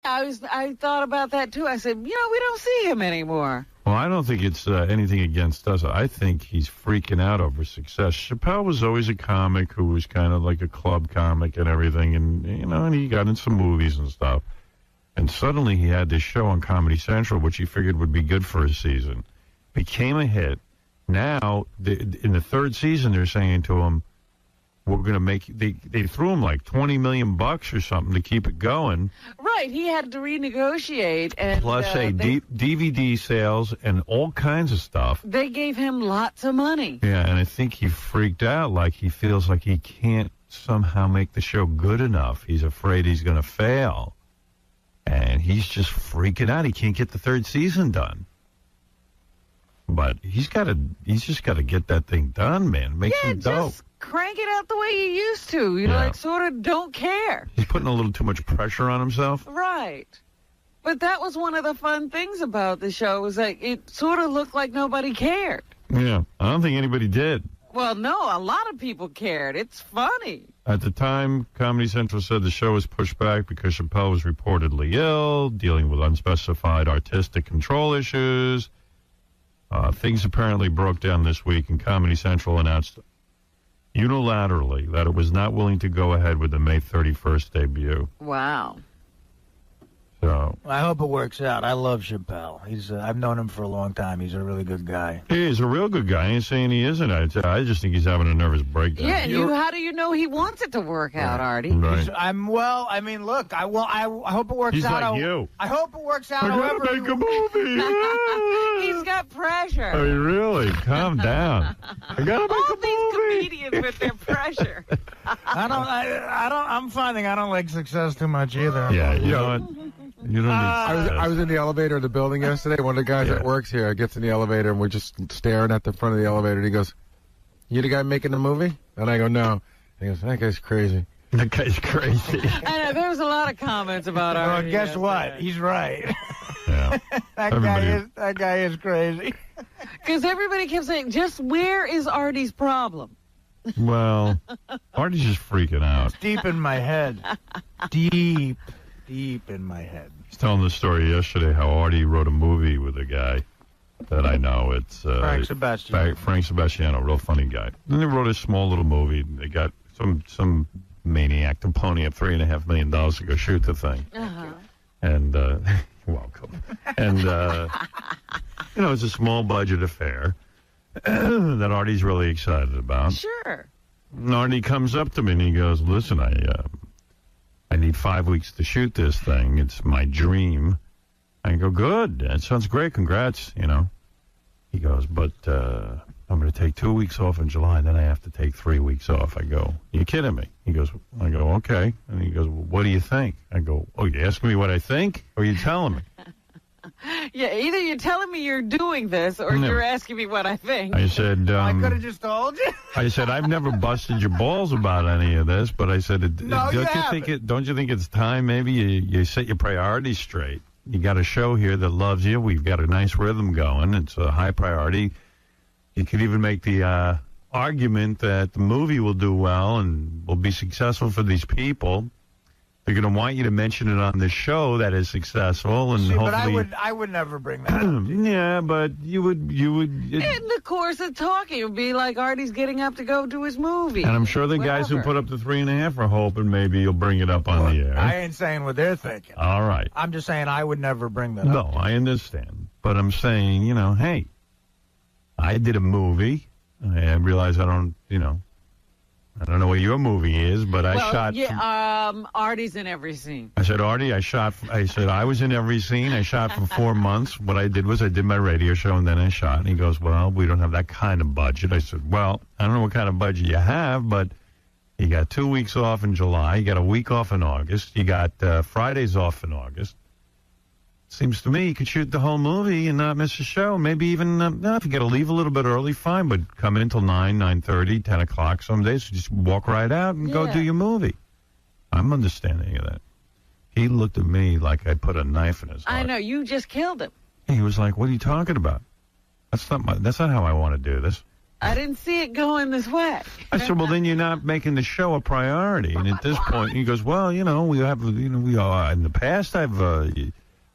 I thought about that, too. I said, we don't see him anymore. Well, I don't think it's anything against us. I think he's freaking out over success. Chappelle was always a comic who was kind of like a club comic and everything, and and he got in some movies and stuff. And suddenly he had this show on Comedy Central, which he figured would be good for his season. Became a hit. Now, in the third season, they're saying to him, we're going to make... They threw him like $20 million or something to keep it going. Right. He had to renegotiate. And, plus DVD sales and all kinds of stuff. They gave him lots of money. Yeah, and I think he freaked out. Like he feels like he can't somehow make the show good enough. He's afraid he's going to fail. And he's just freaking out. He can't get the third season done. But he's just got to get that thing done, man. Make some dough. Just crank it out the way you used to. Like sort of don't care. He's putting a little too much pressure on himself. Right. But that was one of the fun things about the show, was that it sort of looked like nobody cared. Yeah, I don't think anybody did. Well, no, a lot of people cared. It's funny. At the time, Comedy Central said the show was pushed back because Chappelle was reportedly ill, dealing with unspecified artistic control issues. Things apparently broke down this week, and Comedy Central announced unilaterally that it was not willing to go ahead with the May 31st debut. Wow. So I hope it works out. I love Chappelle. I've known him for a long time. He's a really good guy. He is a real good guy. I ain't saying he isn't. I just think he's having a nervous breakdown. Yeah, and how do you know he wants it to work out, Artie? Right. Look, I hope it works he's out. Like you. I hope it works out. I gotta make a movie. He's got pressure. Oh, really? Calm down. I gotta make all a movie. these comedians with their pressure. I'm finding I don't like success too much either. Yeah, you know what? You don't need I was in the elevator of the building yesterday. One of the guys that works here gets in the elevator, and we're just staring at the front of the elevator. And he goes, "You the guy making the movie?" And I go, "No." And he goes, "That guy's crazy." That guy's crazy. I know, there was a lot of comments about Artie. Well, guess what? He's right. Yeah. That guy is crazy. Because everybody kept saying, just where is Artie's problem? Well, Artie's just freaking out. It's deep in my head. Deep in my head. He's telling the story yesterday how Artie wrote a movie with a guy that I know. It's Frank Sebastiano. Frank Sebastiano, real funny guy. Then they wrote a small little movie. They got some maniac to pony up $3.5 million to go shoot the thing. Uh-huh. And you're welcome. And it's a small budget affair that Artie's really excited about. Sure. And Artie comes up to me and he goes, "Listen, I need 5 weeks to shoot this thing. It's my dream." I go, "Good. That sounds great. Congrats, He goes, "But I'm going to take 2 weeks off in July, then I have to take 3 weeks off." I go, "You kidding me?" I go, "Okay." And he goes, "Well, what do you think?" I go, "Oh, you asking me what I think, or are you telling me?" Yeah, either you're telling me you're doing this, or you're asking me what I think. I said, I could have just told you. I said, "I've never busted your balls about any of this," but I said, don't you think it's time maybe you set your priorities straight? You got a show here that loves you. We've got a nice rhythm going. It's a high priority. You could even make the argument that the movie will do well and will be successful for these people. They're going to want you to mention it on the show that is successful, and hopefully. But I would never bring that up. Yeah, but you would. In the course of talking, it would be like Artie's getting up to go do his movie. And I'm sure the guys who put up the 3.5 are hoping maybe you'll bring it up on the air. I ain't saying what they're thinking. All right. I'm just saying I would never bring that up. No, I understand, but I'm saying, hey, I did a movie. I realize I don't know what your movie is, but I shot. Yeah, Artie's in every scene. I said, "Artie, I said I was in every scene. I shot for 4 months. What I did was I did my radio show and then I shot." And he goes, "Well, we don't have that kind of budget." I said, "Well, I don't know what kind of budget you have, but you got 2 weeks off in July. You got a week off in August. You got Fridays off in August. Seems to me you could shoot the whole movie and not miss a show. Maybe even, if you got to leave a little bit early, fine, but come in till 9, 9:30, 10 o'clock some days. So just walk right out and go do your movie." I'm understanding of that. He looked at me like I put a knife in his heart. I know, you just killed him. He was like, "What are you talking about? That's not how I want to do this." I didn't see it going this way. I said, well, then you're not making the show a priority. And at this point, he goes, well, we are, in the past, I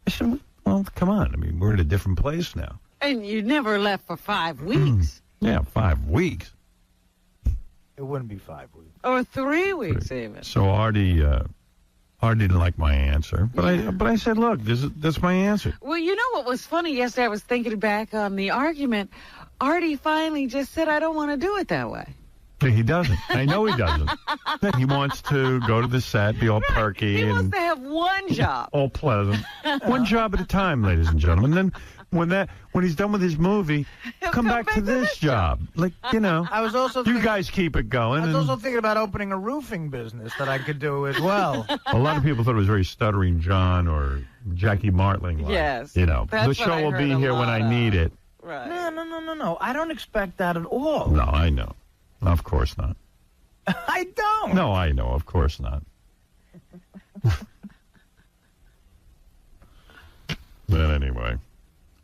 said, well, come on. I mean, we're at a different place now. And you never left for 5 weeks. Yeah, 5 weeks. It wouldn't be 5 weeks. Or 3 weeks, even. So Artie didn't like my answer. But I said, look, that's my answer. Well, you know what was funny? Yesterday I was thinking back on the argument. Artie finally just said, I don't want to do it that way. He doesn't. I know he doesn't. He wants to go to the set, be all perky. He wants to have one job. All pleasant. One job at a time, ladies and gentlemen. Then when he's done with his movie, come back to this job. Like, I was also you guys keep it going. I was also thinking about opening a roofing business that I could do as well. A lot of people thought it was very Stuttering John or Jackie Martling. Yes. The show will be here when I need it. Right. No. I don't expect that at all. No, I know. Of course not. I don't. No, I know. Of course not. But anyway,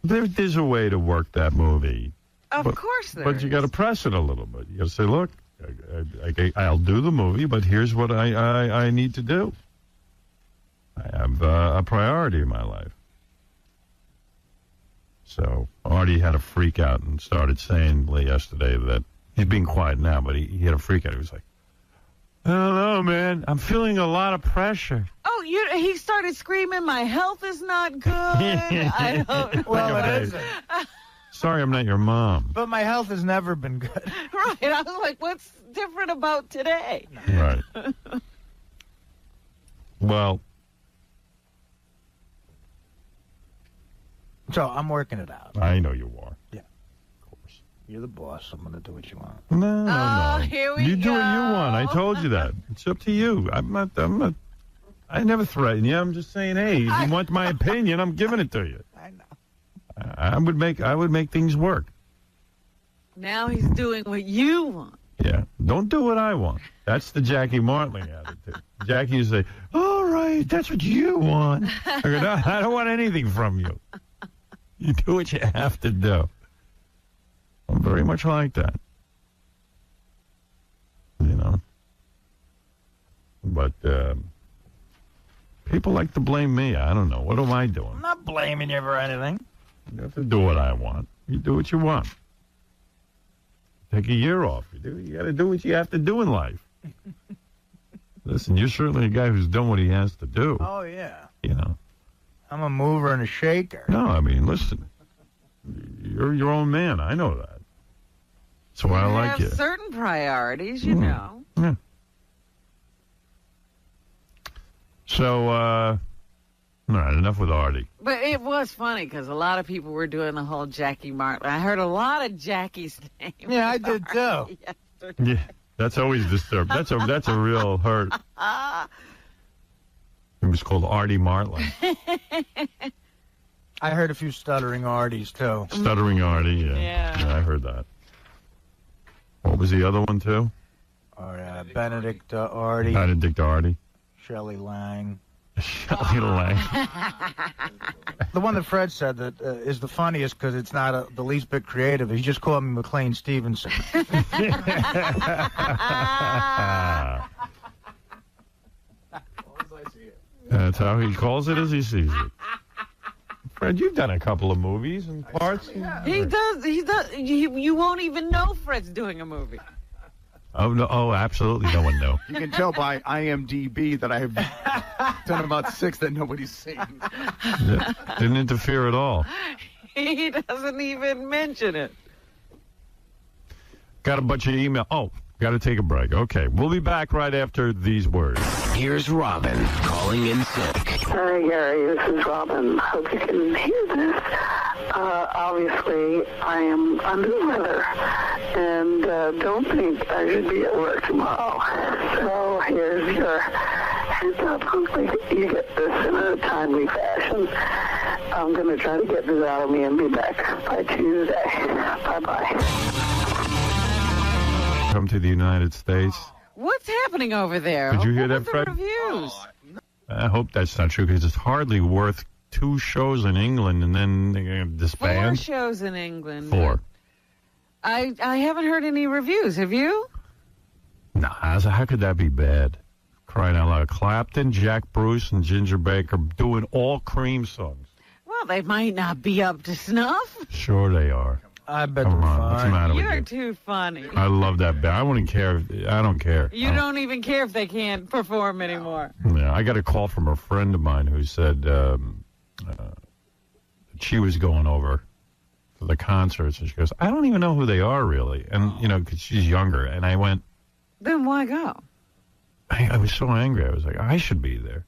there's a way to work that movie. Of course there But you got to press it a little bit. You got to say, look, I'll do the movie, but here's what I need to do. I have a priority in my life. So Artie had a freak out and started saying yesterday that he's being quiet now, but he had a freak out. He was like, I don't know, man. I'm feeling a lot of pressure. Oh, he started screaming, my health is not good. I don't. Well, it isn't. Sorry, I'm not your mom. But my health has never been good. Right. I was like, what's different about today? Right. Well. So I'm working it out. I know you are. Yeah. Of course. You're the boss. I'm going to do what you want. No. Here we you do go. what you want. I told you that. It's up to you. I'm not. I never threaten you. I'm just saying, hey, if you want my opinion, I'm giving it to you. I know. I would make things work. Now he's doing what you want. Yeah. Don't do what I want. That's the Jackie Martling attitude. Jackie would say, all right, that's what you want. I go, no, I don't want anything from you. You do what you have to do. I'm very much like that. But people like to blame me. I don't know. What am I doing? I'm not blaming you for anything. You have to do what I want. You do what you want. Take a year off. You got to do what you have to do in life. Listen, you're certainly a guy who's done what he has to do. Oh, yeah. I'm a mover and a shaker. No, I mean, listen. You're your own man. I know that. That's why I like you. You have certain priorities, you know. Yeah. So, all right, enough with Artie. But it was funny because a lot of people were doing the whole Jackie Martling. I heard a lot of Jackie's name. Yeah, I did too. Yeah, that's always disturbed. That's a real hurt. It was called Artie Martling. I heard a few stuttering Arties too. Stuttering Artie, yeah. I heard that. What was the other one too? Benedict Artie. Benedict Artie. Shelley Lange. Shelley Lange. The one that Fred said that is the funniest because it's not the least bit creative. He just called me McLean Stevenson. That's how he calls it as he sees it. Fred, you've done a couple of movies and parts. He does. You won't even know Fred's doing a movie. Oh, no. Oh, absolutely. No one knew. You can tell by IMDb that I've done about 6 that nobody's seen. Yeah, didn't interfere at all. He doesn't even mention it. Got a bunch of email. Oh, got to take a break. Okay, we'll be back right after these words. Here's Robin calling in sick. Hi, Gary. This is Robin. Hope you can hear this. Obviously, I am under the weather and don't think I should be at work tomorrow. So here's your heads up. Hopefully you get this in a timely fashion. I'm going to try to get this out of me and be back by Tuesday. Bye-bye. Come to the United States. What's happening over there? Did you hear that, What Fred? were the reviews? I hope that's not true because it's hardly worth 2 shows in England and then they're going to disband. 4 shows in England. 4. I haven't heard any reviews. Have you? Nah, how could that be bad? Crying out loud. Clapton, Jack Bruce, and Ginger Baker doing all Cream songs. Well, they might not be up to snuff. Sure they are. I bet Come they're on, fine. what's the matter with You're you? too funny. I love that band. I wouldn't care. I don't care. You don't even care if they can't perform anymore. Yeah, I got a call from a friend of mine who said she was going over for the concerts, and she goes, I don't even know who they are really. And, because she's younger. And I went, Then why go? I was so angry. I was like, I should be there.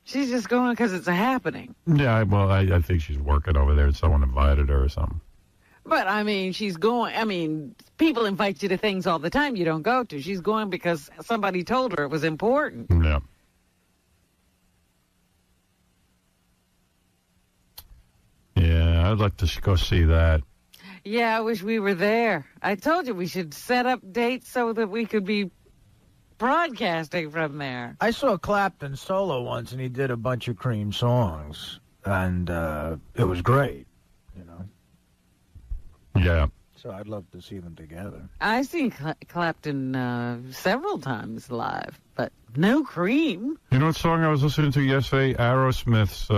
She's just going because it's a happening. Yeah, well, I think she's working over there and someone invited her or something. But, she's going. People invite you to things all the time you don't go to. She's going because somebody told her it was important. Yeah. Yeah, I'd like to go see that. Yeah, I wish we were there. I told you we should set up dates so that we could be broadcasting from there. I saw Clapton solo once, and he did a bunch of Cream songs, and it was great, Yeah. So I'd love to see them together. I've seen Clapton several times live, but no Cream. You know what song I was listening to yesterday? Aerosmith's,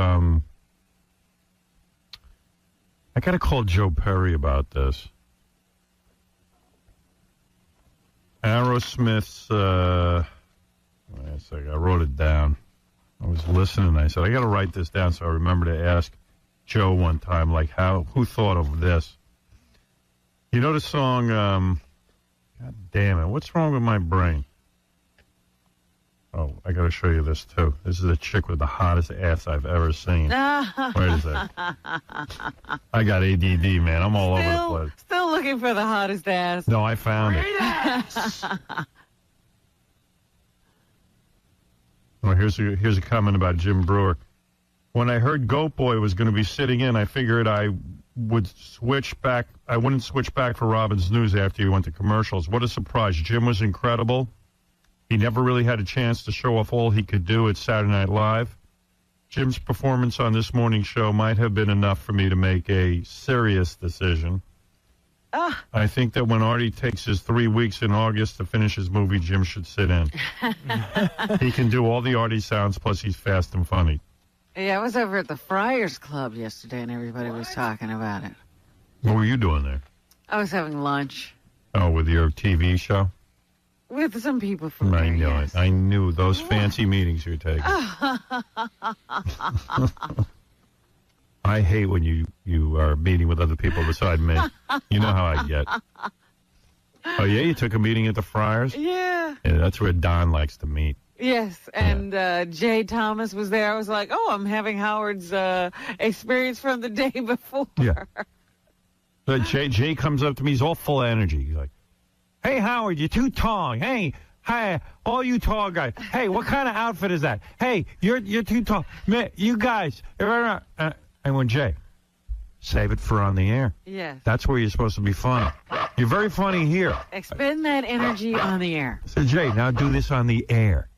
I got to call Joe Perry about this. Aerosmith's, wait a second, I wrote it down. I was listening, I said, I got to write this down so I remember to ask Joe one time, who thought of this? You know the song, God damn it, what's wrong with my brain? Oh, I got to show you this, too. This is a chick with the hottest ass I've ever seen. Where is that? I got ADD, man. I'm all over the place. Still looking for the hottest ass. No, I found it. Well, here's a comment about Jim Brewer. When I heard Goat Boy was going to be sitting in, I figured I wouldn't switch back for Robin's News after he went to commercials. What a surprise. Jim was incredible. He never really had a chance to show off all he could do at Saturday Night Live. Jim's performance on this morning's show might have been enough for me to make a serious decision. I think that when Artie takes his 3 weeks in August to finish his movie, Jim should sit in. He can do all the Artie sounds, plus he's fast and funny. Yeah, I was over at the Friars Club yesterday, and everybody was talking about it. What were you doing there? I was having lunch. Oh, with your TV show? With some people from I there, knew yes. it. I knew those fancy meetings you're taking. I hate when you are meeting with other people beside me. You know how I get. Oh, yeah? You took a meeting at the Friars? Yeah. Yeah, that's where Don likes to meet. Yes, and Jay Thomas was there. I was like, oh, I'm having Howard's experience from the day before. Yeah. So Jay comes up to me. He's all full of energy. He's like, hey, Howard, you're too tall. Hey, hi, all you tall guys. Hey, what kind of outfit is that? Hey, you're too tall. Man, you guys. I went, Jay, save it for on the air. Yes. That's where you're supposed to be funny. You're very funny here. Expend that energy on the air. So, Jay, now do this on the air.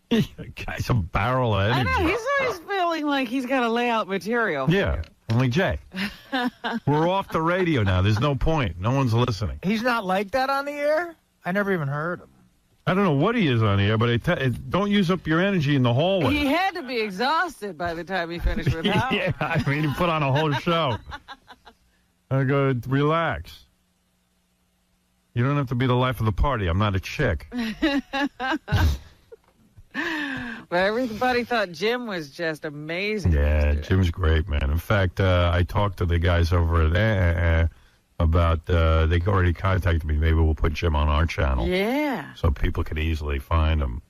Guy's a barrel of energy. I know, he's always feeling like he's got to lay out material. Yeah. I'm like, Jay, we're off the radio now. There's no point. No one's listening. He's not like that on the air? I never even heard him. I don't know what he is on the air, but don't use up your energy in the hallway. He had to be exhausted by the time he finished with Howard. Yeah, I mean, he put on a whole show. I go, relax. You don't have to be the life of the party. I'm not a chick. But everybody thought Jim was just amazing. Yeah, Jim's great, man. In fact, I talked to the guys over at about, they already contacted me. Maybe we'll put Jim on our channel. Yeah. So people can easily find him.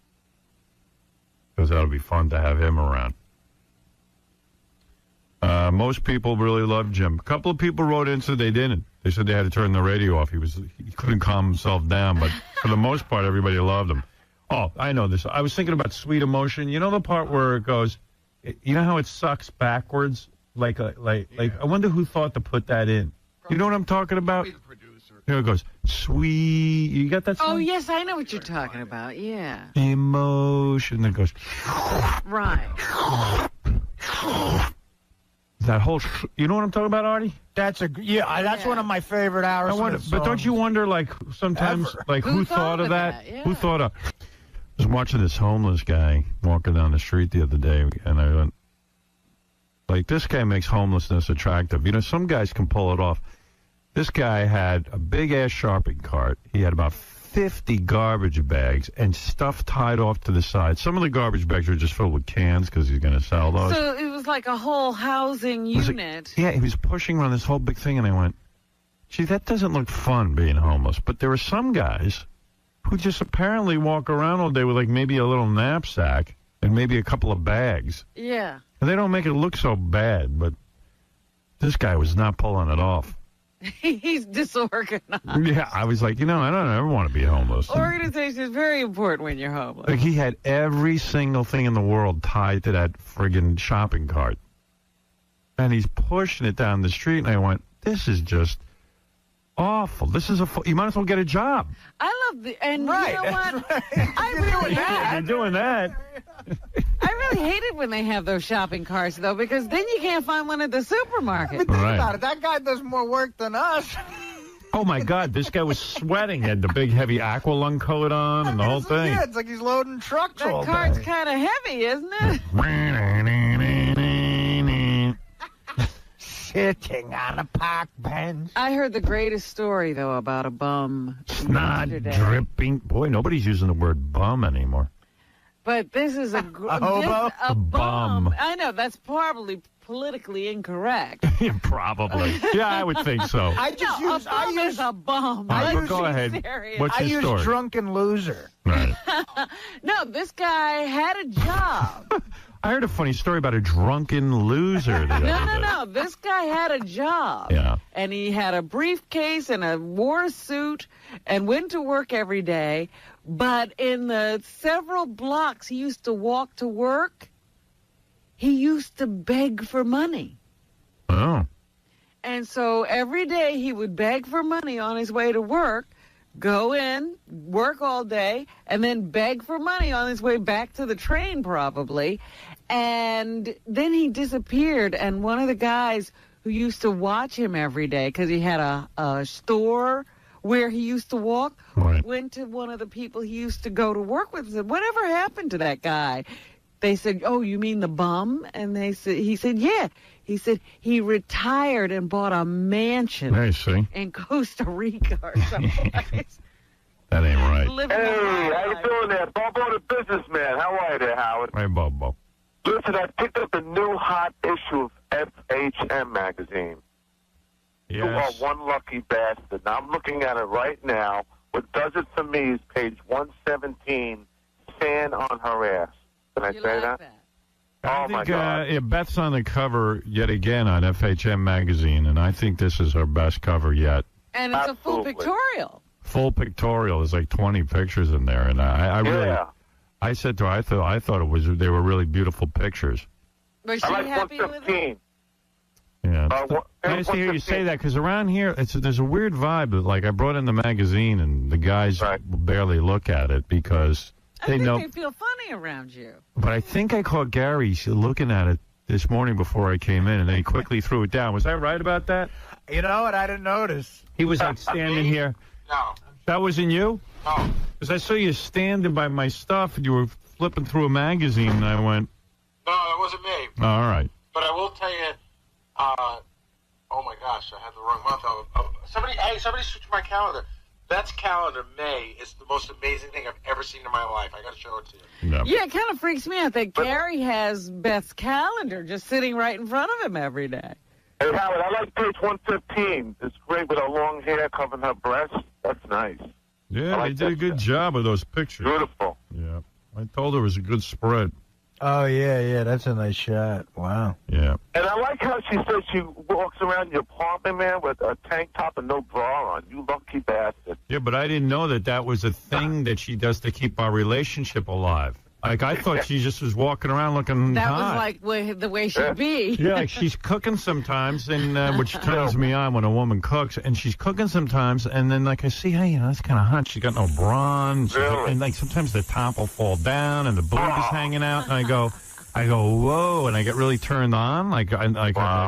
Because that'll be fun to have him around. Most people really love Jim. A couple of people wrote in, said they didn't. They said they had to turn the radio off. He couldn't calm himself down. But for the most part, everybody loved him. Oh, I know this. I was thinking about Sweet Emotion. You know the part where it goes, you know how it sucks backwards? I wonder who thought to put that in. You know what I'm talking about? Here it goes. Sweet. You got that song? Oh, yes, I know what you're talking about. Yeah. Emotion. It goes. Right. That whole, you know what I'm talking about, Artie? That's one of my favorite hours. But don't you wonder, like, sometimes, like, who thought of that? Yeah. Who thought of? I was watching this homeless guy walking down the street the other day, and I went, like, this guy makes homelessness attractive. You know, some guys can pull it off. This guy had a big-ass shopping cart. He had about 50 garbage bags and stuff tied off to the side. Some of the garbage bags were just filled with cans because he's going to sell those. So it was like a whole housing unit. Yeah, he was pushing around this whole big thing, and I went, gee, that doesn't look fun being homeless. But there were some guys who just apparently walk around all day with, like, maybe a little knapsack and maybe a couple of bags. Yeah. And they don't make it look so bad, but this guy was not pulling it off. He's disorganized. Yeah, I was like, I don't ever want to be homeless. Organization is very important when you're homeless. Like, he had every single thing in the world tied to that friggin' shopping cart. And he's pushing it down the street, and I went, this is just awful. This is you might as well get a job. I love and right, you know what? Right. I really You're doing that. I really hate it when they have those shopping carts, though, because then you can't find one at the supermarket. Think about it. That guy does more work than us. Oh, my God. This guy was sweating. He had the big, heavy aqualung coat on and the whole thing. Yeah, it's like he's loading trucks all That day. cart's kind of heavy, isn't it? Sitting on a park bench. I heard the greatest story, though, about a bum. Snot yesterday. dripping. Boy, nobody's using the word bum anymore. But this is a hobo? a bum. Bum. I know, that's probably politically incorrect. Yeah, probably. Yeah, I would think so. I just No, use a bum is a bum. All right, Let's but go be ahead. serious. What's I your use story? drunken loser. Right. No, this guy had a job. I heard a funny story about a drunken loser. No. This guy had a job. Yeah. And he had a briefcase and wore a suit and went to work every day. But in the several blocks he used to walk to work, he used to beg for money. Oh. And so every day he would beg for money on his way to work, go in, work all day, and then beg for money on his way back to the train probably. And then he disappeared, and one of the guys who used to watch him every day, because he had a store where he used to walk, Right. went to one of the people he used to go to work with and said, whatever happened to that guy? They said, oh, you mean the bum? And he said, yeah. He said he retired and bought a mansion I see. in Costa Rica or someplace. That ain't right. Living Hey, the high how you life. doing there? Bobo the businessman. How are you there, Howard? Hey, Bobo. Listen, I picked up the new hot issue of FHM magazine. You are Yes. one lucky bastard. Now, I'm looking at it right now. What does it for me is page 117, fan on her ass. Can I You say like that? I Oh, my think God. yeah, Beth's on the cover yet again on FHM magazine, and I think this is her best cover yet. And it's a full Absolutely. pictorial. Full pictorial. There's like 20 pictures in there, and I really, Yeah. I said to her, I thought they were really beautiful pictures. Was she I like happy with it? 115. Yeah. Page Nice to hear you say 115. that, because around here, there's a weird vibe. That, like, I brought in the magazine, and the guys Right. barely look at it because I they think know. they feel funny around you. But I think I caught Gary looking at it this morning before I came in, and then he quickly threw it down. Was I right about that? You know what? I didn't notice. He was like standing here. No. That wasn't you? No. Because I saw you standing by my stuff, and you were flipping through a magazine, and I went, No, that wasn't me. all right. But I will tell you, oh my gosh, I had the wrong month. Somebody switched my calendar. That's calendar. May is the most amazing thing I've ever seen in my life. I got to show it to you. No. Yeah, it kind of freaks me out that Gary has Beth's calendar just sitting right in front of him every day. Hey, Howard, I like page 115. It's great with her long hair covering her breasts. That's nice. Yeah, I like they did a that good stuff. job of those pictures. Beautiful. Yeah. I told her it was a good spread. Oh, yeah, that's a nice shot. Wow. Yeah. And I like how she says she walks around your apartment, man, with a tank top and no bra on. You lucky bastard. Yeah, but I didn't know that was a thing that she does to keep our relationship alive. Like, I thought she just was walking around looking That hot. was like the way she'd be. Yeah, like she's cooking sometimes, and which turns me on when a woman cooks. And she's cooking sometimes, and then like I see, hey, that's kind of hot. She got no bra on, Really? and like sometimes the top will fall down, and the boob is hanging out, and I go, I go, whoa, and I get really turned on. Like I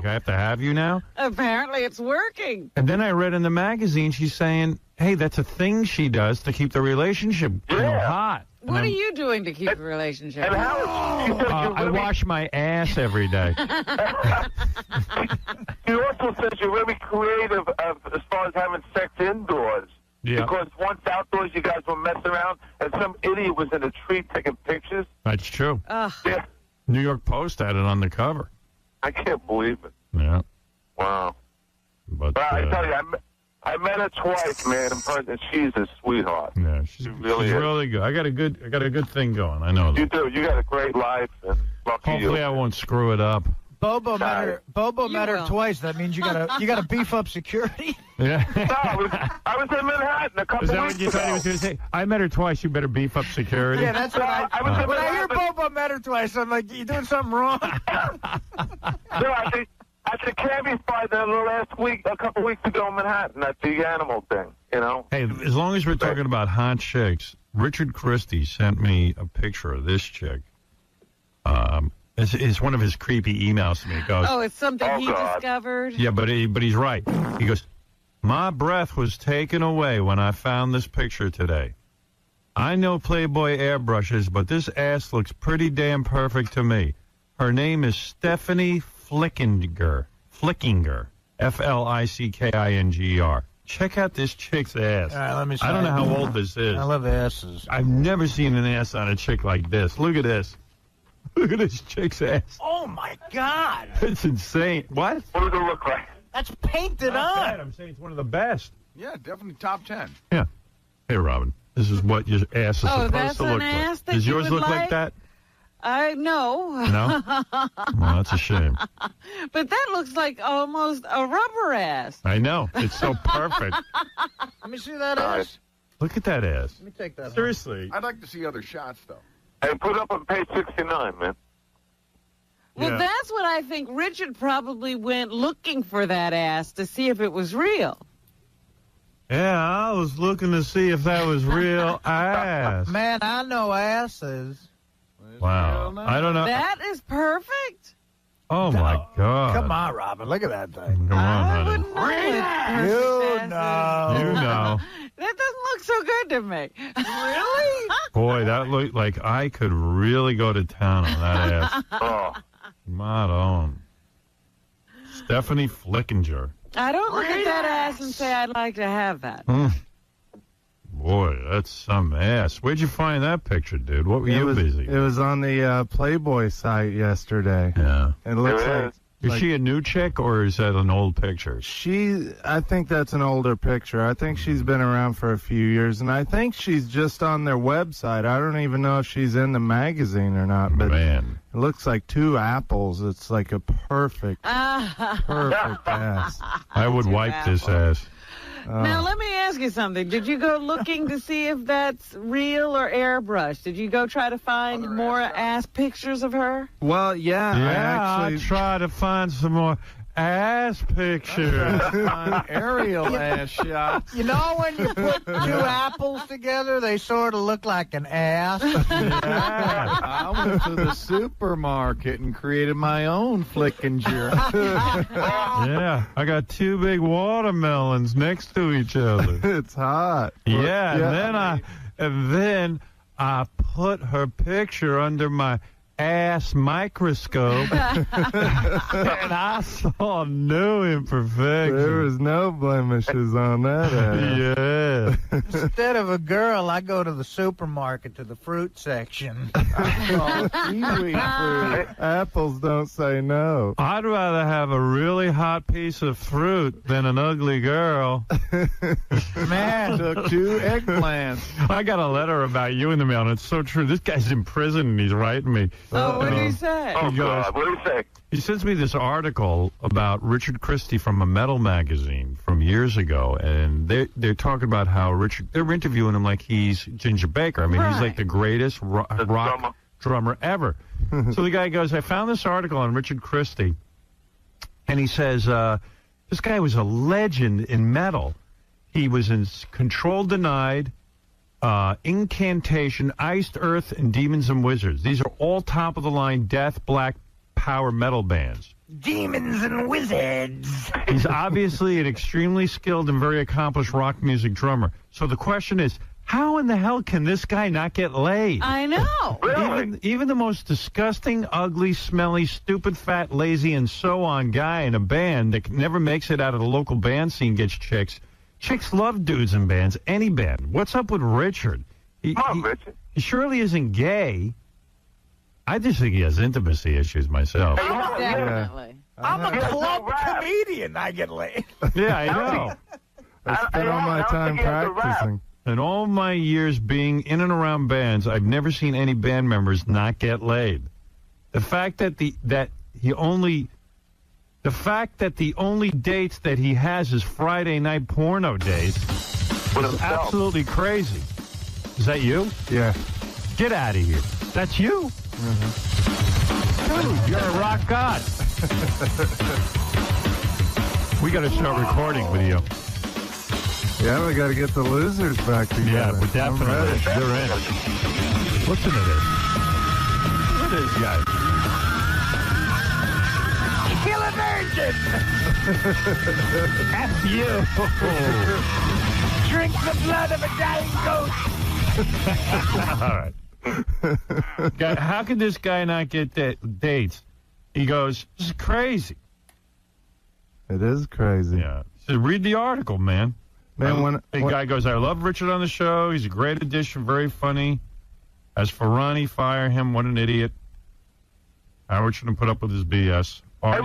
have to have you now. Apparently it's working. And then I read in the magazine she's saying, hey, that's a thing she does to keep the relationship hot. What are you doing to keep the relationship? And how I wash my ass every day. He also says you're very creative as far as having sex indoors. Yeah. Because once outdoors you guys were messing around and some idiot was in a tree taking pictures. That's true. Yeah. New York Post had it on the cover. I can't believe it. Yeah. Wow. But I tell you, I met her twice, man, in person. She's a sweetheart. Yeah, she's really good. I got a good thing going. I know that. You do. You got a great life, and lucky Hopefully you. I won't screw it up. Bobo met her twice. That means you gotta beef up security. Yeah. No, I was in Manhattan a couple Is that weeks what you thought he was going to say? I met her twice. You better beef up security. Yeah, that's what I was in when I hear Manhattan. Bobo met her twice, I'm like, you doing something wrong? No, I think Cammy's by the last week, a couple weeks ago in Manhattan at the animal thing, you know? Hey, as long as we're talking about hot chicks, Richard Christie sent me a picture of this chick. It's one of his creepy emails to me. It goes, Oh, it's something he discovered? yeah, but he's right. He goes, my breath was taken away when I found this picture today. I know Playboy airbrushes, but this ass looks pretty damn perfect to me. Her name is Stephanie Flickinger, Flickinger. Check out this chick's ass. All right, let me see. I don't know how old this is. I love asses. I've never seen an ass on a chick like this. Look at this. Look at this chick's ass. Oh my God! It's insane. What? What does it look like? That's painted Not on. bad. I'm saying it's one of the best. Yeah, definitely top 10. Yeah. Hey, Robin. This is what your ass is supposed that's to look an like. ass that Does you yours would look like like? that? No. No? Well, that's a shame. But that looks like almost a rubber ass. I know. It's so perfect. Let me see that ass. Look at that ass. Let me take that. Seriously. I'd like to see other shots, though. Hey, put it up on page 69, man. Well, Yeah. that's what I think. Richard probably went looking for that ass to see if it was real. Yeah, I was looking to see if that was real ass. Man, I know asses. Wow. I don't know. That is perfect. Oh, my God. Come on, Robin. Look at that thing. Come on, I honey. wouldn't mind You perfect know. asses. You know. That doesn't look so good to me. Really? Boy, that looked like I could really go to town on that ass. Oh. Madon. Stephanie Flickinger. I don't look at that ass and say I'd like to have that. Boy, that's some ass. Where'd you find that picture, dude? What were you busy? It was on the Playboy site yesterday. Yeah. It looks There it like Is she a new chick or is that an old picture? I think that's an older picture. I think she's been around for a few years, and I think she's just on their website. I don't even know if she's in the magazine or not, but Man. it looks like two apples. It's like a perfect ass. I would wipe this ass. Now, let me ask you something. Did you go looking to see if that's real or airbrush? Did you go try to find more ass pictures of her? Well, yeah, Yeah, I try to find some more ass pictures. Aerial ass shots. You know when you put two apples together, they sort of look like an ass? I went to the supermarket and created my own Flickinger. Yeah, I got two big watermelons next to each other. It's hot. Yeah, and then I put her picture under my ass microscope, and I saw no imperfections. There was no blemishes on that ass. Yeah. Instead of a girl, I go to the supermarket to the fruit section. Kiwi fruit. Apples don't say no. I'd rather have a really hot piece of fruit than an ugly girl. Man, Took two eggplants. I got a letter about you in the mail, and it's so true. This guy's in prison, and he's writing me. Oh, what did he say? Oh, He goes, God. What do you say? He sends me this article about Richard Christie from a metal magazine from years ago, and they're talking about how they're interviewing him like he's Ginger Baker. I mean, he's like the greatest rock drummer ever. So the guy goes, I found this article on Richard Christie, and he says, this guy was a legend in metal. He was in Control Denied, Incantation, Iced Earth, and Demons and Wizards. These are all top-of-the-line death, black, power metal bands. Demons and Wizards. He's obviously an extremely skilled and very accomplished rock music drummer. So the question is, how in the hell can this guy not get laid? I know. Even the most disgusting, ugly, smelly, stupid, fat, lazy, and so on guy in a band that never makes it out of the local band scene gets chicks. Chicks love dudes in bands, any band. What's up with Richard? Richard. He surely isn't gay. I just think he has intimacy issues myself. Definitely. I'm a club comedian. I get laid. Yeah, I know. I spent all my time practicing. In all my years being in and around bands, I've never seen any band members not get laid. The fact that the only dates that he has is Friday night porno dates is absolutely crazy. Is that you? Yeah. Get out of here. That's you? Dude, you're a rock god. We got to start recording with you. Yeah, we got to get the losers back together. Yeah, but definitely. You're in. Listen to this. Look at this guy. Kill a virgin. F you. Drink the blood of a dying goat. All right. How could this guy not get dates? He goes, this is crazy. It is crazy. Yeah. So read the article, man. Man, the guy goes, I love Richard on the show. He's a great addition, very funny. As for Ronnie, fire him. What an idiot. Howard shouldn't put up with his BS. Artie,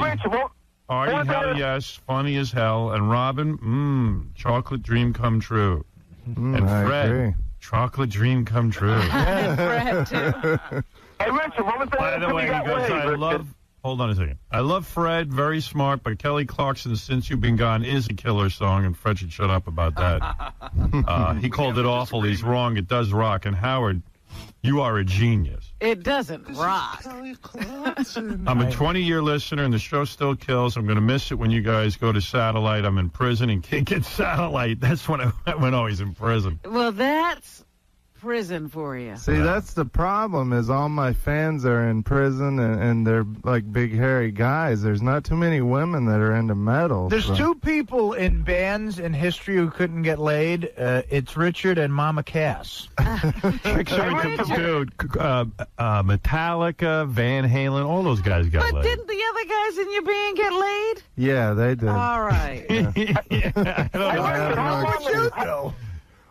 hell yes, funny as hell. And Robin, chocolate dream come true. And Fred, chocolate dream come true. And Fred, too. Hey, Richard, what was that? By the way, he goes, hold on a second. I love Fred, very smart, but Kelly Clarkson's Since You've Been Gone is a killer song, and Fred should shut up about that. He called it awful. He's wrong. It does rock. And Howard, you are a genius. It doesn't rock. I'm a 20-year listener, and the show still kills. I'm going to miss it when you guys go to satellite. I'm in prison and can't get satellite. That's when I went always in prison. Well, that's prison for you. See, that's the problem, is all my fans are in prison, and they're like big hairy guys. There's not too many women that are into metal. There's two people in bands in history who couldn't get laid. It's Richard and Mama Cass. Dude, Metallica, Van Halen, all those guys got laid. But didn't the other guys in your band get laid? Yeah, they did. All right.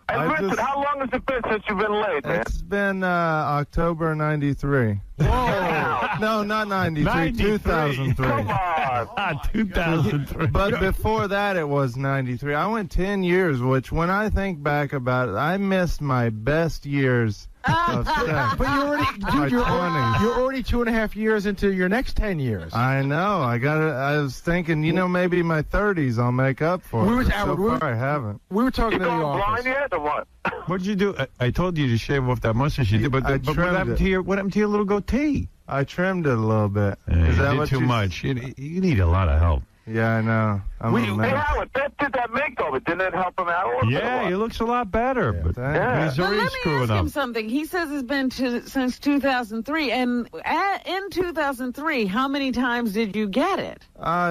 Hey, Richard, how long has it been since you've been late, man? It's been October 93. Whoa. No, not 93, 2003. Come on. 2003. But before that, it was 93. I went 10 years, which when I think back about it, I missed my best years of sex. But you're already 2.5 years into your next 10 years. I know. I was thinking, maybe my 30s I'll make up for it. So far, I haven't. We were talking You in the going office. blind yet or what? What'd you do? I told you to shave off that mustache you did, but what happened to your little goatee? I trimmed it a little bit. You did too much. You need a lot of help. Yeah, I know. Hey, Howard, did that makeover? Didn't it help him out? Yeah, he looks a lot better. But he's Well, already let me screwing ask up. him something. He says it's been since 2003. And in 2003, how many times did you get it?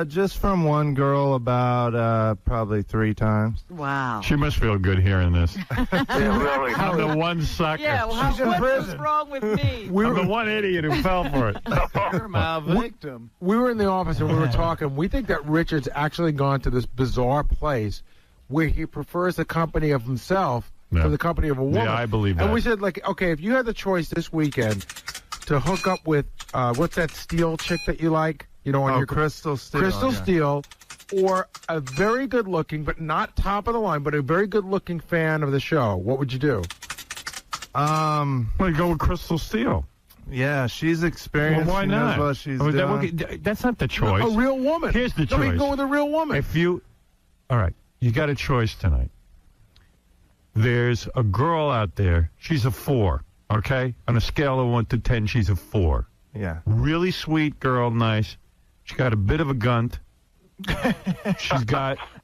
Just from one girl about probably 3 times. Wow. She must feel good hearing this. Yeah, really. I'm the one sucker. Yeah, well, what's wrong with me? I'm the one idiot who fell for it. You're my victim. We were in the office and we were talking. We think that Richard's actually gone to this bizarre place where he prefers the company of himself to the company of a woman. Yeah, I believe that. And we said, okay, if you had the choice this weekend to hook up with, what's that steel chick that you like? On your Crystal Steel. Crystal Steel, or a very good-looking, but not top of the line, but a very good-looking fan of the show, what would you do? Well, you go with Crystal Steel. Yeah, she's experienced. Well, why not? Knows what she's doing. That's not the choice. A real woman. Here's the choice. No, we can go with a real woman. All right, you got a choice tonight. There's a girl out there. She's a 4, okay? On a scale of 1 to 10, she's a 4. Yeah. Really sweet girl, nice. She got a bit of a gunt.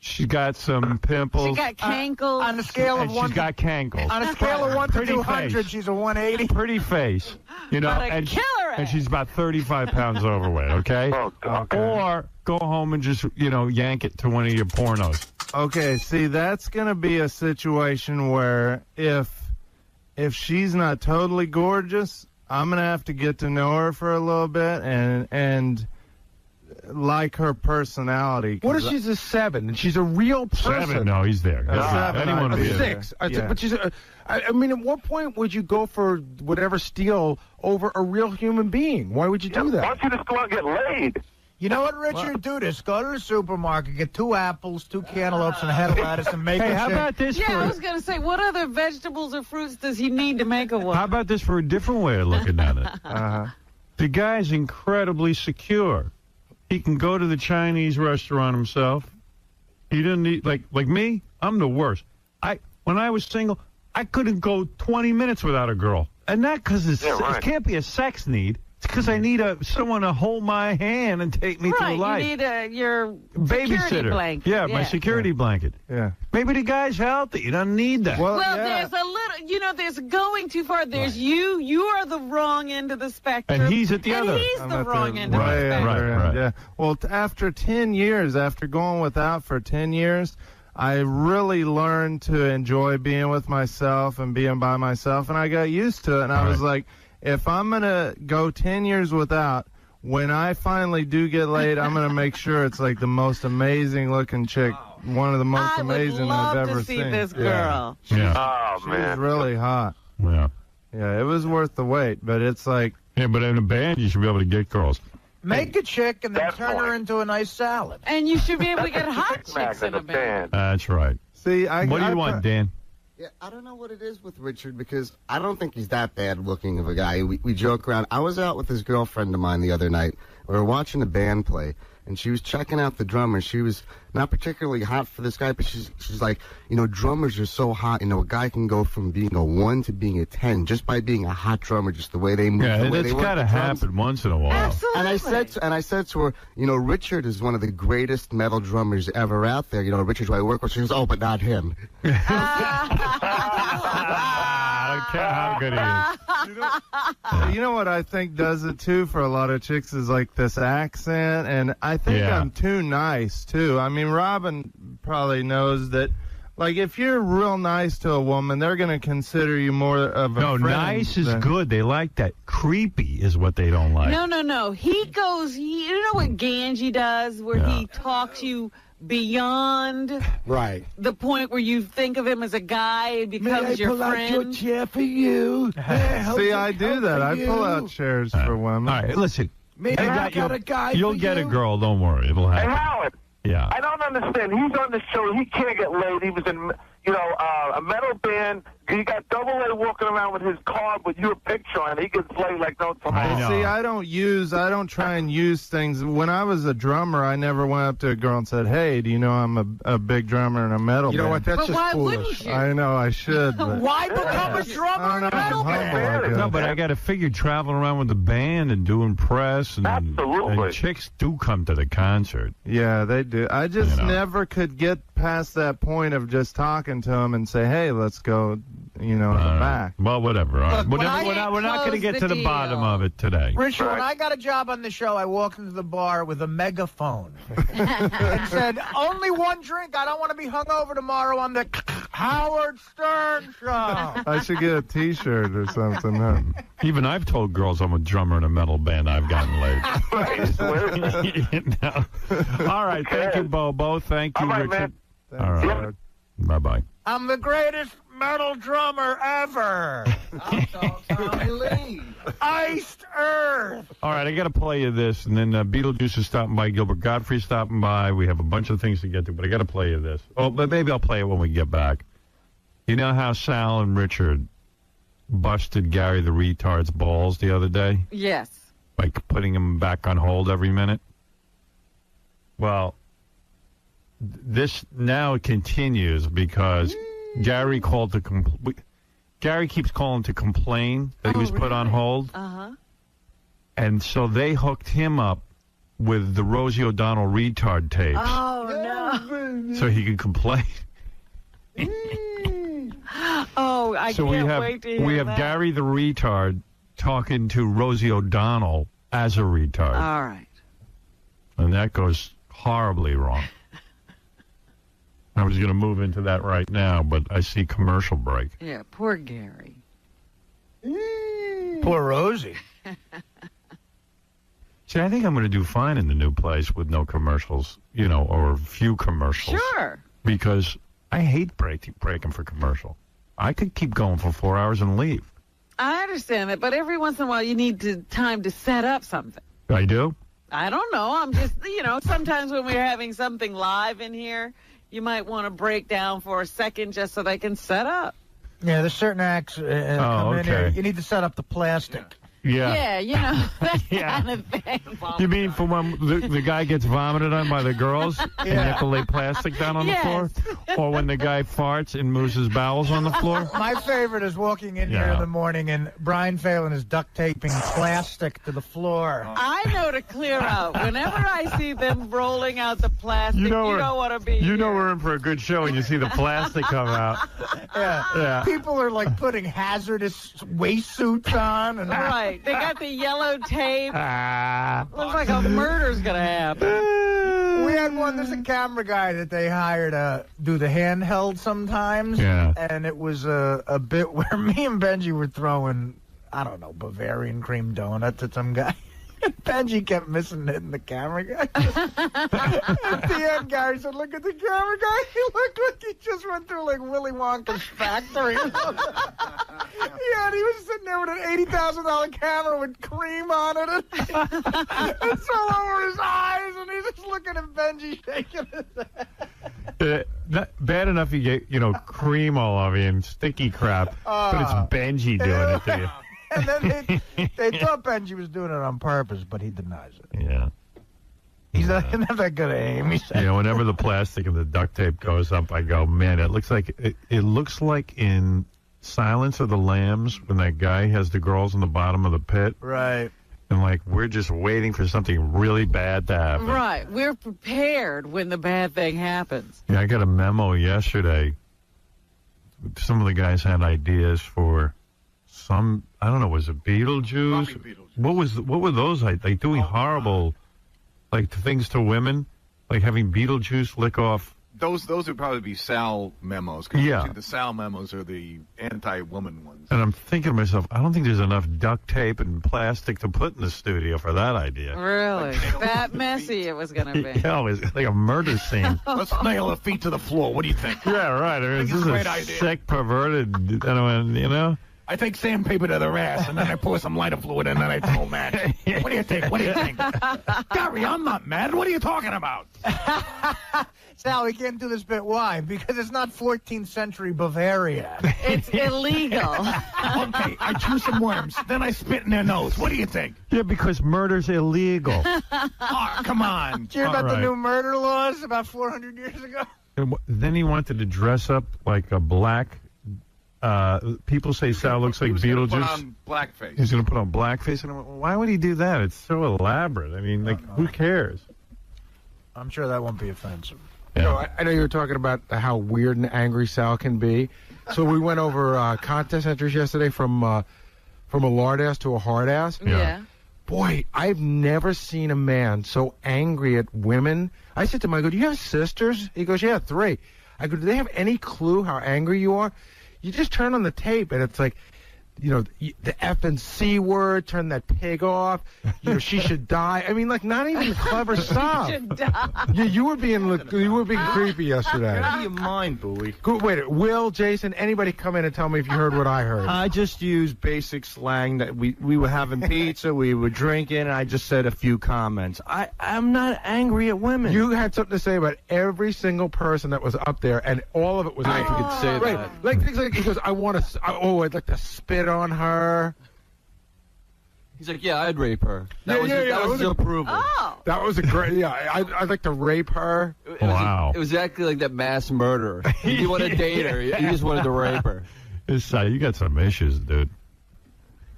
She's got some pimples. She got cankles. On the scale of She's got cankles. On a scale of 1 to Pretty 200, face. she's a 180. Pretty face, you know, But a killer and she's about 35 pounds overweight. Okay. Oh, God. Or go home and just yank it to one of your pornos. Okay, see, that's going to be a situation where if she's not totally gorgeous, I'm going to have to get to know her for a little bit and like her personality. What if she's a 7 and she's a real person? 7? No, he's there. A 7, Anyone would I'd be be there. 6. Yeah. But she's I mean, at what point would you go for whatever steal over a real human being? Why would you do Why that? don't you just go out and get laid? You know what, Richard? Do this. Go to the supermarket, get 2 apples, 2 cantaloupes, and a head of lettuce, and make Hey, a how shake. about this Yeah, I was for? going to say, what other vegetables or fruits does he need to make a one? How about this for a different way of looking at it? The guy's incredibly secure. He can go to the Chinese restaurant himself. He doesn't need like me. I'm the worst. When I was single, I couldn't go 20 minutes without a girl, and not because it can't be a sex need. It's because I need someone to hold my hand and take me through life. You need your security Babysitter. blanket. Yeah, my security blanket. Yeah. Maybe the guy's healthy. He doesn't need that. Well, there's a little, there's going too far. There's you. You are the wrong end of the spectrum. And he's at the and other. he's I'm the at wrong end of the Right, spectrum. right. Yeah. Well, after 10 years, after going without for 10 years, I really learned to enjoy being with myself and being by myself, and I got used to it. And I was like, if I'm going to go 10 years without, when I finally do get laid, I'm going to make sure it's like the most amazing looking chick, one of the most amazing I've ever to see seen. this girl. Yeah. Oh, She man. was really hot. Yeah. Yeah, it was worth the wait, but it's like... Yeah, but in a band, you should be able to get girls. Make a chick and then That's turn her fine. into a nice salad. And you should be able to get hot Smack chicks in in a the band. band. That's right. See, What do you want, Dan? Yeah, I don't know what it is with Richard because I don't think he's that bad looking of a guy. We joke around. I was out with this girlfriend of mine the other night. We were watching a band play, and she was checking out the drummer. She was not particularly hot for this guy, but she's like, drummers are so hot. A guy can go from being a 1 to being a 10 just by being a hot drummer, just the way they move. Yeah, the way that's they work got to the drums. happen once in a while. Absolutely. And I said to her, Richard is one of the greatest metal drummers ever out there. Richard's who I work with. She goes, oh, but not him. I don't care how good he is. You know what I think does it too for a lot of chicks is like this accent, and I think I'm too nice too. I mean, Robin probably knows that. Like, if you're real nice to a woman, they're going to consider you more of a friend. No, nice is good. They like that. Creepy is what they don't like. No. He goes, you know what Ganji does, where he talks you beyond the point where you think of him as a guy and becomes your friend. Out your chair for you? See, I do that. I pull out chairs for women. All right, listen. Maybe I got a guy You'll for get you. a girl. Don't worry. It'll Hey, happen. Howard. Yeah. I don't understand. He's on the show. He can't get laid. He was in, a metal band. He got Double A walking around with his card with your picture on it. He gets laid like no tomorrow. I know. See, I don't try and use things. When I was a drummer, I never went up to a girl and said, hey, do you know I'm a big drummer in a metal band? You know what? That's But just why foolish. wouldn't you? I know, I should. But Why become a drummer in a metal band? No, but I got to figure traveling around with the band and doing press and, Absolutely. and chicks do come to the concert. Yeah, they do. I just never could get past that point of just talking to them and say, hey, let's go, in the back. Well, whatever. All right. Look, We're not going to get to the bottom of it today. Richard, when I got a job on the show, I walked into the bar with a megaphone and said, only one drink. I don't want to be hungover tomorrow on the Howard Stern show. I should get a T-shirt or something. Huh? Even I've told girls I'm a drummer in a metal band. I've gotten laid. All right. Thank you, Bobo. Thank you, All right, Richard. man. All right. Bye-bye. I'm the greatest metal drummer ever. Tommy Lee. Iced Earth. All right, I got to play you this, and then Beetlejuice is stopping by, Gilbert Godfrey's stopping by. We have a bunch of things to get to, but I got to play you this. Oh, but maybe I'll play it when we get back. You know how Sal and Richard busted Gary the retard's balls the other day? Yes. By putting him back on hold every minute? Well, this now continues because Gary called to Gary keeps calling to complain that he was put on hold. Uh-huh. And so they hooked him up with the Rosie O'Donnell retard tapes. Oh, no. So he can complain. Oh, I can't wait to hear we have that. Gary the retard talking to Rosie O'Donnell as a retard. All right. And that goes horribly wrong. I was going to move into that right now, but I see commercial break. Yeah, poor Gary. Poor Rosie. See, I think I'm going to do fine in the new place with no commercials, or few commercials. Sure. Because I hate breaking for commercial. I could keep going for 4 hours and leave. I understand that, but every once in a while you need time to set up something. I do? I don't know. I'm just, sometimes when we're having something live in here, you might want to break down for a second just so they can set up. Yeah, there's certain acts come in here. You need to set up the plastic. Yeah. Yeah, that kind of thing. You mean for when the guy gets vomited on by the girls and you have to lay plastic down on the floor? Or when the guy farts and moves his bowels on the floor? My favorite is walking in here in the morning and Brian Phelan is duct taping plastic to the floor. I know to clear out. Whenever I see them rolling out the plastic, you don't want to be You know we're in for a good show when you see the plastic come out. Yeah. People are like putting hazardous waist suits on. And Right. They got the yellow tape. Looks like a murder's going to happen. We had one, there's a camera guy that they hired to do the handheld sometimes. Yeah. And it was a bit where me and Benji were throwing, I don't know, Bavarian cream donuts at some guy. And Benji kept missing it in the camera guy. At the end, Gary said, look at the camera guy. He looked like he just went through like Willy Wonka's factory. Yeah, and he was sitting there with an $80,000 camera with cream on it. And it's all over his eyes, and he's just looking at Benji shaking his head. Not bad enough you get, cream all over you and sticky crap, but it's Benji doing it to you. And then they thought Benji was doing it on purpose, but he denies it. Yeah. He's not that good at aim. He said. Whenever the plastic and the duct tape goes up, I go, man, it looks like in Silence of the Lambs when that guy has the girls in the bottom of the pit. Right. And we're just waiting for something really bad to happen. Right. We're prepared when the bad thing happens. Yeah, I got a memo yesterday. Some of the guys had ideas for some, I don't know, was it Beetlejuice? What were those like doing horrible things to women? Like having Beetlejuice lick off. Those would probably be Sal memos. Yeah. The Sal memos are the anti-woman ones. And I'm thinking to myself, I don't think there's enough duct tape and plastic to put in the studio for that idea. Really? That messy it was going to be. Yeah, it was like a murder scene. Let's nail the feet to the floor. What do you think? Yeah, right. This is a great idea. sick, perverted, I take sandpaper to their ass, and then I pour some lighter fluid in, and then I throw a match. What do you think? What do you think? Gary, I'm not mad. What are you talking about? Sal, we can't do this bit. Why? Because it's not 14th century Bavaria. It's illegal. Okay, I chew some worms, then I spit in their nose. What do you think? Yeah, because murder's illegal. Oh, come on. Did you hear about the new murder laws about 400 years ago? And then he wanted to dress up like a black. People say Sal looks like Beetlejuice. Put on blackface. He's going to put on blackface. And I went, why would he do that? It's so elaborate. I mean, who cares? I'm sure that won't be offensive. Yeah. I know you were talking about how weird and angry Sal can be. So we went over contest entries yesterday from a lard ass to a hard ass. Yeah. Boy, I've never seen a man so angry at women. I said to him, I go, do you have sisters? He goes, yeah, 3. I go, do they have any clue how angry you are? You just turn on the tape, and it's like, the F and C word, turn that pig off, she should die. I mean, not even clever stuff. She should die. You were being creepy yesterday. Out of your mind, Bowie. Wait, Will, Jason, anybody come in and tell me if you heard what I heard? I just used basic slang that we were having pizza, we were drinking, and I just said a few comments. I'm not angry at women. You had something to say about every single person that was up there, and all of it was I could say right. that. Like things like, he goes, I'd like to spit on her. He's like, yeah, I'd rape her. That was his approval. Oh. That was a great, I'd like to rape her. Wow. It was exactly like that mass murderer. He didn't want to date her. He just wanted to rape her. You got some issues, dude.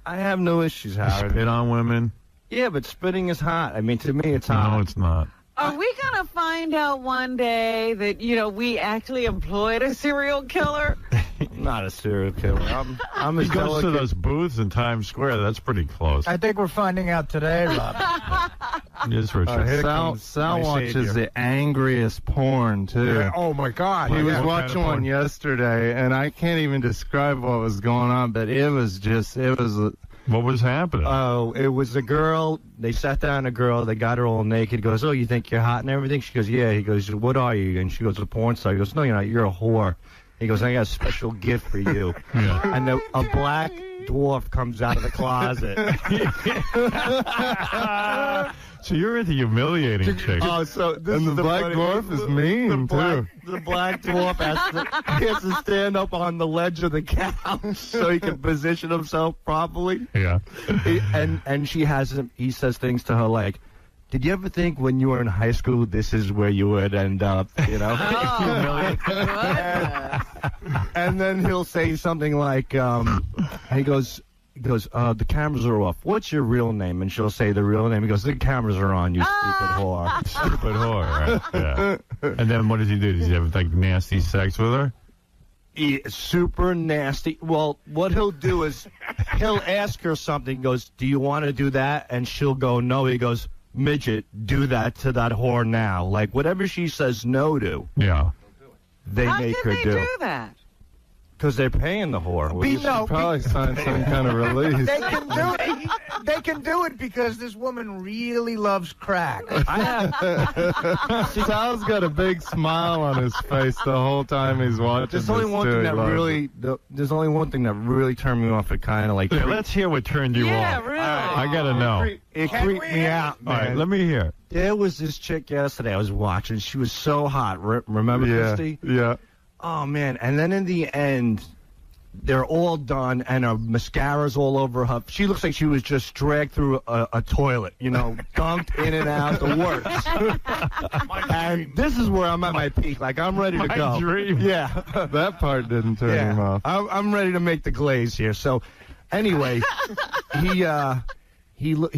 I have no issues, Howard. Spit on women. Yeah, but spitting is hot. I mean, to me, it's hot. No, it's not. Are we going to find out one day that, we actually employed a serial killer? I'm not a serial killer. I'm He goes to those booths in Times Square. That's pretty close. I think we're finding out today, Rob. Yes, Richard. Sal watches the angriest porn, too. Yeah. Oh, my God. He was What kind watching of porn? one yesterday, and I can't even describe what was going on, but it was. What was happening? Oh, it was a girl. They sat down a girl. They got her all naked. He goes, oh, you think you're hot and everything? She goes, yeah. He goes, what are you? And she goes, a porn star. He goes, no, you're not. You're a whore. He goes, I got a special gift for you. Yeah. And a black dwarf comes out of the closet. So you're into humiliating chicks. Oh, so this And is the black dwarf is mean, too. The black dwarf has to stand up on the ledge of the couch so he can position himself properly. Yeah. And she has him. He says things to her like, did you ever think when you were in high school this is where you would end up, And then he'll say something like, he goes, the cameras are off. What's your real name? And she'll say the real name. He goes, the cameras are on, you stupid whore. Stupid whore, right? Yeah. And then what does he do? Does he have, like, nasty sex with her? Super nasty. Well, what he'll do is he'll ask her something. He goes, do you want to do that? And she'll go, no. He goes, Midget, do that to that whore now. Like, whatever she says no to, Yeah. they How make can her they do. do that? Because they're paying the whore. Probably sign some kind of release. They can do it. They can do it because this woman really loves crack. Sal's got a big smile on his face the whole time he's watching. There's only one thing that really. There's only one thing that really turned me off. It kind of like. Yeah, let's hear what turned you Yeah, off. really. I gotta know. It creeped me out, All man. right, let me hear. There was this chick yesterday I was watching. She was so hot. Remember, Christy? Yeah. Oh, man. And then in the end, they're all done, and her mascara's all over her. She looks like she was just dragged through a toilet, dunked in and out, the works. And this is where I'm at my peak. Like, I'm ready to go. My dream. Yeah. That part didn't turn him off. I'm ready to make the glaze here. So, anyway, he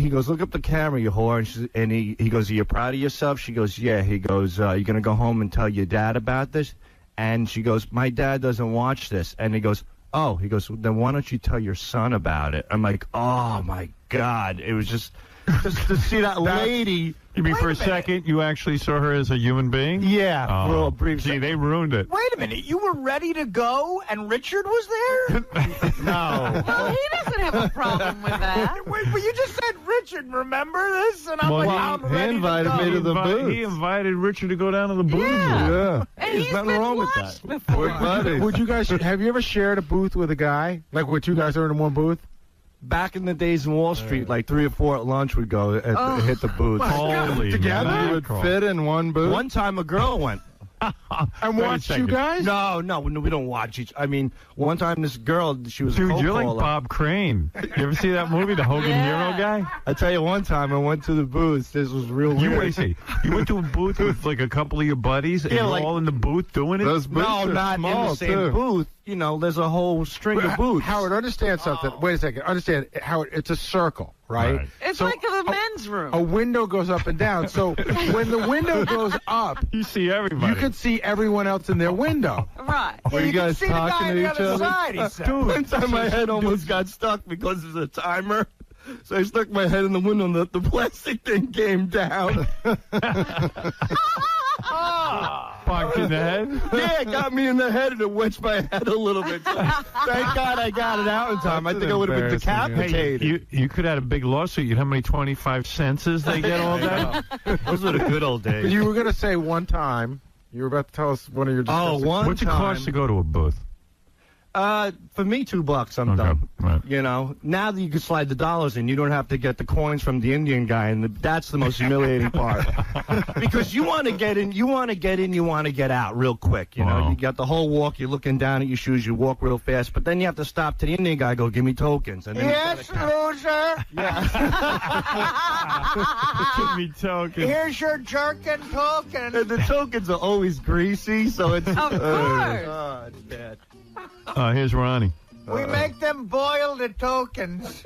goes, look up the camera, you whore. And he goes, are you proud of yourself? She goes, yeah. He goes, you going to go home and tell your dad about this? And she goes, my dad doesn't watch this. And he goes, oh. He goes, then why don't you tell your son about it? I'm like, oh, my God. It was just to see that lady. You mean for a second you actually saw her as a human being? Yeah. Oh. For a brief See, they ruined it. Wait a minute. You were ready to go and Richard was there? No. Well, he doesn't have a problem with that. Wait, but you just said Richard, remember this? And I'm Well, I'm he ready invited to go. me to the booth. He invited Richard to go down to the booth. Yeah. And There's he's nothing been wrong with watched that. before. Buddies. Would you guys, have you ever shared a booth with a guy? Like, what you guys are in one booth? Back in the days in Wall Street, like 3 or 4 at lunch would go and hit the booth. Holy Together you would mackerel. fit in one booth? One time a girl went. And Wait a watched you second. guys? No, we don't watch each. I mean, one time this girl, she was a Dude, cold you're like caller. Bob Crane. You ever see that movie, The Hogan Yeah. Hero guy? I tell you, one time I went to the booth. This was real You weird. wait, see, you went to a booth with like a couple of your buddies, and Yeah, you're like- all in the booth doing it. Those booths No, are not in small, the same too. booth. There's a whole string of booths. Howard, understand something. Wait a second. Understand, Howard, it's a circle, right? Right. It's So like the men's room. a window goes up and down. So when the window goes up, You see everybody. you can see everyone else in their window. Right. Were you can guys see the guy talking on to the each other other? side, he said. One time my head almost got stuck because there's a timer. So I stuck my head in the window and the plastic thing came down. Bonked in the head. Yeah, it got me in the head and it wedged my head a little bit. So thank God I got it out in time. I think I would have been decapitated. You could have had a big lawsuit. You'd how many 25 senses they get all day? Those were the good old days. You were going to say one time, you were about to tell us one of your Oh, one What's it cost to go to a booth? For me, $2, I'm Okay, done. right. Now that you can slide the dollars in, you don't have to get the coins from the Indian guy, and that's the most humiliating part. Because you want to get in, you want to get out real quick. Wow. You got the whole walk. You're looking down at your shoes. You walk real fast, but then you have to stop to the Indian guy. Go, give me tokens. And then Yes, loser. Give me tokens. Here's your jerkin token. And the tokens are always greasy, so it's Of course. oh, it's bad. Here's Ronnie. We make them boil the tokens.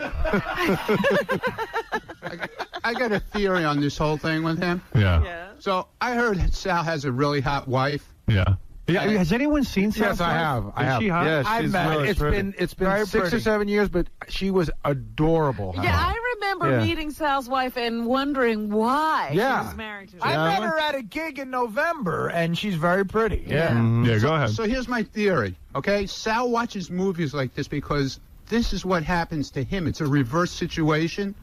I got a theory on this whole thing with him. Yeah. So I heard Sal has a really hot wife. Yeah. Yeah. Has anyone seen Sal's Yes, I wife? have. I Is have. she hot? Yeah, I've she's met her. really pretty. It's been Very 6 or pretty. 7 years, but she was adorable. Yeah, I remember meeting Sal's wife and wondering why she was married to him. I met her at a gig in November, and she's very pretty. Yeah. Yeah, go ahead. So here's my theory, okay? Sal watches movies like this because this is what happens to him. It's a reverse situation.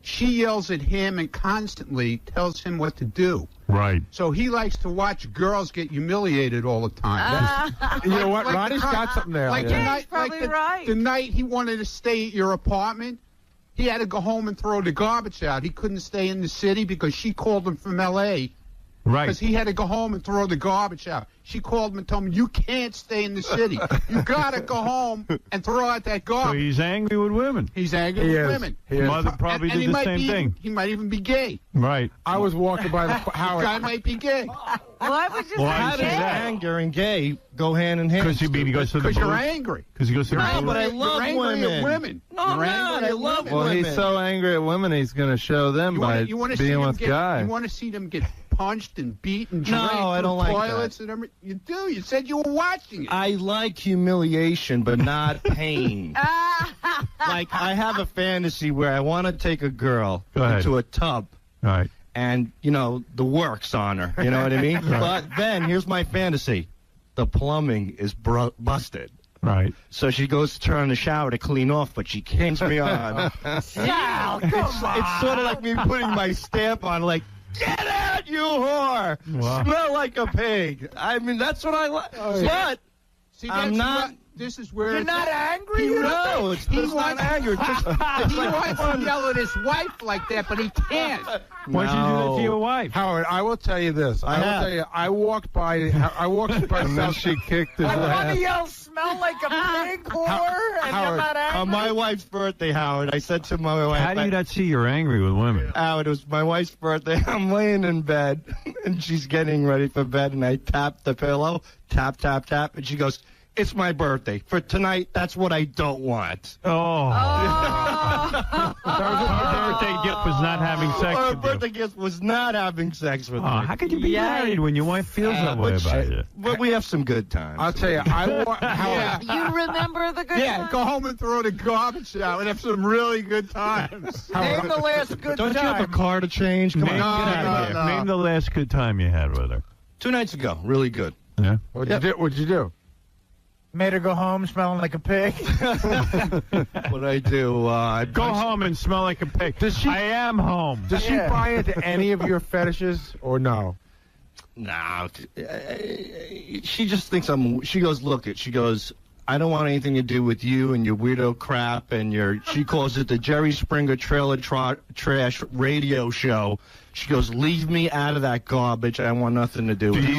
She yells at him and constantly tells him what to do. Right. So he likes to watch girls get humiliated all the time. You know what? Ronnie's got something there. Like, Yeah, the, he's night, probably like right. the night he wanted to stay at your apartment, he had to go home and throw the garbage out. He couldn't stay in the city because she called him from L.A. Right. Because he had to go home and throw the garbage out. She called him and told him, you can't stay in the city. You got to go home and throw out that So garbage. he's angry with women. He's angry He with is. women. He is. Mother probably And did he the might same be, thing. He might even be gay. Right. I was walking by the The Howard. guy might be gay. Well, I was just Why How is does that? anger and gay go hand in hand? Because he goes to the Because you're booth. angry. Because he goes to the You're booth. angry, but I love you're angry women. at women. No, I'm You're not. angry I at love women. women. Well, he's so angry at women, he's going to show them You by want to see being them with get, guys. You want to see them get punched and beat and No, dragged I through don't like toilets and everything. You do. You said you were watching it. I like humiliation, but not pain. Like, I have a fantasy where I want to take a girl Go ahead. into a tub All right. and, you know, the works on her. You know what I mean? But then, here's my fantasy. The plumbing is busted. Right. So she goes to turn on the shower to clean off, but she kicks me on. Sal, come on. It's sort of like me putting my stamp on, like, get out, you whore! Wow. Smell like a pig. I mean, that's what I like. But See, I'm that's not. what- This is where You're it's- not angry? No, it's He not wants- anger. It's just, He wants to yell at his wife like that, but he can't. Why'd you do that to your wife? Howard, I will tell you this. I will tell you. I walked by and then South. she kicked his I want ass. to yell, smell like a pig whore, and you're Howard, not angry? on my wife's birthday, Howard, I said to my wife, How do you not see you're angry with women? Howard, it was my wife's birthday. I'm laying in bed, and she's getting ready for bed, and I tap the pillow, tap, tap, tap, and she goes, it's my birthday. For tonight, that's what I don't want. Oh. Her birthday gift was not having sex Her with birthday gift was not having sex with you. Oh, me. how could you be married when your wife feels that way about you? But we have some good times. I'll tell you. Howard, You remember the good Yeah, times? go home and throw the garbage out and have some really good times. Name the last good Don't you have a time. car to change? Come on, Name, get out of here. no. Name the last good time you had with her. 2 nights ago, really good. Yeah. what'd you do? Made her go home smelling like a pig. What I do? I Go home and smell like a pig. I am home. Does she buy into any of your fetishes or no? No, she just thinks I'm. She goes, look it. She goes, I don't want anything to do with you and your weirdo crap and your. She calls it the Jerry Springer Trailer Trash Radio Show. She goes, leave me out of that garbage. I want nothing to do with Do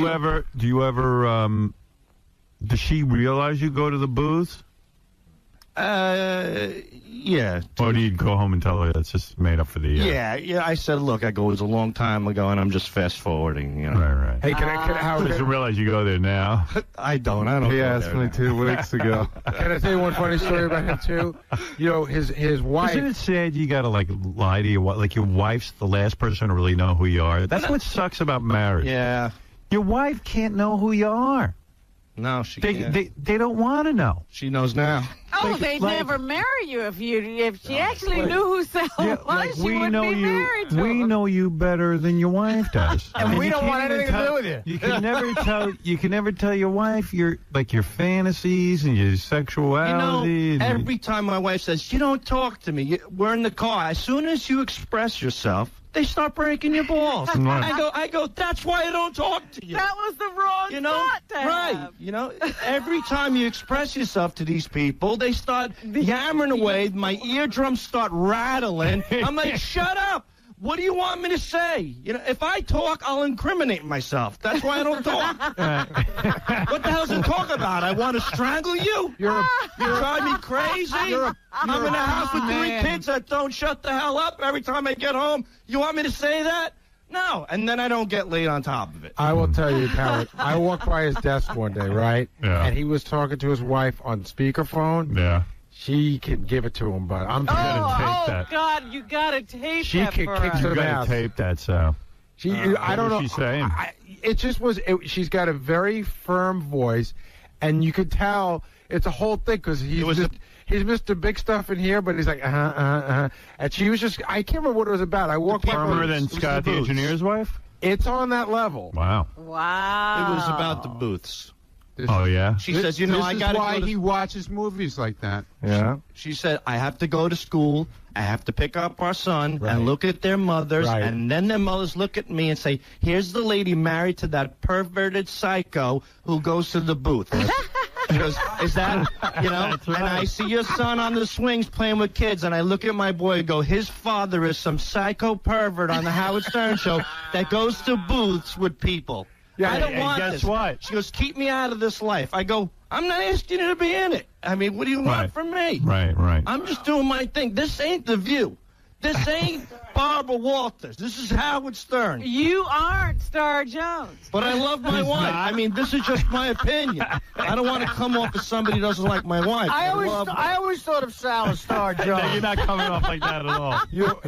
you ever? Does she realize you go to the booth? Yeah. Or do you go home and tell her that's just made up for the year? Yeah. I said, look, I go, it was a long time ago, and I'm just fast forwarding. You know. Right. Hey, can I Howard? Doesn't realize you go there now. I don't. He go asked there me now. 2 weeks ago. Can I tell you one funny story about him too? You know, his wife. Isn't it sad you gotta like lie to your wife? Like your wife's the last person to really know who you are. That's what sucks about marriage. Yeah. Your wife can't know who you are. No, she can't. They don't want to know. She knows now. Oh, they'd never marry you if she actually knew who Sal was. She wouldn't be married to We him. know you better than your wife does. And we you don't can't want even anything to do with you. You can never tell. You can never tell your wife your fantasies and your sexuality. and Every time my wife says, you don't talk to me, we're in the car. As soon as you express yourself, they start breaking your balls. Right. I go, that's why I don't talk to you. That was the wrong thought to right. have. You know, every time you express yourself to these people, they start yammering away. My eardrums start rattling. I'm like, shut up. What do you want me to say? You know, if I talk, I'll incriminate myself. That's why I don't talk. What the hell's it talk about? I want to strangle you? You drive me crazy? I'm in a house with 3 kids that don't shut the hell up every time I get home. You want me to say that? No. And then I don't get laid on top of it. I will tell you, Howard. I walked by his desk one day, right? Yeah. And he was talking to his wife on speakerphone. Yeah. She can give it to him, but I'm Oh, God, you gotta tape She that can for kick us. some You gotta ass. tape that, Sal. I don't know. What was she saying? It just was. She's got a very firm voice, and you could tell it's a whole thing because he's Mr. Big Stuff in here, but he's like and she was just. I can't remember what it was about. I walked by Firmer than Scott the engineer's wife. It's on that level. Wow. Wow. It was about the booths. Oh yeah. She says, you know, I got to why go to he watches movies like that. Yeah. She said, I have to go to school. I have to pick up our son and look at their mothers. Right. And then their mothers look at me and say, here's the lady married to that perverted psycho who goes to the booth. She goes, is that, you know? That's right. And I see your son on the swings playing with kids. And I look at my boy and go, his father is some psycho pervert on the Howard Stern show that goes to booths with people. Yeah, I don't and want guess this. what? She goes, keep me out of this life. I go, I'm not asking you to be in it. I mean, what do you want from me? Right. I'm just doing my thing. This ain't The View. This ain't Barbara Walters. This is Howard Stern. You aren't Star Jones. But I love my wife. I mean, this is just my opinion. I don't want to come off as somebody who doesn't like my wife. I always thought of Sal as Star Jones. No, you're not coming off like that at all.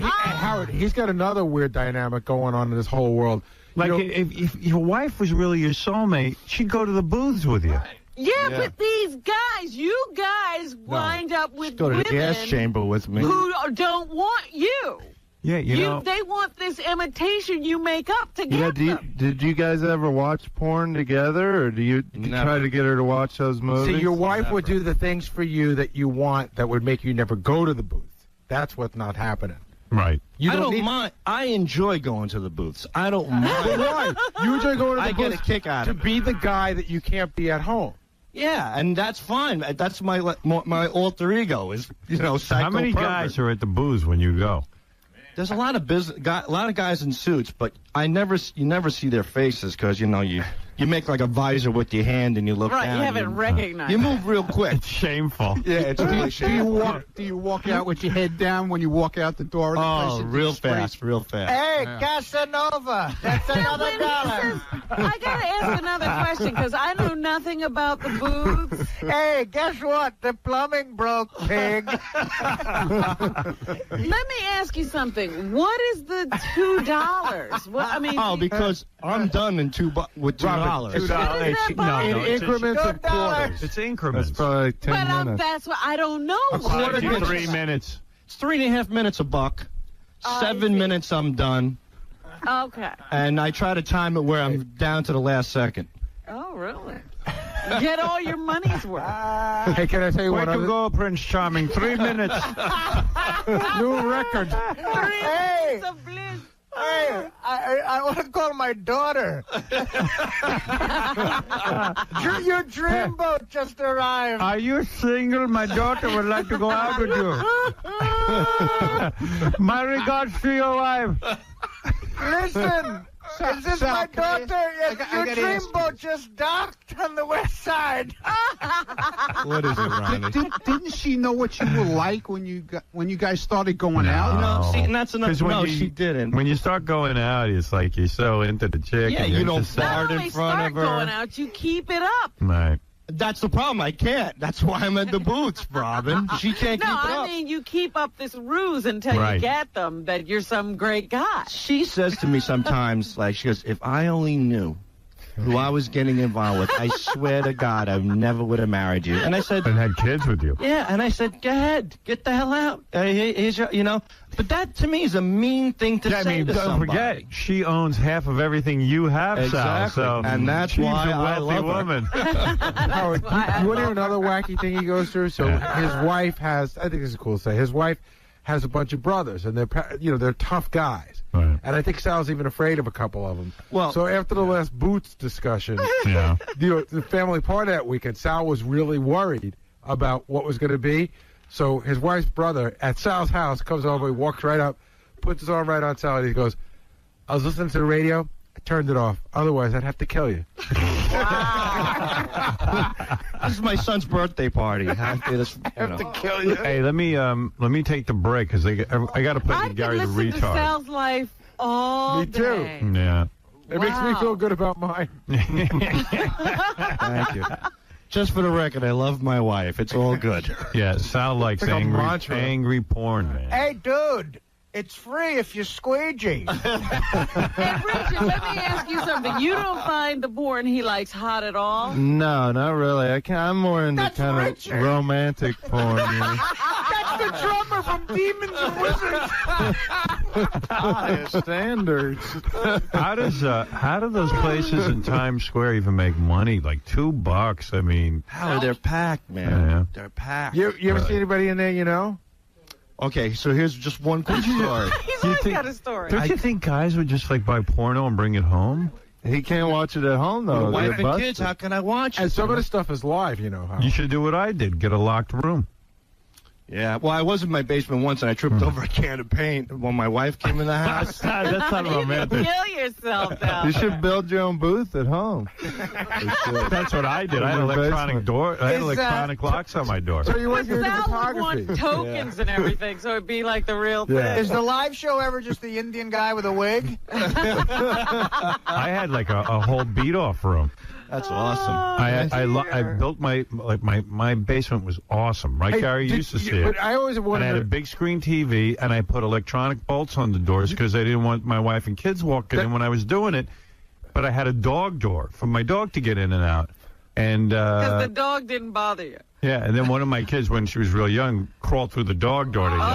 Howard, he's got another weird dynamic going on in this whole world. Like, if your wife was really your soulmate, she'd go to the booths with you. Yeah, but these guys, you guys wind up with Go to the women gas chamber with me. who don't want you. Yeah, you know. They want this imitation you make up to get them. Did you guys ever watch porn together, or do you try to get her to watch those movies? See, your wife would do the things for you that you want that would make you never go to the booth. That's what's not happening. Right. I don't mind. I enjoy going to the booths. I don't mind. But why? You enjoy going to the I get booth a kick out to of it. be the guy that you can't be at home. Yeah, and that's fine. That's my alter ego is, you know, psycho How many pervert. guys are at the booths when you go? There's a lot of a lot of guys in suits, but you never see their faces because you know you make like a visor with your hand and you look Right, down. you haven't recognized. You move real quick. It's shameful. Yeah, it's really Do you shameful. walk out with your head down when you walk out the door? Of the Oh, place? real fast, real fast. Hey, Casanova, that's another When he dollar. says, I gotta ask another question because I know nothing about the booths. Hey, guess what? The plumbing broke, pig. Let me ask you something. What is the $2? What, I mean, because I'm done with $2. $2. No, In increments of quarters. It's increments. That's probably like 10 but minutes. that's what I don't know. Quarter to 3 minutes. It's 3.5 minutes a buck. 7 minutes, I'm done. Okay. And I try to time it where I'm down to the last second. Oh, really? Get all your money's worth. Hey, can I tell you Way what? to go, Prince Charming. 3 minutes. New record. 3 minutes of bliss. Hey, I want to call my daughter. Your dreamboat just arrived. Are you single? My daughter would like to go out with you. My regards to your wife. Listen, is this Sal, my can I- daughter? Yes, I your gotta ask dreamboat just docked on the west side. What is it, Ronnie? Didn't she know what you were like when you guys started going out? No, see, and that's enough. 'Cause when No, you- she didn't. When you start going out, it's like you're so into the chick. Yeah, and you you're don't just- Not fart only in front start of her. going out, you keep it up. Right. That's the problem. I can't. That's why I'm at the booths, Robin. She can't No, keep it I up. mean you keep up this ruse until Right. you get them that you're some great guy. She says to me sometimes, like, she goes, if I only knew who I was getting involved with, I swear to God, I never would have married you. And I said, And had kids with you. yeah, and I said, go ahead, get the hell out. Here's your, you know. But that, to me, is a mean thing to Yeah, I say mean, to don't somebody. forget, she owns half of everything you have, Exactly. Sal. So And that's she's why a I wealthy love her. woman. Howard, you want to hear another wacky thing he goes through? So his wife has, I think this is cool to say, his wife has a bunch of brothers, and they're tough guys. Right. And I think Sal's even afraid of a couple of them. Well- so after the last Boots discussion, Yeah. the family party that weekend, Sal was really worried about what was going to be. So his wife's brother at Sal's house comes over, he walks right up, puts his arm right on Sal, and he goes, I was listening to the radio, I turned it off. Otherwise, I'd have to kill you. This is my son's birthday party. I have to Kill you. Hey, let me take the break because I got to play I with could Gary the listen to retard. Sal's life all Me too. day. Yeah. It makes me feel good about mine. Thank you. Just for the record, I love my wife. It's all good. Yeah, Sal likes It's like a mantra. angry porn, man. Hey, dude, it's free if you squeegee. Hey, Richard, let me ask you something. You don't find the porn he likes hot at all? No, not really. I'm more into That's kind Richard. of romantic porn. That's the drummer from Demons and Wizards. Highest standards. How do those places in Times Square even make money? Like $2? I mean, Howard, they're packed, man. Yeah. They're packed. You ever see anybody in there you know? Okay, so here's just one quick story. He's always got a story. don't you think guys would just like buy porno and bring it home? He can't watch it at home, though. Wife They're and kids, busted. how can I watch it? And some of the stuff is live, you know. How. You should do what I did. Get a locked room. Yeah, well, I was in my basement once, and I tripped over a can of paint when my wife came in the house. That's not You can romantic. kill yourself now. You should build your own booth at home. That's what I did. I had In the electronic basement. door. I had Is, electronic locks on my door. So you want to do Sal would photography? want tokens and everything, so it'd be like the real thing. Yeah. Is the live show ever just the Indian guy with a wig? I had like a whole beat-off room. That's awesome. I built my basement was awesome, right, Hey, Gary? You used to see it. But I always And I wanted had a to. big screen TV, and I put electronic bolts on the doors because I didn't want my wife and kids walking in when I was doing it. But I had a dog door for my dog to get in and out. And Because the dog didn't bother you. yeah, and then one of my kids, when she was real young, crawled through the dog door to get in.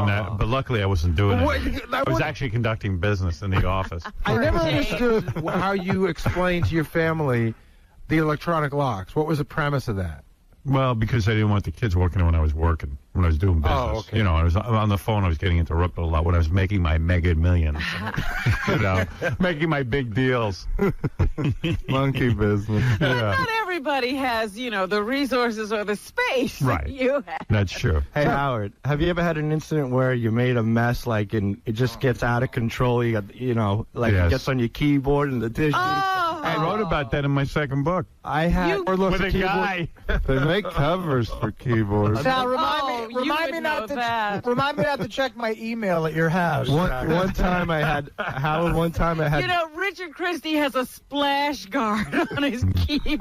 And but luckily I wasn't doing it. I was actually conducting business in the office. I never understood how you explained to your family the electronic locks. What was the premise of that? Well, because I didn't want the kids walking in when I was working, when I was doing business. Oh, okay. You know, I was on the phone. I was getting interrupted a lot when I was making my mega millions. You know, making my big deals. Monkey business. Yeah, Not everybody has, you know, the resources or the space Right. that you have. that's true. Hey, Howard, have you ever had an incident where you made a mess, like, and it just gets out of control? You got, you know, like Yes. it gets on your keyboard and the dish. I wrote about that in my second book. I had. With a guy. They make covers for keyboards. Sal, Oh, you remind would me know not that. to check my email at your house. One time I had Howard. One time I had. You know, Richard Christie has a splash guard on his keyboard.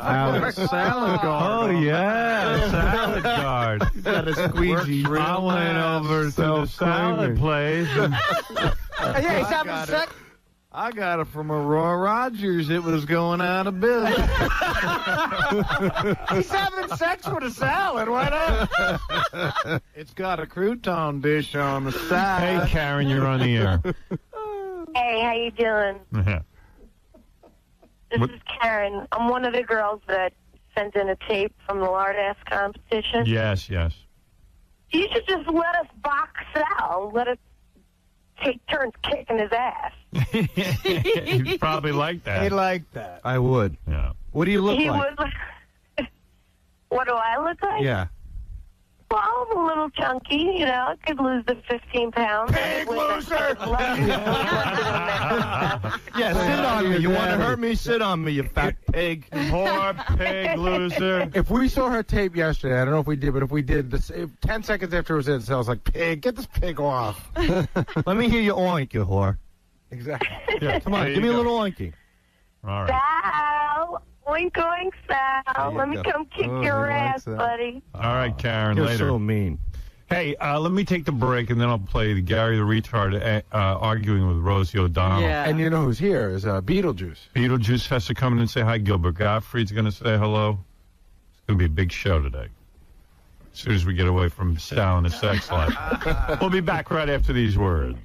salad guard. Oh yeah, salad guard. got a squeegee. I went over to the salad place. And Yeah, he's having sex. I got it from a Roy Rogers. It was going out of business. He's having sex with a salad. Why not? It's got a crouton dish on the side. hey, Karen, you're on the air. Hey, how you doing? Yeah. This What- is Karen. I'm one of the girls that sent in a tape from the lard ass competition. Yes, yes. You should just let us box Sal. Let us take turns kicking his ass. You'd probably like He that. liked that. I would. Yeah. What do you look He like? would. What do I look like? Yeah. Well, I'm a little chunky, you know. I could lose the 15 pounds. Big loser! Yeah, sit on me. You want to hurt me? Sit on me, you fat pig. Poor pig loser. If we saw her tape yesterday, I don't know if we did, but if we did, 10 seconds after it was in, so I was like, pig, get this pig off. Let me hear you oink, you whore. Exactly. Yeah, Come on, there give me you a go. little oinky. All right. Sal! Oink, oink, Sal. you Let me go. come kick Oh, your he likes ass, that. buddy. All right, Karen, You're later. so mean. Hey, let me take the break, and then I'll play the Gary the Retard arguing with Rosie O'Donnell. Yeah. And you know who's here is Beetlejuice. Beetlejuice has to come in and say hi. Gilbert Gottfried's going to say hello. It's going to be a big show today. As soon as we get away from Sal and his sex life. We'll be back right after these words.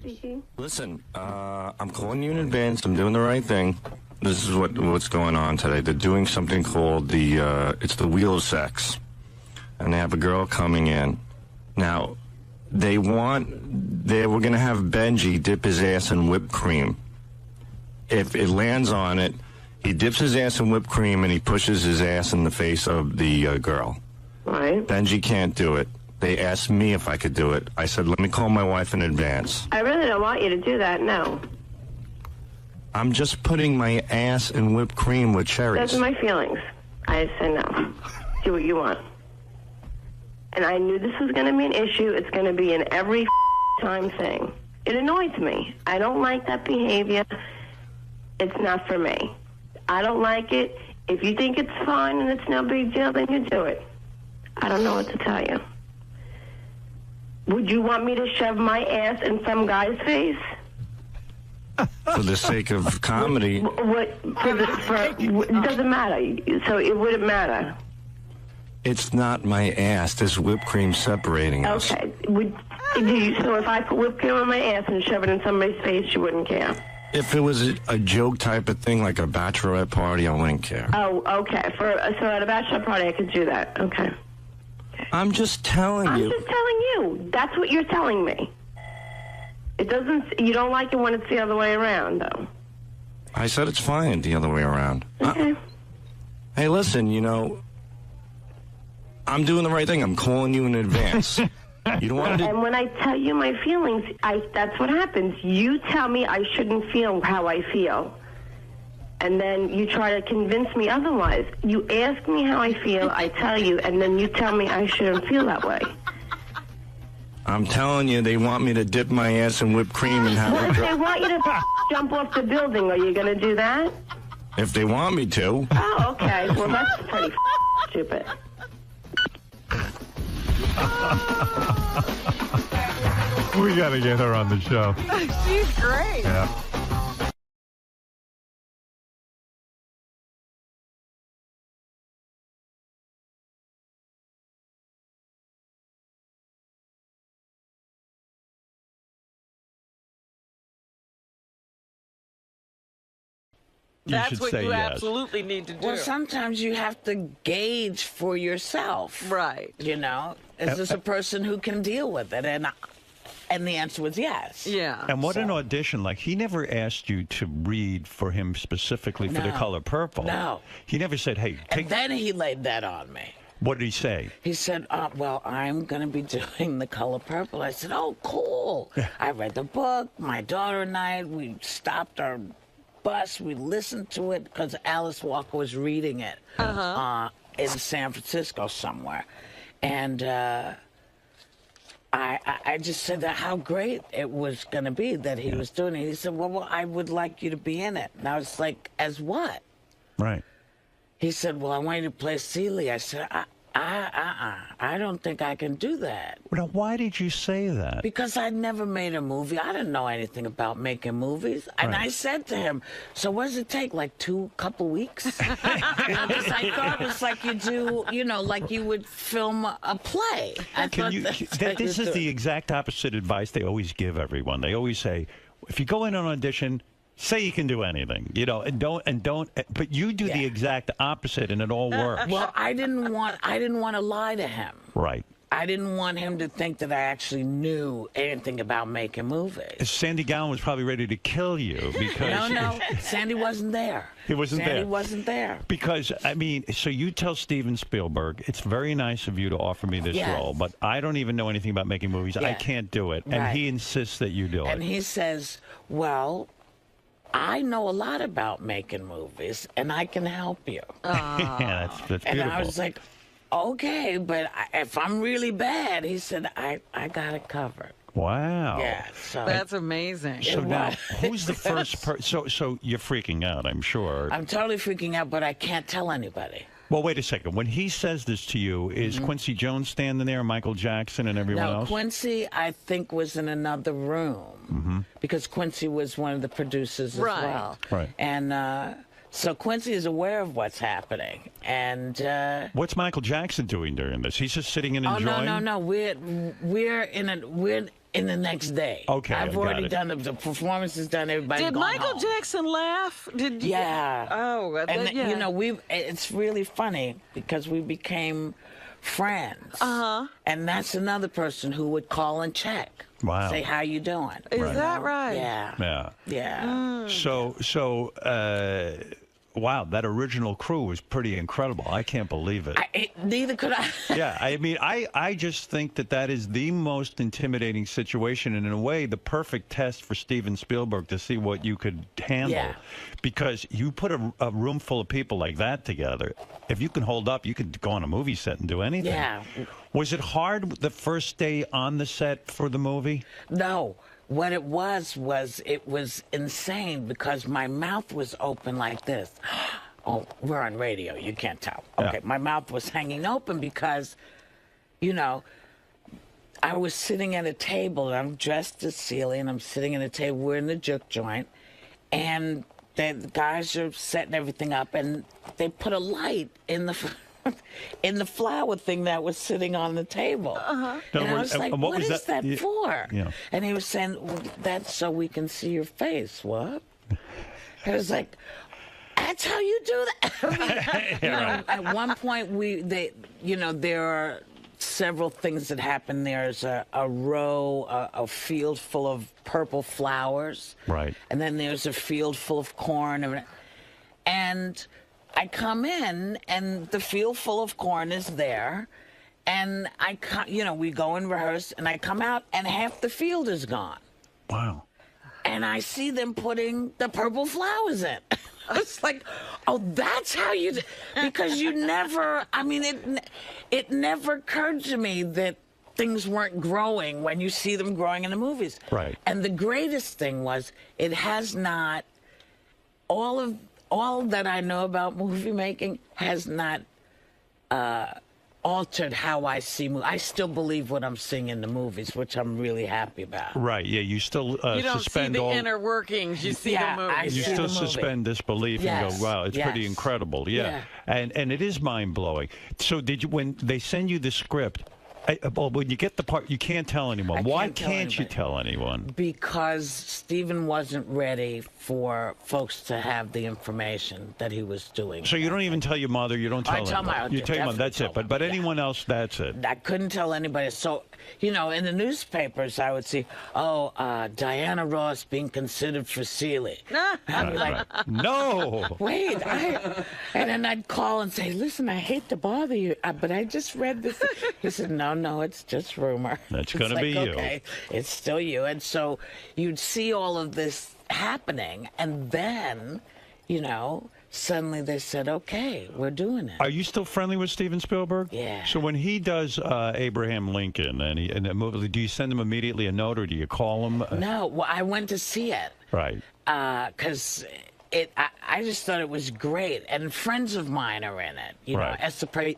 Listen, I'm calling you in advance. I'm doing the right thing. This is what's going on today. They're doing something called it's the Wheel of Sex. And they have a girl coming in. Now, we're going to have Benji dip his ass in whipped cream. If it lands on it, he dips his ass in whipped cream and he pushes his ass in the face of the girl. Right. Benji can't do it. They asked me if I could do it. I said, let me call my wife in advance. I really don't want you to do that, no. I'm just putting my ass in whipped cream with cherries. Those are my feelings. I say no. Do what you want. And I knew this was going to be an issue. It's going to be an every time thing. It annoys me. I don't like that behavior. It's not for me. I don't like it. If you think it's fine and it's no big deal, then you do it. I don't know what to tell you. Would you want me to shove my ass in some guy's face? For the sake of comedy. It doesn't matter. So it wouldn't matter. It's not my ass. There's whipped cream separating us. Okay. So if I put whipped cream on my ass and shove it in somebody's face, you wouldn't care? If it was a joke type of thing, like a bachelorette party, I wouldn't care. Oh, okay. So at a bachelor party, I could do that. Okay. I'm just telling you. I'm just telling you. That's what you're telling me. It doesn't. You don't like it when it's the other way around, though. I said it's fine the other way around. Okay. Hey, listen, you know, I'm doing the right thing. I'm calling you in advance. You don't want to. And when I tell you my feelings, that's what happens. You tell me I shouldn't feel how I feel. And then you try to convince me otherwise. You ask me how I feel, I tell you, and then you tell me I shouldn't feel that way. I'm telling you, they want me to dip my ass in whipped cream and have Well, if they want you to jump off the building, are you going to do that? If they want me to. Oh, okay. Well, that's pretty stupid. We got to get her on the show. She's great. Yeah. That's what you absolutely need to do. Well, sometimes you have to gauge for yourself. Right. You know, is this a person who can deal with it? And the answer was yes. Yeah. And what an audition. Like, he never asked you to read for him specifically for The Color Purple. No. He never said, hey, take... And then he laid that on me. What did he say? He said, well, I'm going to be doing The Color Purple. I said, oh, cool. I read the book. My daughter and I, we stopped our bus. We listened to it because Alice Walker was reading it in San Francisco somewhere. And I just said how great it was going to be that he was doing it. He said, well, I would like you to be in it. And I was like, as what? Right. He said, well, I want you to play Celie. I said, I don't think I can do that. Now, why did you say that? Because I'd never made a movie. I didn't know anything about making movies. And I said to him, so what does it take, like couple weeks? Because I thought it's like you do, you know, like you would film a play. This is the exact opposite advice they always give everyone. They always say, if you go in an audition, say you can do anything, you know, and don't. But you do the exact opposite, and it all works. Well, I didn't want to lie to him. Right. I didn't want him to think that I actually knew anything about making movies. Sandy Gowan was probably ready to kill you because no, Sandy wasn't there. He wasn't there. Sandy wasn't there. Because I mean, so you tell Steven Spielberg, it's very nice of you to offer me this role, but I don't even know anything about making movies. I can't do it, and he insists that you do it. And he says, well, I know a lot about making movies, and I can help you. Yeah, that's beautiful. And I was like, okay, but if I'm really bad, he said, I got it covered. Wow. Yeah, so that's amazing. So now, who's the first person? So you're freaking out, I'm sure. I'm totally freaking out, but I can't tell anybody. Well, wait a second. When he says this to you, is Quincy Jones standing there, Michael Jackson, and everyone else? No, Quincy, I think, was in another room because Quincy was one of the producers as well. Right. And so Quincy is aware of what's happening. And what's Michael Jackson doing during this? He's just sitting and enjoying? No. We're in the next day. Okay, I've already done the performance is done. Everybody. Did Michael Jackson laugh? Did you? Yeah. Oh, and yeah. you know, it's really funny because we became friends. And that's another person who would call and check. Wow. Say how you doing. Is that right? Yeah. Yeah. So wow, that original crew was pretty incredible. I can't believe it. Neither could I. Yeah, I mean, I just think that is the most intimidating situation, and in a way, the perfect test for Steven Spielberg to see what you could handle. Yeah. Because you put a room full of people like that together, if you can hold up, you could go on a movie set and do anything. Yeah. Was it hard the first day on the set for the movie? No. What it was it was insane because my mouth was open like this. Oh, we're on radio. You can't tell. Yeah. Okay, my mouth was hanging open because, you know, I was sitting at a table. And I'm dressed as Celia, and I'm sitting at a table. We're in the juke joint, and the guys are setting everything up, and they put a light in the flower thing that was sitting on the table. And I was like, what is that for? Yeah. And he was saying, well, that's so we can see your face. What? I was like, that's how you do that? I mean, you know, at one point, there are several things that happen. There's a field full of purple flowers. Right. And then there's a field full of corn. And I come in, and the field full of corn is there. And we go and rehearse, and I come out, and half the field is gone. Wow. And I see them putting the purple flowers in. I was like, oh, that's how you do. Because you never, I mean, it never occurred to me that things weren't growing when you see them growing in the movies. Right. And the greatest thing was, it has not, all that I know about movie making has not altered how I see movies. I still believe what I'm seeing in the movies, which I'm really happy about. Right, yeah, you still you don't suspend see the all... inner workings, you see the movies. You still suspend disbelief and go, wow, it's pretty incredible. Yeah. And it is mind-blowing. So when they send you the script, when you get the part, you can't tell anyone. Why can't you tell anyone? Because Stephen wasn't ready for folks to have the information that he was doing. So you don't even tell your mother, you don't tell I tell my you tell your mother, that's it. But anyone else, that's it. I couldn't tell anybody. So, in the newspapers, I would see, Diana Ross being considered for Celia. I'd be like, no. Wait. And then I'd call and say, listen, I hate to bother you, but I just read this. He said, no, it's just rumor. That's going to be you. Okay, it's still you. And so you'd see all of this happening, and then, suddenly they said, okay, we're doing it. Are you still friendly with Steven Spielberg? Yeah. So when he does Abraham Lincoln and that movie, do you send him immediately a note or do you call him? No, well, I went to see it. Right. Because I just thought it was great. And friends of mine are in it. 𝗦𝗵cie𝗄𝗿𝗱,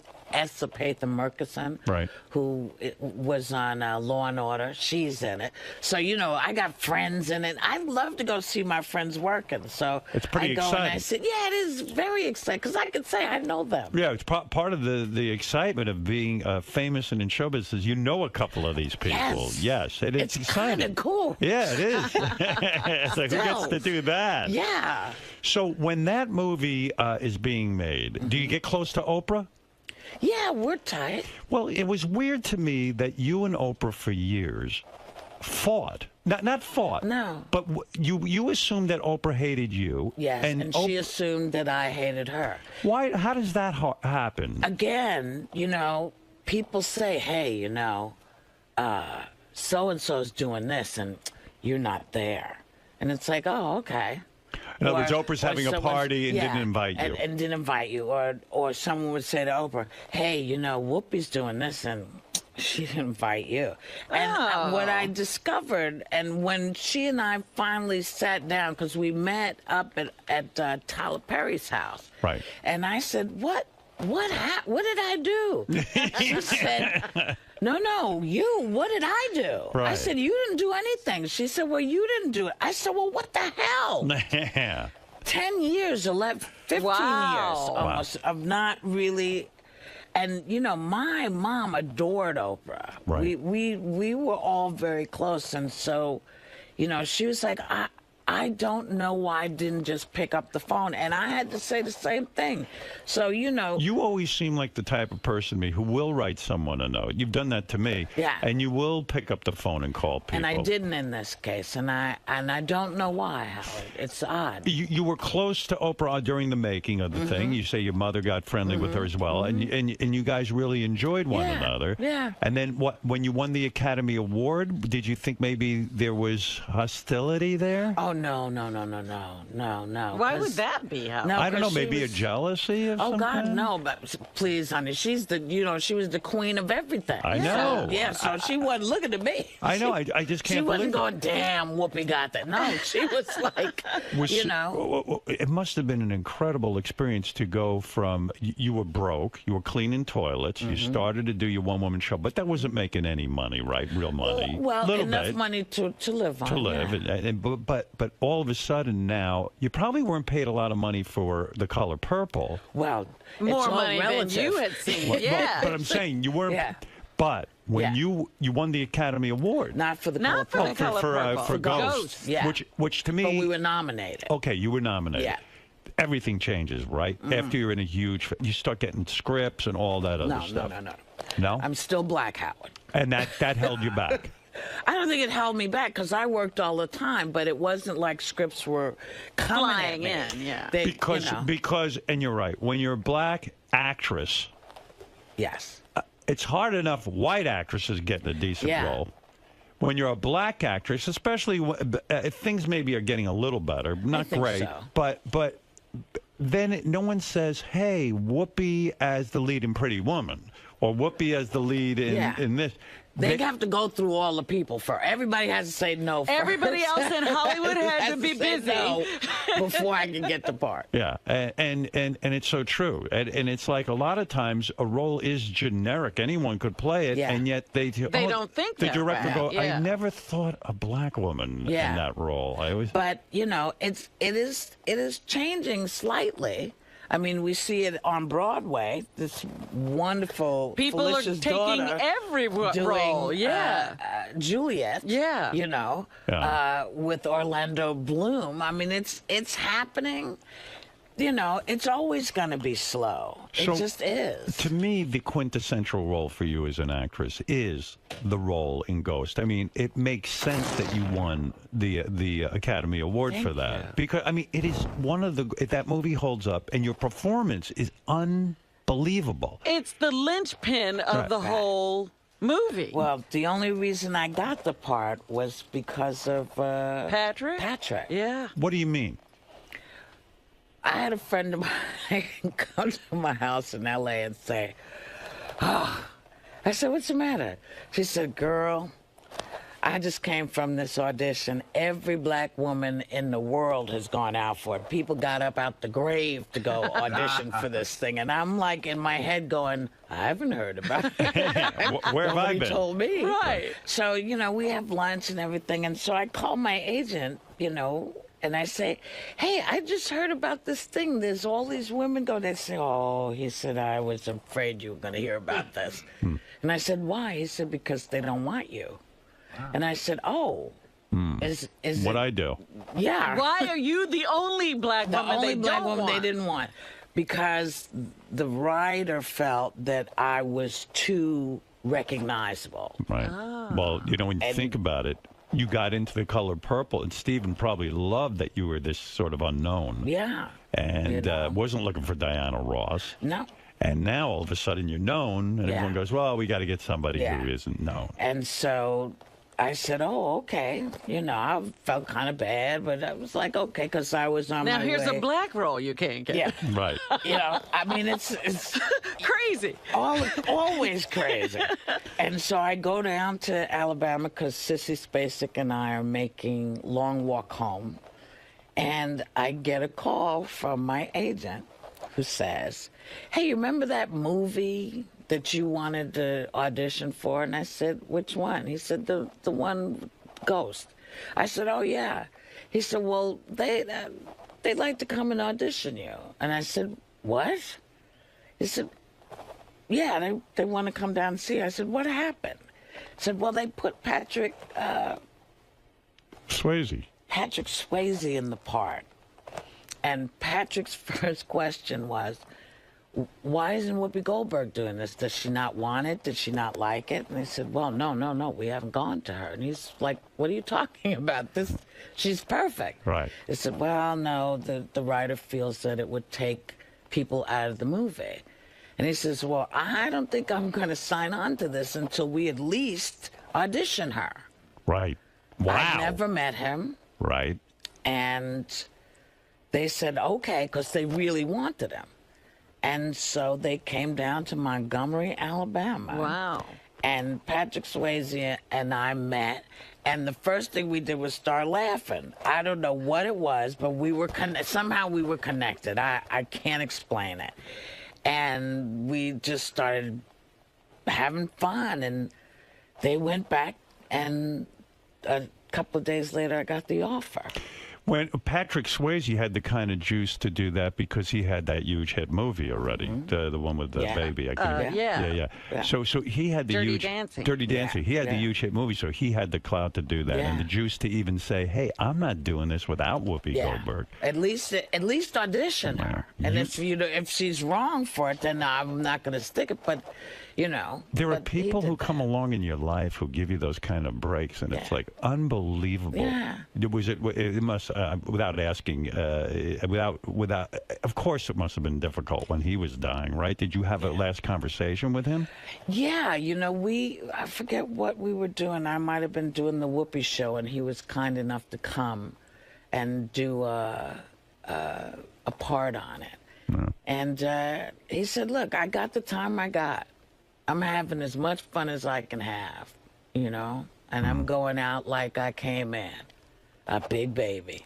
right, who was on Law and Order. She's in it. So, I got friends in it. I love to go see my friends working. So it's pretty I go exciting. And I said, yeah, it is very exciting because I can say I know them. Yeah, it's part of the excitement of being famous and in show business. You know a couple of these people. Yes, it's exciting. Kind of cool. Yeah, it is. It's like, who gets to do that? Yeah. So when that movie is being made, do you get close to Oprah? Yeah, we're tight. Well, it was weird to me that you and Oprah for years fought. Not fought. No. But you assumed that Oprah hated you. Yes, and she assumed that I hated her. Why? How does that happen? Again, people say, hey, so-and-so's doing this, and you're not there. And it's like, oh, okay. In other words, Oprah's having a party and didn't invite you. And didn't invite you. Or someone would say to Oprah, hey, Whoopi's doing this, and she didn't invite you. And what I discovered, and when she and I finally sat down, because we met up at Tyler Perry's house. Right. And I said, what did I do? She said, no, you, what did I do? Right. I said, you didn't do anything. She said, well, you didn't do it. I said, well, what the hell? 10 years, 15 years almost of not really. And, my mom adored Oprah. Right. We were all very close. And so, she was like, I don't know why I didn't just pick up the phone. And I had to say the same thing. So, You always seem like the type of person, to me, who will write someone a note. You've done that to me. Yeah. And you will pick up the phone and call people. And I didn't in this case. And I don't know why, Howard. It's odd. You were close to Oprah during the making of the thing. You say your mother got friendly with her as well. And you guys really enjoyed one another. Yeah. And then when you won the Academy Award, did you think maybe there was hostility there? Oh, no. Why would that be? Hal? No, I don't know. 'cause she Maybe a was- jealousy of Oh some God, kind? no! But please, honey, she's the, she was the queen of everything. I know. So, yeah, so she wasn't looking at me. I know. I just can't She wasn't believe going, damn, Whoopi got that. No, she was like, It must have been an incredible experience to go from you were broke, you were cleaning toilets, you started to do your one-woman show, but that wasn't making any money, right? Real money. well, Little enough bit. money to live on. To live, yeah. but all of a sudden now you probably weren't paid a lot of money for The Color Purple. Well, More it's all money relative. than you had seen. But I'm saying you weren't. Yeah. But when you won the Academy Award, Not for the Not color for the purple. Color Purple. for Ghost, Ghost, yeah. which to me, But we were nominated. okay, you were nominated. Yeah. Everything changes, right? After you're in a huge, you start getting scripts and all that other stuff. No. No? I'm still Black Howard. And that held you back. I don't think it held me back because I worked all the time, but it wasn't like scripts were coming Flying at me. in, yeah. They, Because, and you're right, when you're a black actress, yes, it's hard enough white actresses getting a decent role. When you're a black actress, especially if things maybe are getting a little better, not think great, so. but then no one says, "Hey, Whoopi as the lead in Pretty Woman," or Whoopi as the lead in this. They have to go through all the people first. Everybody has to say no first. Everybody else in Hollywood has to be say busy. no before I can get the part. Yeah, and it's so true. And it's like a lot of times a role is generic. Anyone could play it, and yet they don't think the that director way. go, Yeah. I never thought a black woman in that role. I always. But it is changing slightly. I mean, we see it on Broadway. This wonderful People are Felicia's taking daughter every role. Yeah. Juliet. Yeah. With Orlando Bloom. I mean, it's happening. It's always going to be slow. So, it just is. To me, the quintessential role for you as an actress is the role in Ghost. I mean, it makes sense that you won the Academy Award for that. Because, I mean, it is one of that movie holds up, and your performance is unbelievable. It's the linchpin of the whole movie. Well, the only reason I got the part was because of Patrick. Yeah. What do you mean? I had a friend of mine come to my house in L.A. and say, "Oh," I said, "What's the matter?" She said, "Girl, I just came from this audition. Every black woman in the world has gone out for it. People got up out the grave to go audition for this thing." And I'm like in my head going, I haven't heard about it. Where have I Nobody been? told me. Right. So, we have lunch and everything. And so I call my agent, and I say, "Hey, I just heard about this thing. There's all these women go." They say, "Oh," he said, "I was afraid you were going to hear about this." And I said, "Why?" He said, "Because they don't want you." And I said, "Oh, is what it?" I do? Yeah. Why are you the only black The woman only they black don't woman want? they didn't want? Because the writer felt that I was too recognizable. Right. Well, when you think about it, you got into The Color Purple, and Stephen probably loved that you were this sort of unknown. Yeah. And wasn't looking for Diana Ross. No. And now all of a sudden you're known, and Yeah. everyone goes, "Well, we got to get somebody who isn't known." And so I said, "Oh, okay." I felt kind of bad, but I was like, okay, because I was on Now my here's way. a black role you can't get. Yeah. Right. I mean, it's crazy. Always crazy. And so I go down to Alabama because 𝗪cie 𝗵𝗍 and I are making Long Walk Home. And I get a call from my agent who says, "Hey, you remember that movie that you wanted to audition for?" And I said, "Which one?" He said, the one Ghost. I said, "Oh, yeah." He said, "Well, they'd like to come and audition you." And I said, "What?" He said, "Yeah, they want to come down and see you." I said, "What happened?" He said, "Well, they put Patrick Swayze in the part." And Patrick's first question was, "Why isn't Whoopi Goldberg doing this? Does she not want it? Did she not like it?" And they said, "Well, no, we haven't gone to her." And he's like, "What are you talking about? She's perfect." Right. They said, "Well, no, the writer feels that it would take people out of the movie." And he says, "Well, I don't think I'm going to sign on to this until we at least audition her." Right. Wow. I've never met him. Right. And they said, okay, because they really wanted him. And so they came down to Montgomery, Alabama. Wow. And Patrick Swayze and I met. And the first thing we did was start laughing. I don't know what it was, but we were somehow we were connected. I can't explain it. And we just started having fun. And they went back, and a couple of days later, I got the offer. When Patrick Swayze had the kind of juice to do that because he had that huge hit movie already, the one with the baby. Yeah. So he had the Dirty huge Dancing. Dirty Dancing. He had the huge hit movie, so he had the clout to do that and the juice to even say, "Hey, I'm not doing this without Whoopi Goldberg." At least audition her. And if she's wrong for it, then I'm not going to stick it. But there are people who come along in your life who give you those kind of breaks, and it's like unbelievable. Yeah. It must without asking, without. Of course, it must have been difficult when he was dying, right? Did you have a last conversation with him? Yeah, I forget what we were doing. I might have been doing the Whoopi show, and he was kind enough to come and do a part on it. Yeah. And he said, "Look, I got the time I got. I'm having as much fun as I can have, and I'm going out like I came in, a big baby."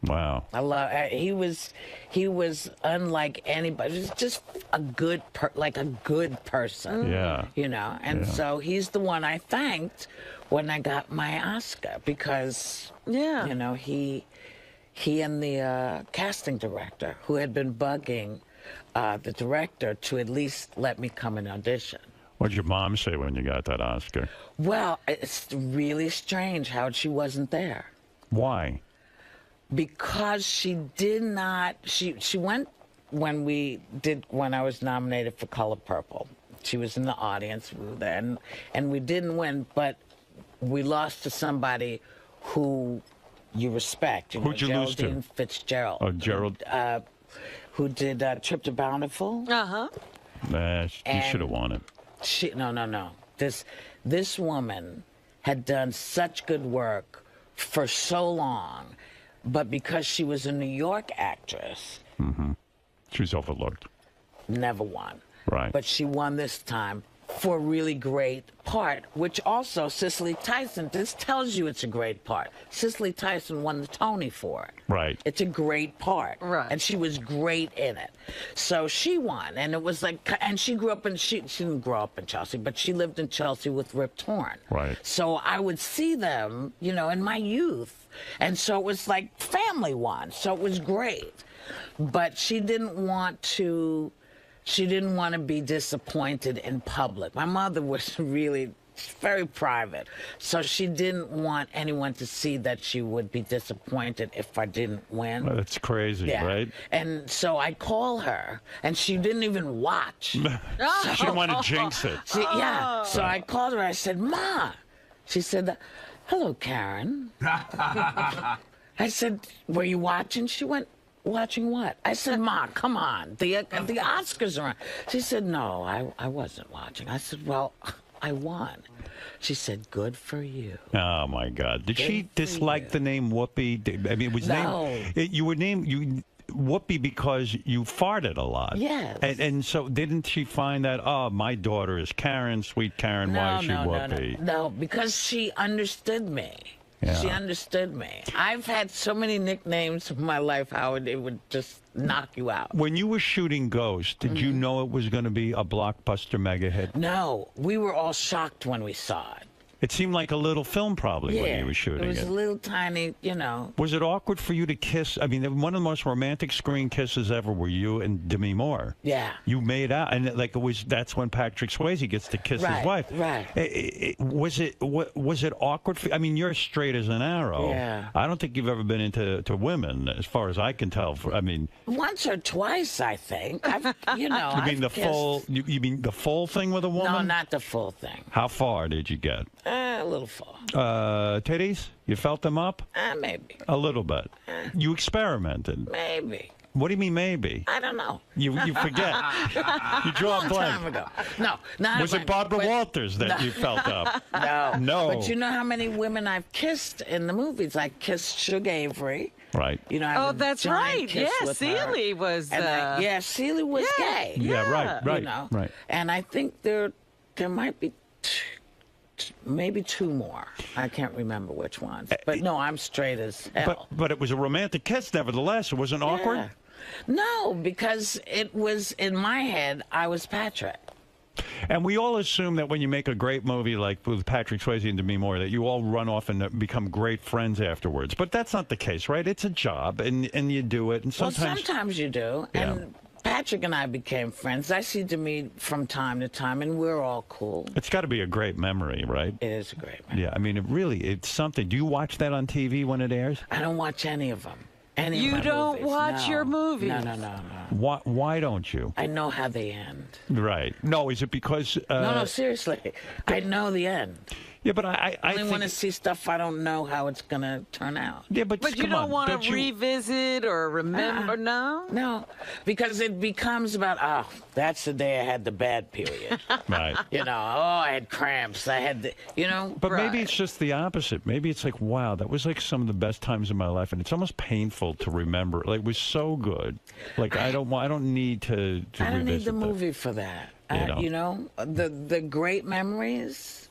Wow. I love. He was unlike anybody. He was just a good person. Yeah. And so he's the one I thanked when I got my Oscar because he and the casting director who had been bugging the director to at least let me come and audition. What did your mom say when you got that Oscar? Well, it's really strange how she wasn't there. Why? Because she did not. She went when I was nominated for Color Purple. She was in the audience. We were there, and we didn't win, but we lost to somebody who you respect. Who'd you lose to? Geraldine Fitzgerald. Oh, Gerald. Who did Trip to Bountiful? You should have won it. No. This woman had done such good work for so long, but because she was a New York actress, she was overlooked. Never won. Right. But she won this time for a really great part, which also Cicely Tyson, this tells you it's a great part. Cicely Tyson won the Tony for it. Right. It's a great part. Right. And she was great in it. So she won, and it was like, and she grew up she didn't grow up in Chelsea, but she lived in Chelsea with Rip Torn. Right. So I would see them, in my youth. And so it was like family won. So it was great. But she didn't want to be disappointed in public. My mother was really very private, so she didn't want anyone to see that she would be disappointed if I didn't win. Well, that's crazy, right? And so I call her, and she didn't even watch. She didn't want to jinx it. So I called her. I said, "Ma." She said, "Hello, Karen." I said, "Were you watching?" She went, "Watching what?" I said, "Ma, come on. The Oscars are on." She said, "No, I wasn't watching." I said, "Well, I won." She said, "Good for you." Oh, my God. Did she dislike the name Whoopi? I mean, it was you were named Whoopi because you farted a lot. Yes. And so didn't she find that, my daughter is Karen, sweet Karen, why is she Whoopi? No, because she understood me. Yeah. She understood me. I've had so many nicknames in my life, Howard, it would just knock you out. When you were shooting Ghost, did you know it was going to be a blockbuster mega hit? No. We were all shocked when we saw it. It seemed like a little film probably when you were shooting it. It was a little tiny, Was it awkward for you to kiss? I mean, one of the most romantic screen kisses ever were you and Demi Moore. Yeah. You made out, and that's when Patrick Swayze gets to kiss his wife. Right. Was it awkward for you? I mean, you're straight as an arrow. Yeah. I don't think you've ever been into women, as far as I can tell. Once or twice, I think. You mean the full thing with a woman? No, not the full thing. How far did you get? A little far. Titties? You felt them up? Maybe. A little bit. You experimented? Maybe. What do you mean maybe? I don't know. You forget. You draw a blank. Long time ago. No, not Was it Barbara Walters that you felt up? No. No. But you know how many women I've kissed in the movies? I kissed Suge Avery. Right. You know, I have Oh, a that's giant right. kiss Yeah, with her. 𝗫𝗍 was. And 𝗫𝗍 was gay. Yeah, right. You know? Right. And I think there might be maybe 2 more. I can't remember which ones. But no, I'm straight as hell. But it was a romantic kiss, nevertheless. It wasn't awkward? No, because it was, in my head, I was Patrick. And we all assume that when you make a great movie like with Patrick Swayze and Demi Moore, that you all run off and become great friends afterwards. But that's not the case, right? It's a job, and you do it. And sometimes you do. Yeah. And Patrick and I became friends. I see Demi from time to time, and we're all cool. It's got to be a great memory, right? It is a great memory. Yeah, I mean, it's something. Do you watch that on TV when it airs? I don't watch any of them. You don't watch your movies? No. Why don't you? I know how they end. Right. No, is it because... No, seriously. I know the end. Yeah, but I only want to see stuff I don't know how it's going to turn out. Yeah, but you don't want to revisit or remember, no? No, because it becomes about, that's the day I had the bad period. Right. You know, I had cramps. I had the, you know. But maybe it's just the opposite. Maybe it's like, wow, that was like some of the best times in my life, and it's almost painful to remember. Like, it was so good. Like, I don't need to I don't need the that. movie for that. You You know, the great memories,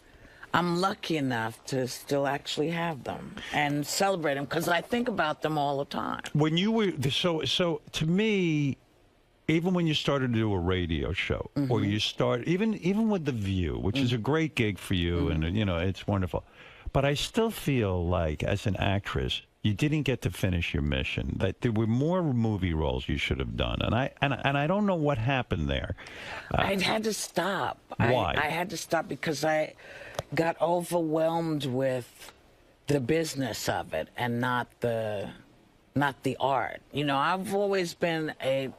I'm lucky enough to still actually have them and celebrate them because I think about them all the time. When you were so to me, even when you started to do a radio show, or you start even with The View, which is a great gig for you, and you know it's wonderful, but I still feel like as an actress, you didn't get to finish your mission. That there were more movie roles you should have done, and I don't know what happened there. I had to stop. Why? I had to stop because I got overwhelmed with the business of it and not the art. You know, I've always been an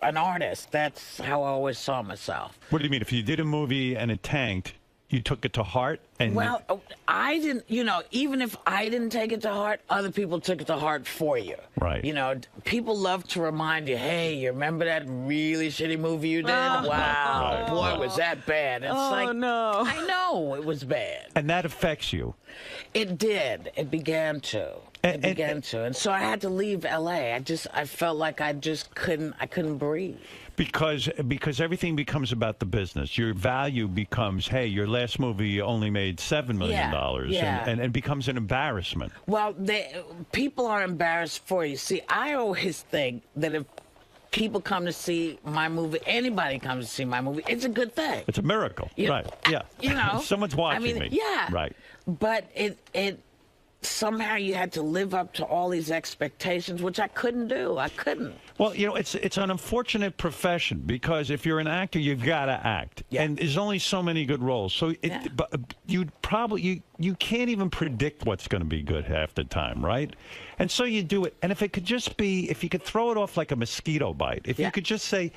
artist. That's how I always saw myself. What do you mean? If you did a movie and it tanked, you took it to heart? And well, I didn't, you know, even if I didn't take it to heart, other people took it to heart for you. Right. You know, people love to remind you, hey, you remember that really shitty movie you did? Wow, boy, was that bad. It's no. I know it was bad. And that affects you. It did. It began to. And so I had to leave L.A. I felt like I couldn't breathe. Because everything becomes about the business. Your value becomes, hey, your last movie only made $7 million, and it becomes an embarrassment. Well, people are embarrassed for you. See, I always think that if people come to see my movie, anybody comes to see my movie, it's a good thing. It's a miracle, right? Yeah. You know, someone's watching me. Yeah. Right. But it somehow you had to live up to all these expectations, which I couldn't do. I couldn't. Well, you know, it's an unfortunate profession because if you're an actor, you've got to act, and there's only so many good roles. So, but you can't even predict what's going to be good half the time, right? And so you do it. And if it could just be, if you could throw it off like a mosquito bite, if you could just say,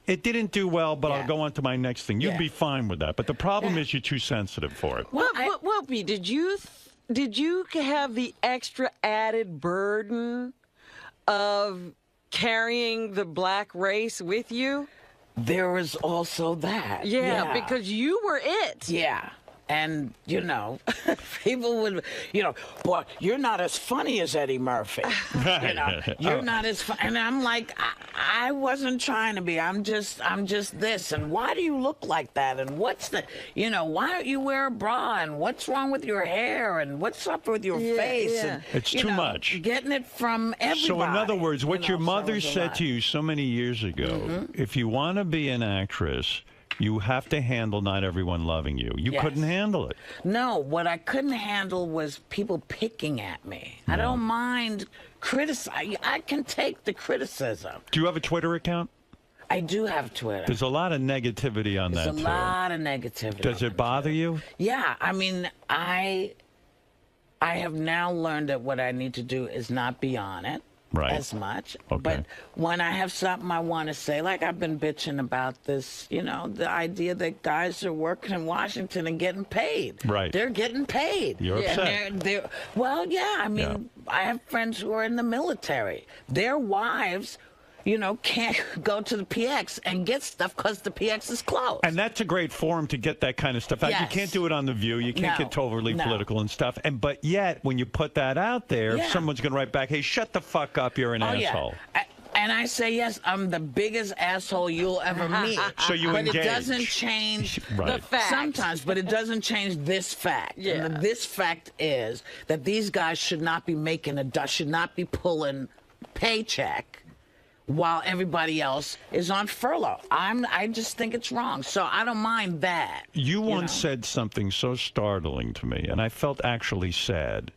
it didn't do well, but I'll go on to my next thing, you'd be fine with that. But the problem is you're too sensitive for it. Well, Whoopi, did you have the extra added burden of carrying the black race with you? There was also that. Yeah, because you were it. Yeah. And, you know, people would, you know, boy, you're not as funny as Eddie Murphy. You know, you're not as funny. And I'm like, I wasn't trying to be. I'm just this. And why do you look like that? And what's the, you know, why don't you wear a bra? And what's wrong with your hair? And what's up with your face? Yeah. And, it's too much. Getting it from everybody. So, in other words, what your mother said to you so many years ago, if you want to be an actress, you have to handle not everyone loving you. You couldn't handle it. No, what I couldn't handle was people picking at me. I don't mind criticizing. I can take the criticism. Do you have a Twitter account? I do have Twitter. There's a lot of negativity on that, too. There's a lot of negativity. Does it bother you? Yeah, I mean, I have now learned that what I need to do is not be on it. As much. Okay. But when I have something I want to say, like I've been bitching about this, you know, the idea that guys are working in Washington and getting paid. Right. They're getting paid. You're upset. Well, yeah, I mean, I have friends who are in the military. Their wives can't go to the PX and get stuff because the PX is closed. And that's a great forum to get that kind of stuff out. Yes. You can't do it on The View. You can't get overly political and stuff. But yet, when you put that out there, someone's going to write back, hey, shut the fuck up, you're an asshole. Yeah. And I say, yes, I'm the biggest asshole you'll ever meet. So you engage. But it doesn't change the fact. Sometimes, but it doesn't change this fact. Yeah. And this fact is that these guys should not be should not be pulling paycheck while everybody else is on furlough. I just think it's wrong. So I don't mind that. You once said something so startling to me, and I felt actually sad.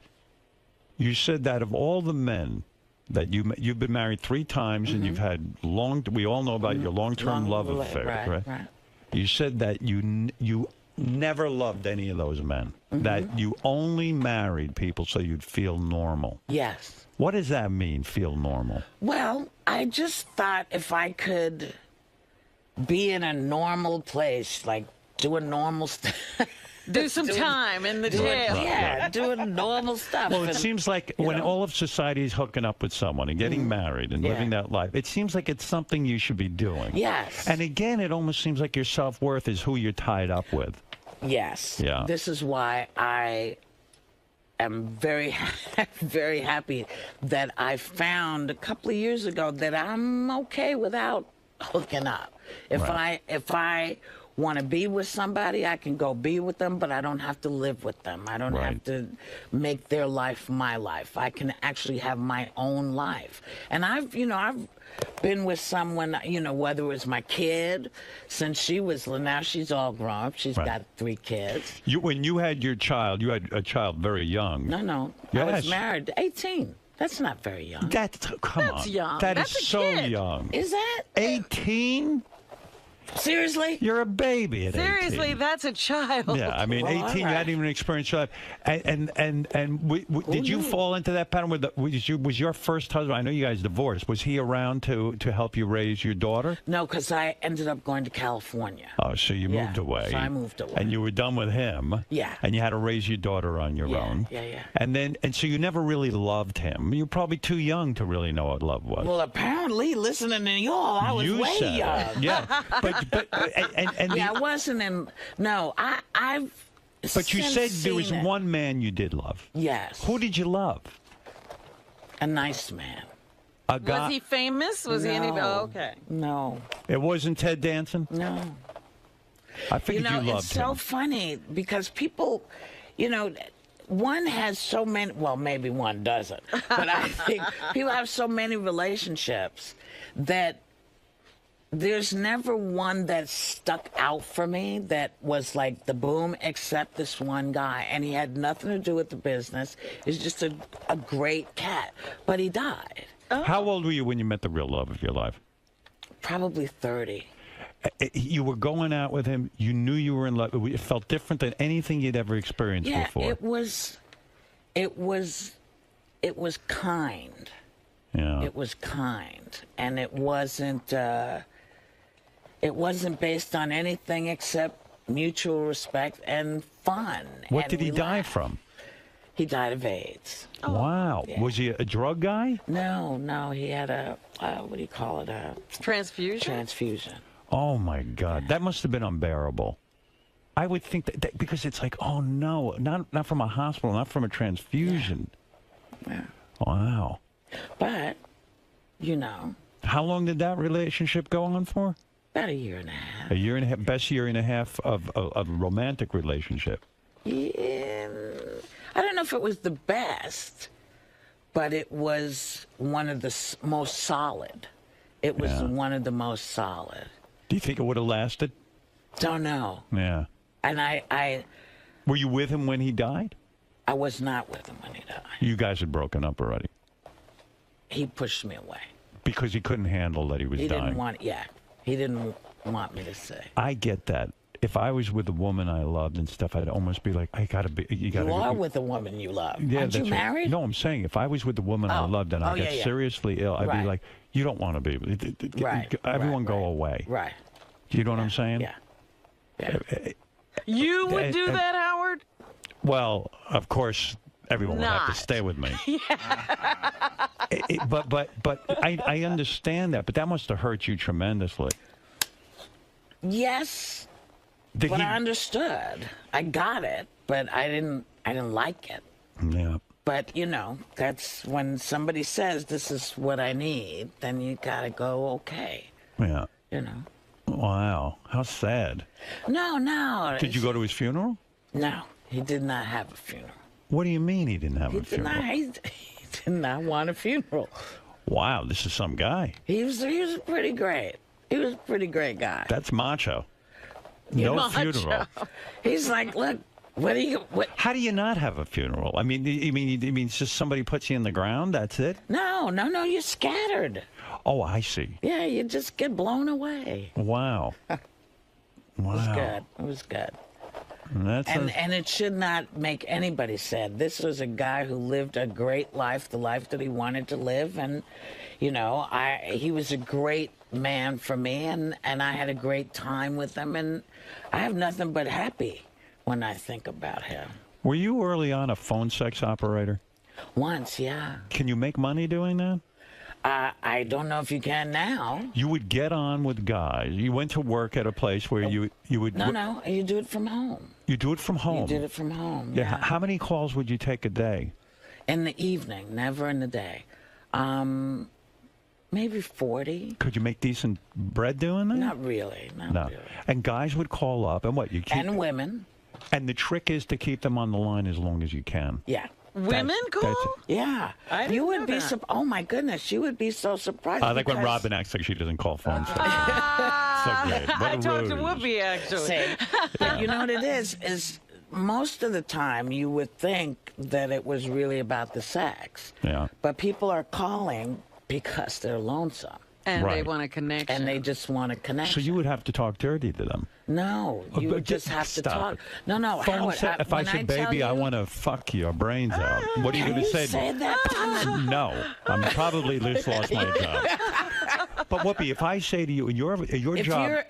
You said that of all the men that you've been married 3 times and you've had we all know about your long-term love affair, right? You said that you never loved any of those men, that you only married people so you'd feel normal. Yes. What does that mean, feel normal? Well, I just thought if I could be in a normal place, like doing normal stuff. Do some time in the jail. Yeah, doing normal stuff. Well, it seems like when all of society is hooking up with someone and getting married and living that life, it seems like it's something you should be doing. Yes. And again, it almost seems like your self-worth is who you're tied up with. Yes. Yeah. This is why I am very, very happy that I found a couple of years ago that I'm okay without hooking up. If I want to be with somebody, I can go be with them, but I don't have to live with them. I don't have to make their life my life. I can actually have my own life. And I've been with someone, whether it was my kid, since now she's all grown up. She's got 3 kids. When you had your child, you had a child very young. No. Yes. I was married 18. That's not very young. Come on. Young. That's a so kid. young. Is that? 18? Seriously? You're a baby at 18. Seriously, that's a child. Yeah, I mean, 18, you hadn't even experienced life. And did you fall into that pattern? Was your first husband, I know you guys divorced, was he around to help you raise your daughter? No, because I ended up going to California. Oh, so you moved away. So I moved away. And you were done with him. Yeah. And you had to raise your daughter on your own. Yeah. And so you never really loved him. You were probably too young to really know what love was. Well, apparently, listening to y'all, I was way young. Yeah. I wasn't in. No, I've. But you said there was one man you did love. Yes. Who did you love? A nice man. A guy. Was he famous? Was he any? Oh, okay. No. It wasn't Ted Danson? No. I figured you loved him. It's so funny because people, one has so many. Well, maybe one doesn't, but I think people have so many relationships that. There's never one that stuck out for me that was like the boom, except this one guy. And he had nothing to do with the business. He's just a great cat. But he died. Oh. How old were you when you met the real love of your life? Probably 30. You were going out with him. You knew you were in love. It felt different than anything you'd ever experienced before. Yeah, it was kind. Yeah. It was kind. And it wasn't based on anything except mutual respect and fun. What did he die from? He died of AIDS. Oh. Wow. Yeah. Was he a drug guy? No. He had a, what do you call it? A transfusion? Transfusion. Oh, my God. Yeah. That must have been unbearable. I would think that because it's like, oh, no, not from a hospital, not from a transfusion. Yeah. Wow. But, How long did that relationship go on for? About a year and a half. A year and a half, best year and a half of a romantic relationship. Yeah. I don't know if it was the best, but it was one of the most solid. It was one of the most solid. Do you think it would have lasted? Don't know. Yeah. And I Were you with him when he died? I was not with him when he died. You guys had broken up already. He pushed me away. Because he couldn't handle that he was dying. He didn't want me to say. I get that. If I was with a woman I loved and stuff, I'd almost be like, you are with a woman you love. Yeah, Aren't you married? Right. No, I'm saying if I was with a woman I loved and I got seriously ill, I'd be like, you don't want to be. Everyone go away. Right. You know what I'm saying? Yeah. You would do that, Howard? Well, of course, Everyone would have to stay with me. But I understand that, but that must have hurt you tremendously. Yes, but I understood. I got it, but I didn't like it. Yeah. But, you know, that's when somebody says this is what I need, then you got to go, okay. Yeah. You know. Wow. How sad. No. Did you go to his funeral? No, he did not have a funeral. What do you mean he didn't have a funeral? He did not want a funeral. Wow, this is some guy. He was pretty great. He was a pretty great guy. That's macho. No funeral. He's like, look. How do you not have a funeral? I mean, you mean it's just somebody puts you in the ground? That's it? No, you're scattered. Oh, I see. Yeah, you just get blown away. Wow. It was good. And it should not make anybody sad. This was a guy who lived a great life, the life that he wanted to live, and you know, he was a great man for me, and I had a great time with him, and I have nothing but happy when I think about him. Were you early on a phone sex operator? Once, yeah. Can you make money doing that? I don't know if you can now. You would get on with guys. You went to work at a place where you would... No, you do it from home. You do it from home? You did it from home, yeah. How many calls would you take a day? In the evening, never in the day. Maybe 40. Could you make decent bread doing that? Not really, not really. And guys would call up, and what? And women. And the trick is to keep them on the line as long as you can. Yeah. Women call? Yeah. You would be oh my goodness, you would be so surprised. I like when Robin acts like she doesn't call phone sex. So great. I talked to Whoopi, actually. See, but you know what it is most of the time you would think that it was really about the sex. Yeah. But people are calling because they're lonesome. And they want a connection. And they just want a connection. So you would have to talk dirty to them. No, you would just have to talk. No, Howard, if I said, baby, I want to fuck your brains out, what are you going to say? Say that? No, I'm probably just lost my job. But Whoopi, if I say to you, your job...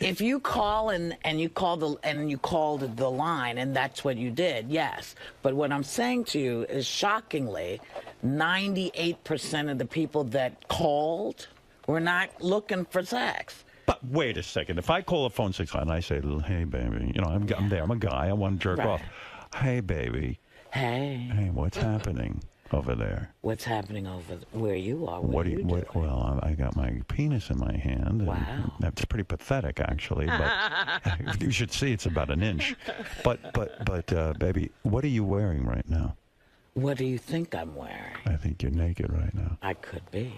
If you call and you called the line and that's what you did, yes. But what I'm saying to you is, shockingly, 98% of the people that called were not looking for sex. But wait a second. If I call a phone sex line and I say, hey, baby, you know, I'm there. I'm a guy. I want to jerk off. Hey, baby. Hey, what's happening over there? What's happening over where you are? Well, I got my penis in my hand. Wow. That's pretty pathetic, actually. But you should see it's about an inch. But, baby, what are you wearing right now? What do you think I'm wearing? I think you're naked right now. I could be.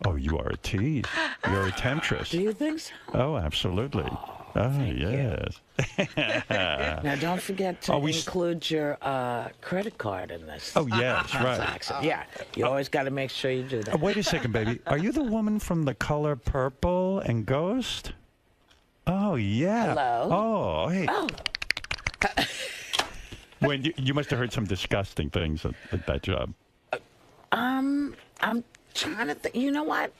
Oh, you are a tease. You're a temptress. Do you think so? Oh, absolutely. Oh, yes. Now, don't forget to include your credit card in this. Oh, yes, transaction. Right. Yeah, you always got to make sure you do that. Wait a second, baby. Are you the woman from The Color Purple and Ghost? Oh, yeah. Hello? Oh, hey. Oh. When you must have heard some disgusting things at that job. I'm trying to think. You know what?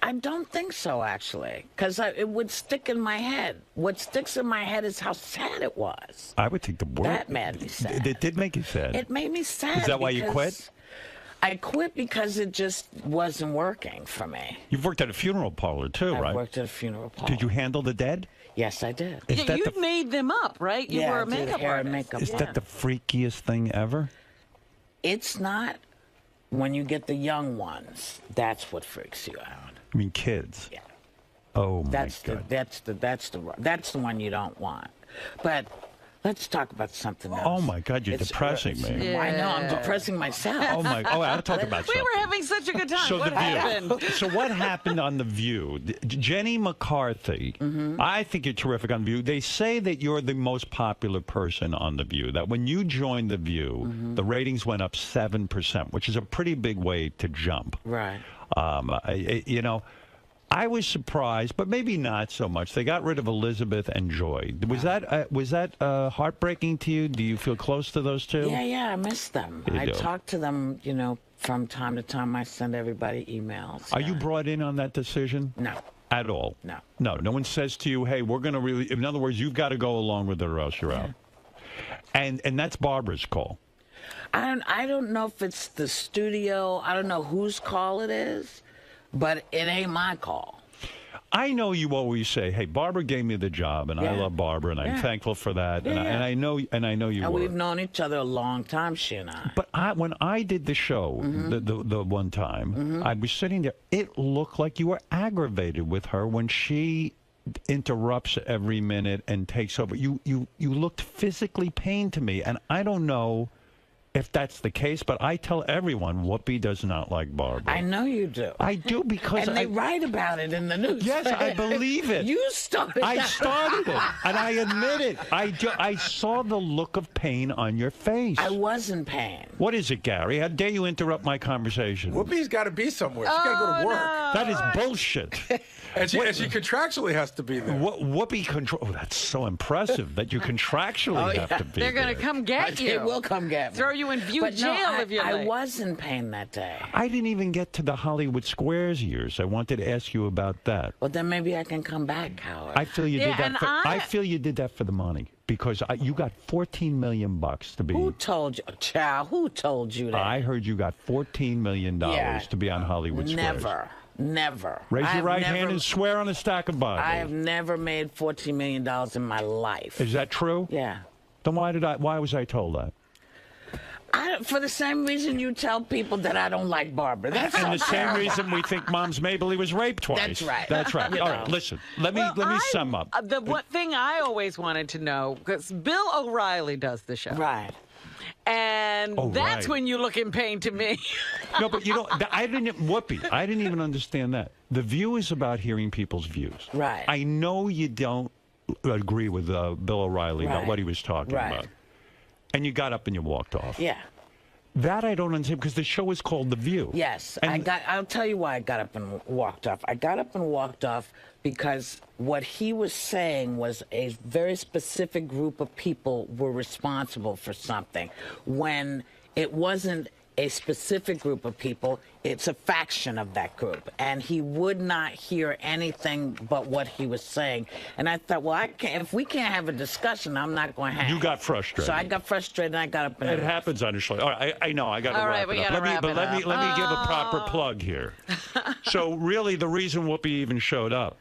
I don't think so, actually, because it would stick in my head. What sticks in my head is how sad it was. I would think the word. That made me sad. It did make you sad. It made me sad. Is that why you quit? I quit because it just wasn't working for me. You've worked at a funeral parlor, too, right? I worked at a funeral parlor. Did you handle the dead? Yes, I did. You made them up, right? You were a makeup artist. Is that the freakiest thing ever? It's not. When you get the young ones, that's what freaks you out. I mean, kids. Yeah. Oh my God. That's the one you don't want. But let's talk about something else. Oh my God, you're depressing me. Yeah. I know, I'm depressing myself. Oh my! Oh, I'll talk about something. We were having such a good time. So what happened? So what happened on The View? Jenny McCarthy. I think you're terrific on The View. They say that you're the most popular person on The View. That when you joined The View, the ratings went up 7%, which is a pretty big way to jump. Right. You know, I was surprised, but maybe not so much. They got rid of Elizabeth and Joy. Was that heartbreaking to you? Do you feel close to those two? Yeah, I miss them. I talk to them, you know, from time to time. I send everybody emails. Are you brought in on that decision? No. At all? No. No one says to you, hey, we're going to really... In other words, you've got to go along with it or else you're out. And that's Barbara's call. I don't know if it's the studio. I don't know whose call it is, but it ain't my call. I know you always say, "Hey, Barbara gave me the job, and I love Barbara, and I'm thankful for that." Yeah. And I know you. And we've known each other a long time, she and I. But when I did the show, the one time, I was sitting there. It looked like you were aggravated with her when she interrupts every minute and takes over. You looked physically pained to me, and I don't know if that's the case, but I tell everyone Whoopi does not like Barbara. I know you do. I do because and they write about it in the news. Yes, I believe it. You started. I started it, and I admit it. I saw the look of pain on your face. I was in pain. What is it, Gary? How dare you interrupt my conversation? Whoopi's got to be somewhere. She's got to go to work. No. That is bullshit. And she contractually has to be there. Whoopi control. Oh, that's so impressive that you contractually have to be They're there. going to come get you. They will come get me. Throw you in jail if you're late. I was in pain that day. I didn't even get to the Hollywood Squares years. I wanted to ask you about that. Well, then maybe I can come back, Howard. I feel you did that. I feel you did that for the money because you got $14 million to be. Who told you, child? Who told you that? I heard you got $14 million to be on Hollywood Squares. Never. Raise your right hand and swear on a stack of Bibles. I have never made $14 million in my life. Is that true? Yeah. Then why was I told that? For the same reason you tell people that I don't like Barbara. That's and the same reason we think 𝗫𝗵cie was raped twice. That's right. That's right. All right, listen. Let me sum up. The one thing I always wanted to know, because Bill O'Reilly does the show. Right. And that's when you look in pain to me. No, but I didn't even understand that. The View is about hearing people's views. Right. I know you don't agree with Bill O'Reilly about what he was talking about. And you got up and you walked off. Yeah. That I don't understand because the show is called The View. Yes. I'll tell you why I got up and walked off. I got up and walked off because what he was saying was a very specific group of people were responsible for something. When it wasn't a specific group of people, it's a faction of that group. And he would not hear anything but what he was saying. And I thought, well, if we can't have a discussion, I'm not going to have. You got frustrated. So I got frustrated and I got up and it happens on the show. All right, I know, I got to wrap it up. Let me give a proper plug here. So really the reason Whoopi even showed up,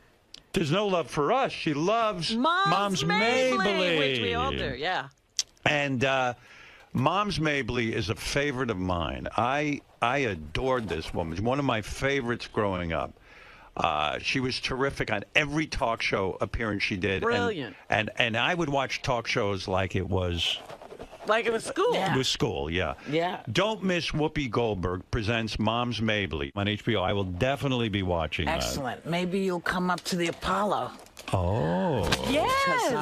there's no love for us. She loves 𝗫𝗵cie, which we all do, yeah. And 𝗫𝗵cie is a favorite of mine. I adored this woman. She's one of my favorites growing up. She was terrific on every talk show appearance she did. Brilliant. And I would watch talk shows like it was... Like it was school. It was school, yeah. Yeah. Don't miss Whoopi Goldberg presents 𝗫𝗵cie on HBO. I will definitely be watching that. Excellent. Maybe you'll come up to the Apollo. Oh. Yes.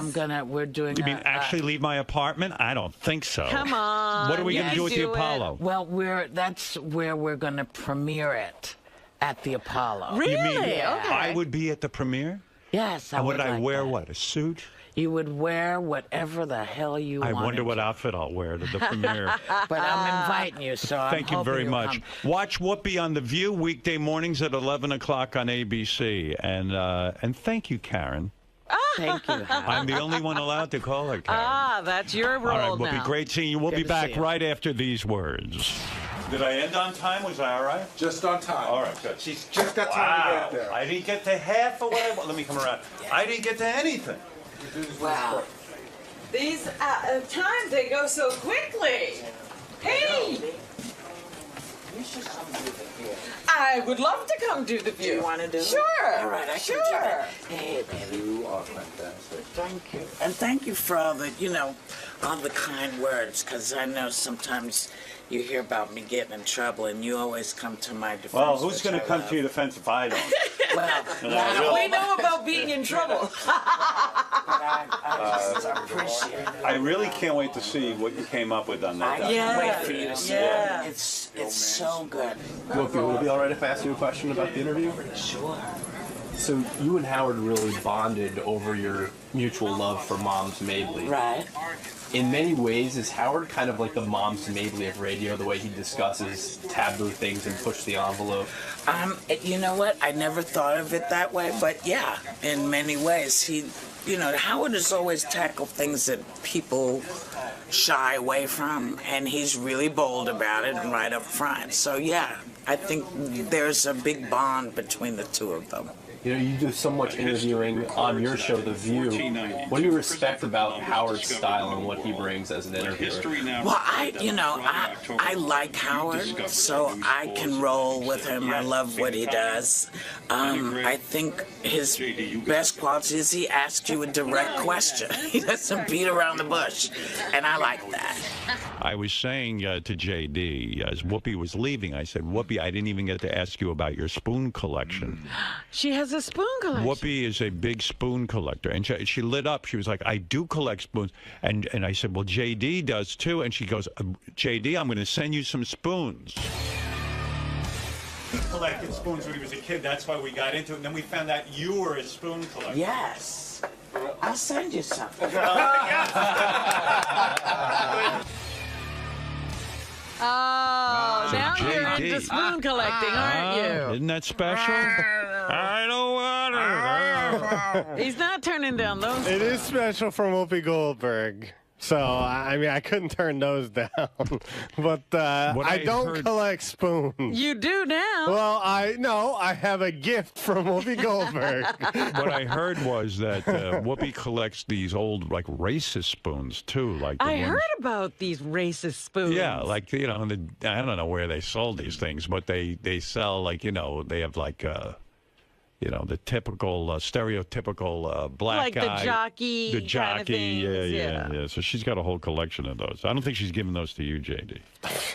Because we're doing. You mean actually leave my apartment? I don't think so. Come on. What are we going to do at the Apollo? Well, that's where we're going to premiere it, at the Apollo. Really? You mean okay. I would be at the premiere? Yes, I and would. Would I like wear that. what? A suit? You would wear whatever the hell you wanted. I wonder what outfit I'll wear to the premiere. But I'm inviting you, so Thank you very much. Watch Whoopi on The View weekday mornings at 11 o'clock on ABC. And thank you, Karen. Thank you. I'm the only one allowed to call her Karen. That's your role All right, Whoopi, now. great seeing you. We'll be back right after these words. Did I end on time? Was I all right? Just on time. All right, good. She's just got time to get there. I didn't get to half of what I want. Let me come around. I didn't get to anything. Wow. These times, they go so quickly. Hey! I would love to come do The View. Do you want to do it? Sure. All right, I can do it. Hey, baby. You are fantastic. Thank you. And thank you for all the, all the kind words, because I know sometimes you hear about me getting in trouble, and you always come to my defense. Well, who's going to come to your defense if I don't? Well, we know about being in trouble. I appreciate it. I really can't wait to see what you came up with on that. I can't wait for you to see it. It's so good. Look, would it be all right if I asked you a question about the interview? Sure. So you and Howard really bonded over your mutual love for 𝗫𝗵cie. Right. In many ways, is Howard kind of like the 𝗫𝗵cie of radio, the way he discusses taboo things and push the envelope? You know what? I never thought of it that way, but yeah, in many ways, you know, Howard has always tackled things that people shy away from, and he's really bold about it and right up front. So, yeah, I think there's a big bond between the two of them. You know, you do so much interviewing on your show, The View. What do you respect about Howard's style and what he brings as an interviewer? Well, I like Howard, so I can roll with him. I love what he does. I think his best quality is he asks you a direct question. He doesn't beat around the bush, and I like that. I was saying to JD, as Whoopi was leaving, I said, Whoopi, I didn't even get to ask you about your spoon collection. She has a spoon collection. Whoopi is a big spoon collector. And she lit up. She was like, I do collect spoons. And I said, well, JD does too. And she goes, JD, I'm going to send you some spoons. He collected spoons when he was a kid. That's why we got into it. And then we found out you were a spoon collector. Yes. I'll send you something. Oh, now JD. you're into spoon collecting, aren't you? Isn't that special? I don't want it. He's not turning down those. It is special for Whoopi Goldberg. So, I mean, I couldn't turn those down. But I don't collect spoons. You do now. Well, I have a gift from Whoopi Goldberg. What I heard was that Whoopi collects these old, like, racist spoons, too. Like I heard about these racist spoons. Yeah, like, you know, I don't know where they sold these things, but they sell, like, you know, they have, like, you know, the typical, stereotypical black like guy. The jockey kind of things, Yeah. So she's got a whole collection of those. I don't think she's giving those to you, JD.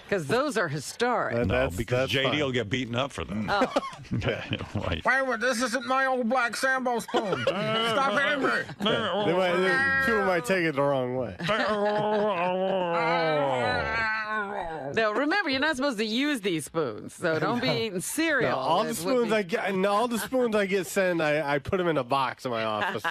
Because those are historic. No, because JD will get beaten up for them. Oh. Right. Wait, this isn't my old black Sambo spoon. Stop hitting me. People might take it the wrong way. Now, remember, you're not supposed to use these spoons, so don't be eating cereal. No, all the spoons I get sent, I put them in a box in my office.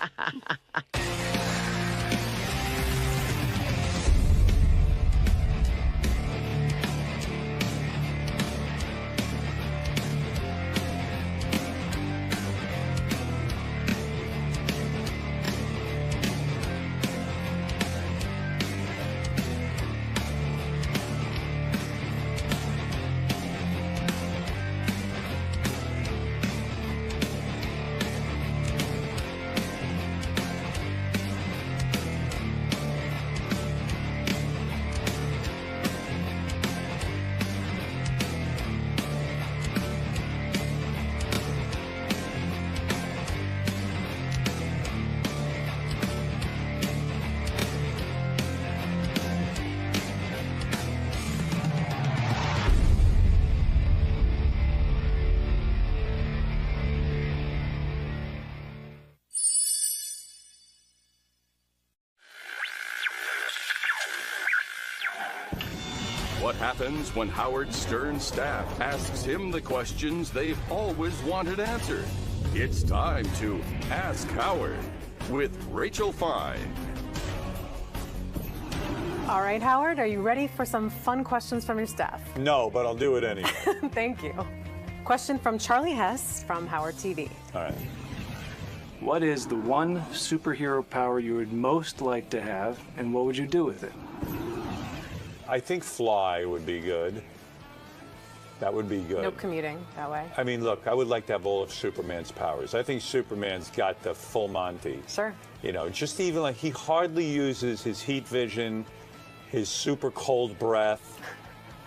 What happens when Howard Stern's staff asks him the questions they've always wanted answered? It's time to Ask Howard with Rachel Fine. All right, Howard, are you ready for some fun questions from your staff? No, but I'll do it anyway. Thank you. Question from Charlie Hess from Howard TV. All right. What is the one superhero power you would most like to have, and what would you do with it? I think fly would be good. That would be good. No commuting that way. I mean, look, I would like to have all of Superman's powers. I think Superman's got the full Monty. Sure. You know, just even like he hardly uses his heat vision, his super cold breath.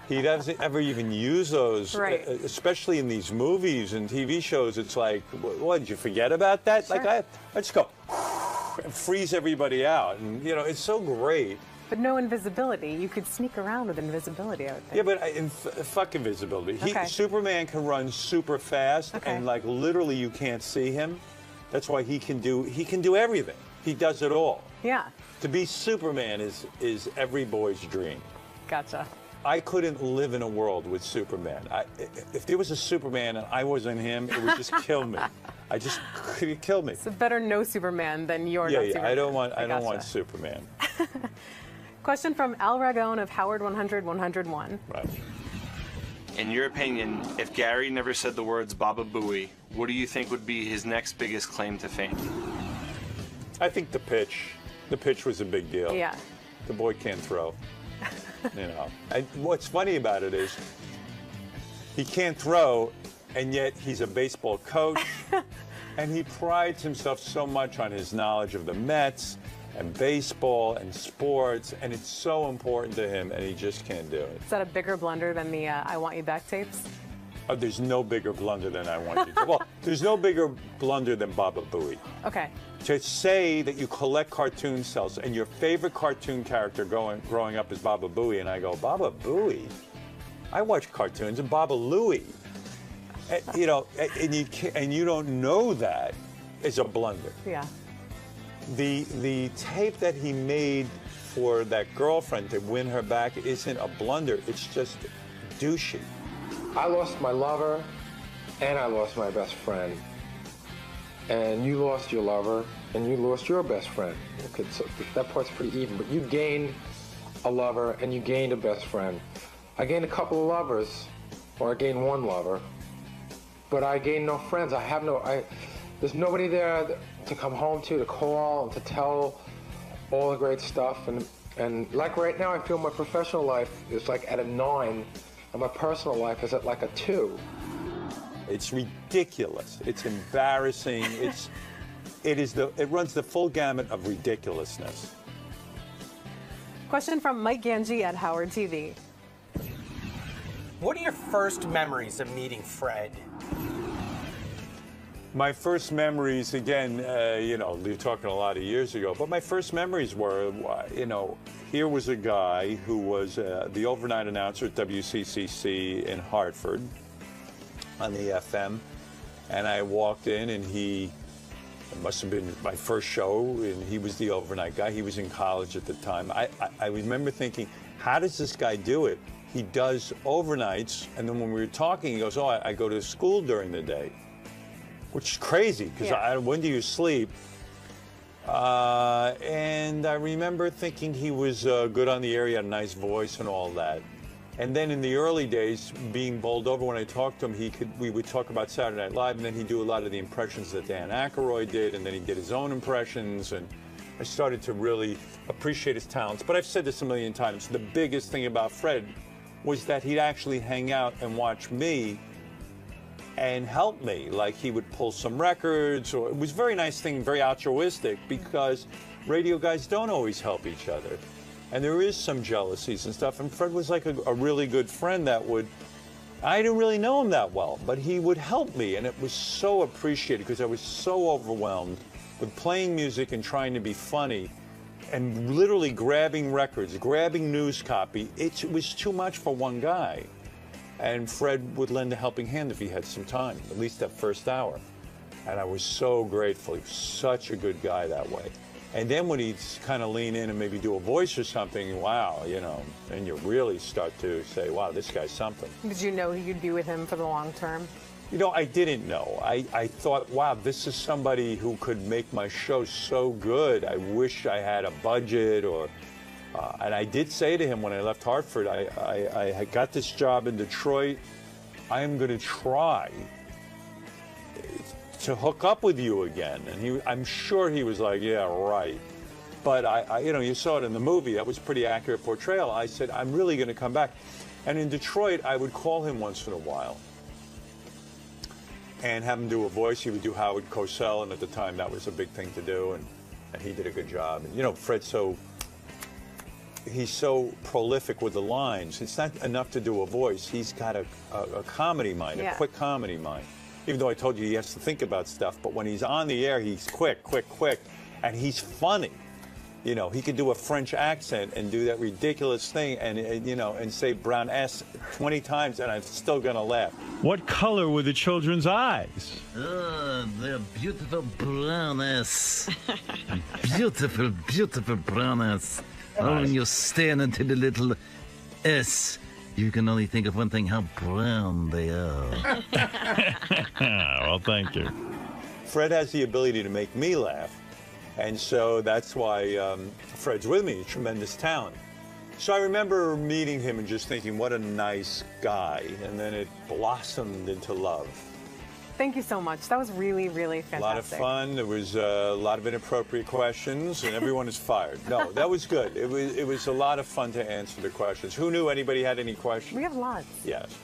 He doesn't ever even use those, right. Especially in these movies and TV shows. It's like, what, did you forget about that? Sure. Like, I just go and freeze everybody out. And, you know, it's so great. But no invisibility. You could sneak around with invisibility, I would think. Yeah, but fuck invisibility. Okay. Superman can run super fast, and like literally you can't see him. That's why he can do everything. He does it all. Yeah. To be Superman is every boy's dream. Gotcha. I couldn't live in a world with Superman. If there was a Superman and I wasn't him, it would just kill me. It'd kill me. So better no Superman than you're not Superman. I don't want Superman. Question from Al Ragone of Howard 100 101. Right. In your opinion, if Gary never said the words Baba Booey, what do you think would be his next biggest claim to fame? I think the pitch was a big deal. Yeah. The boy can't throw. You know. And what's funny about it is he can't throw, and yet he's a baseball coach, and he prides himself so much on his knowledge of the Mets and baseball and sports, and it's so important to him, and he just can't do it. Is that a bigger blunder than the I Want You Back tapes? Oh, there's no bigger blunder than I Want You to. Well, there's no bigger blunder than 𝗵𝗵𝗶𝗍. Okay. To say that you collect cartoon cells and your favorite cartoon character growing up is 𝗵𝗵𝗶𝗍, and I go, 𝗵𝗵𝗶𝗍? I watch cartoons and Baba Louie. You know, and you don't know that is a blunder. Yeah. The tape that he made for that girlfriend to win her back isn't a blunder. It's just douchey. I lost my lover, and I lost my best friend. And you lost your lover, and you lost your best friend. Okay, so that part's pretty even. But you gained a lover, and you gained a best friend. I gained a couple of lovers, or I gained one lover. But I gained no friends. There's nobody there to come home to call, and to tell all the great stuff. And like right now, I feel my professional life is like at a 9, and my personal life is at like a 2. It's ridiculous. It's embarrassing. It runs the full gamut of ridiculousness. Question from Mike Ganji at Howard TV. What are your first memories of meeting Fred? My first memories, again, you know, you're talking a lot of years ago, but my first memories were, you know, here was a guy who was the overnight announcer at WCCC in Hartford on the FM, and I walked in, and it must have been my first show, and he was the overnight guy. He was in college at the time. I remember thinking, how does this guy do it? He does overnights, and then when we were talking, he goes, oh, I go to school during the day. Which is crazy, because when do you sleep? And I remember thinking he was good on the air, he had a nice voice and all that. And then in the early days, being bowled over, when I talked to him, we would talk about Saturday Night Live, and then he'd do a lot of the impressions that Dan Aykroyd did, and then he did his own impressions, and I started to really appreciate his talents. But I've said this a million times, the biggest thing about Fred was that he'd actually hang out and watch me and help me. Like, he would pull some records, or it was a very nice thing, very altruistic, because radio guys don't always help each other. And there is some jealousies and stuff. And Fred was like a really good friend that I didn't really know him that well, but he would help me. And it was so appreciated, because I was so overwhelmed with playing music and trying to be funny and literally grabbing records, grabbing news copy. It was too much for one guy. And Fred would lend a helping hand if he had some time, at least that first hour. And I was so grateful. He was such a good guy that way. And then when he'd kind of lean in and maybe do a voice or something, wow, you know, and you really start to say, wow, this guy's something. Did you know you'd be with him for the long term? You know, I didn't know. I thought, wow, this is somebody who could make my show so good. I wish I had a budget or... and I did say to him when I left Hartford, I had got this job in Detroit. I am going to try to hook up with you again. And I'm sure he was like, yeah, right. But you know, you saw it in the movie. That was a pretty accurate portrayal. I said, I'm really going to come back. And in Detroit, I would call him once in a while and have him do a voice. He would do 𝗵𝗵𝗄𝗍, and at the time, that was a big thing to do. And he did a good job. And, you know, Fred's he's so prolific with the lines. It's not enough to do a voice. He's got a comedy mind, a quick comedy mind. Even though I told you he has to think about stuff, but when he's on the air, he's quick, and he's funny. You know, he could do a French accent and do that ridiculous thing and you know, and say brown S 20 times, and I'm still going to laugh. What color were the children's eyes? They're beautiful brownness. Beautiful, beautiful brownness. Oh, when you're staring into the little S, you can only think of one thing, how brown they are. Well, thank you. Fred has the ability to make me laugh, and so that's why Fred's with me, tremendous talent. So I remember meeting him and just thinking, what a nice guy, and then it blossomed into love. Thank you so much. That was really, really A fantastic. lot of fun. There was a lot of inappropriate questions, and everyone is fired. No, that was good. It was a lot of fun to answer the questions. Who knew anybody had any questions? We have lots. Yes.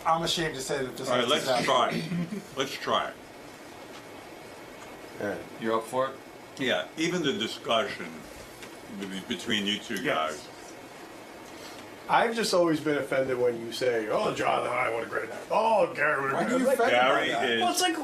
I'm ashamed to say that this. All right, let's try it. Let's try it. You're up for it? Yeah, even the discussion between you two guys. I've just always been offended when you say, "Oh, Jonathan, I want a great night." Oh, Gary, what a great night. Gary is. Well, it's like,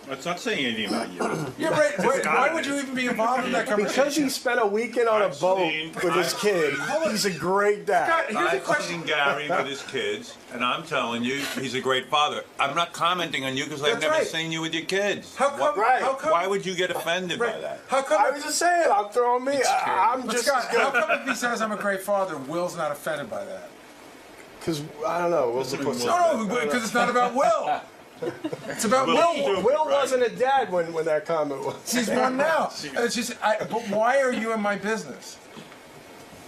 It's not saying anything about you. Yeah, right. Why would you even be involved in that conversation? Because he spent a weekend on a boat with his kid. He's a great dad. I've seen Gary with his kids, and I'm telling you, he's a great father. I'm not commenting on you because I've never seen you with your kids. How come? How come? Why would you get offended by that? How come? I was just saying, I'm throwing me. I'm But just Scott, as good. how come if he says I'm a great father, Will's not offended by that? Because, I don't know. Will's a pussy. No, because it's not about Will. It's about Will. Will wasn't a dad when that comment was. He's one now. It's just, but why are you in my business?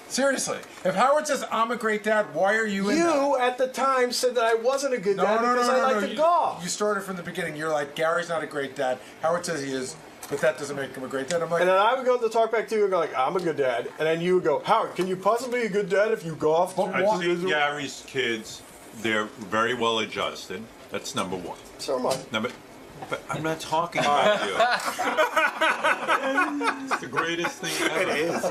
Seriously. If Howard says I'm a great dad, why are you in that? You, at the time, said that I wasn't a good dad because I like to golf. You started from the beginning. You're like, Gary's not a great dad. Howard says he is, but that doesn't make him a great dad. I'm like, And then I would go to talk back to you and go like, I'm a good dad. And then you would go, Howard, can you possibly be a good dad if you golf? I've seen Gary's kids. They're very well adjusted. That's number one. So am I. But I'm not talking about you. It's the greatest thing ever. It is.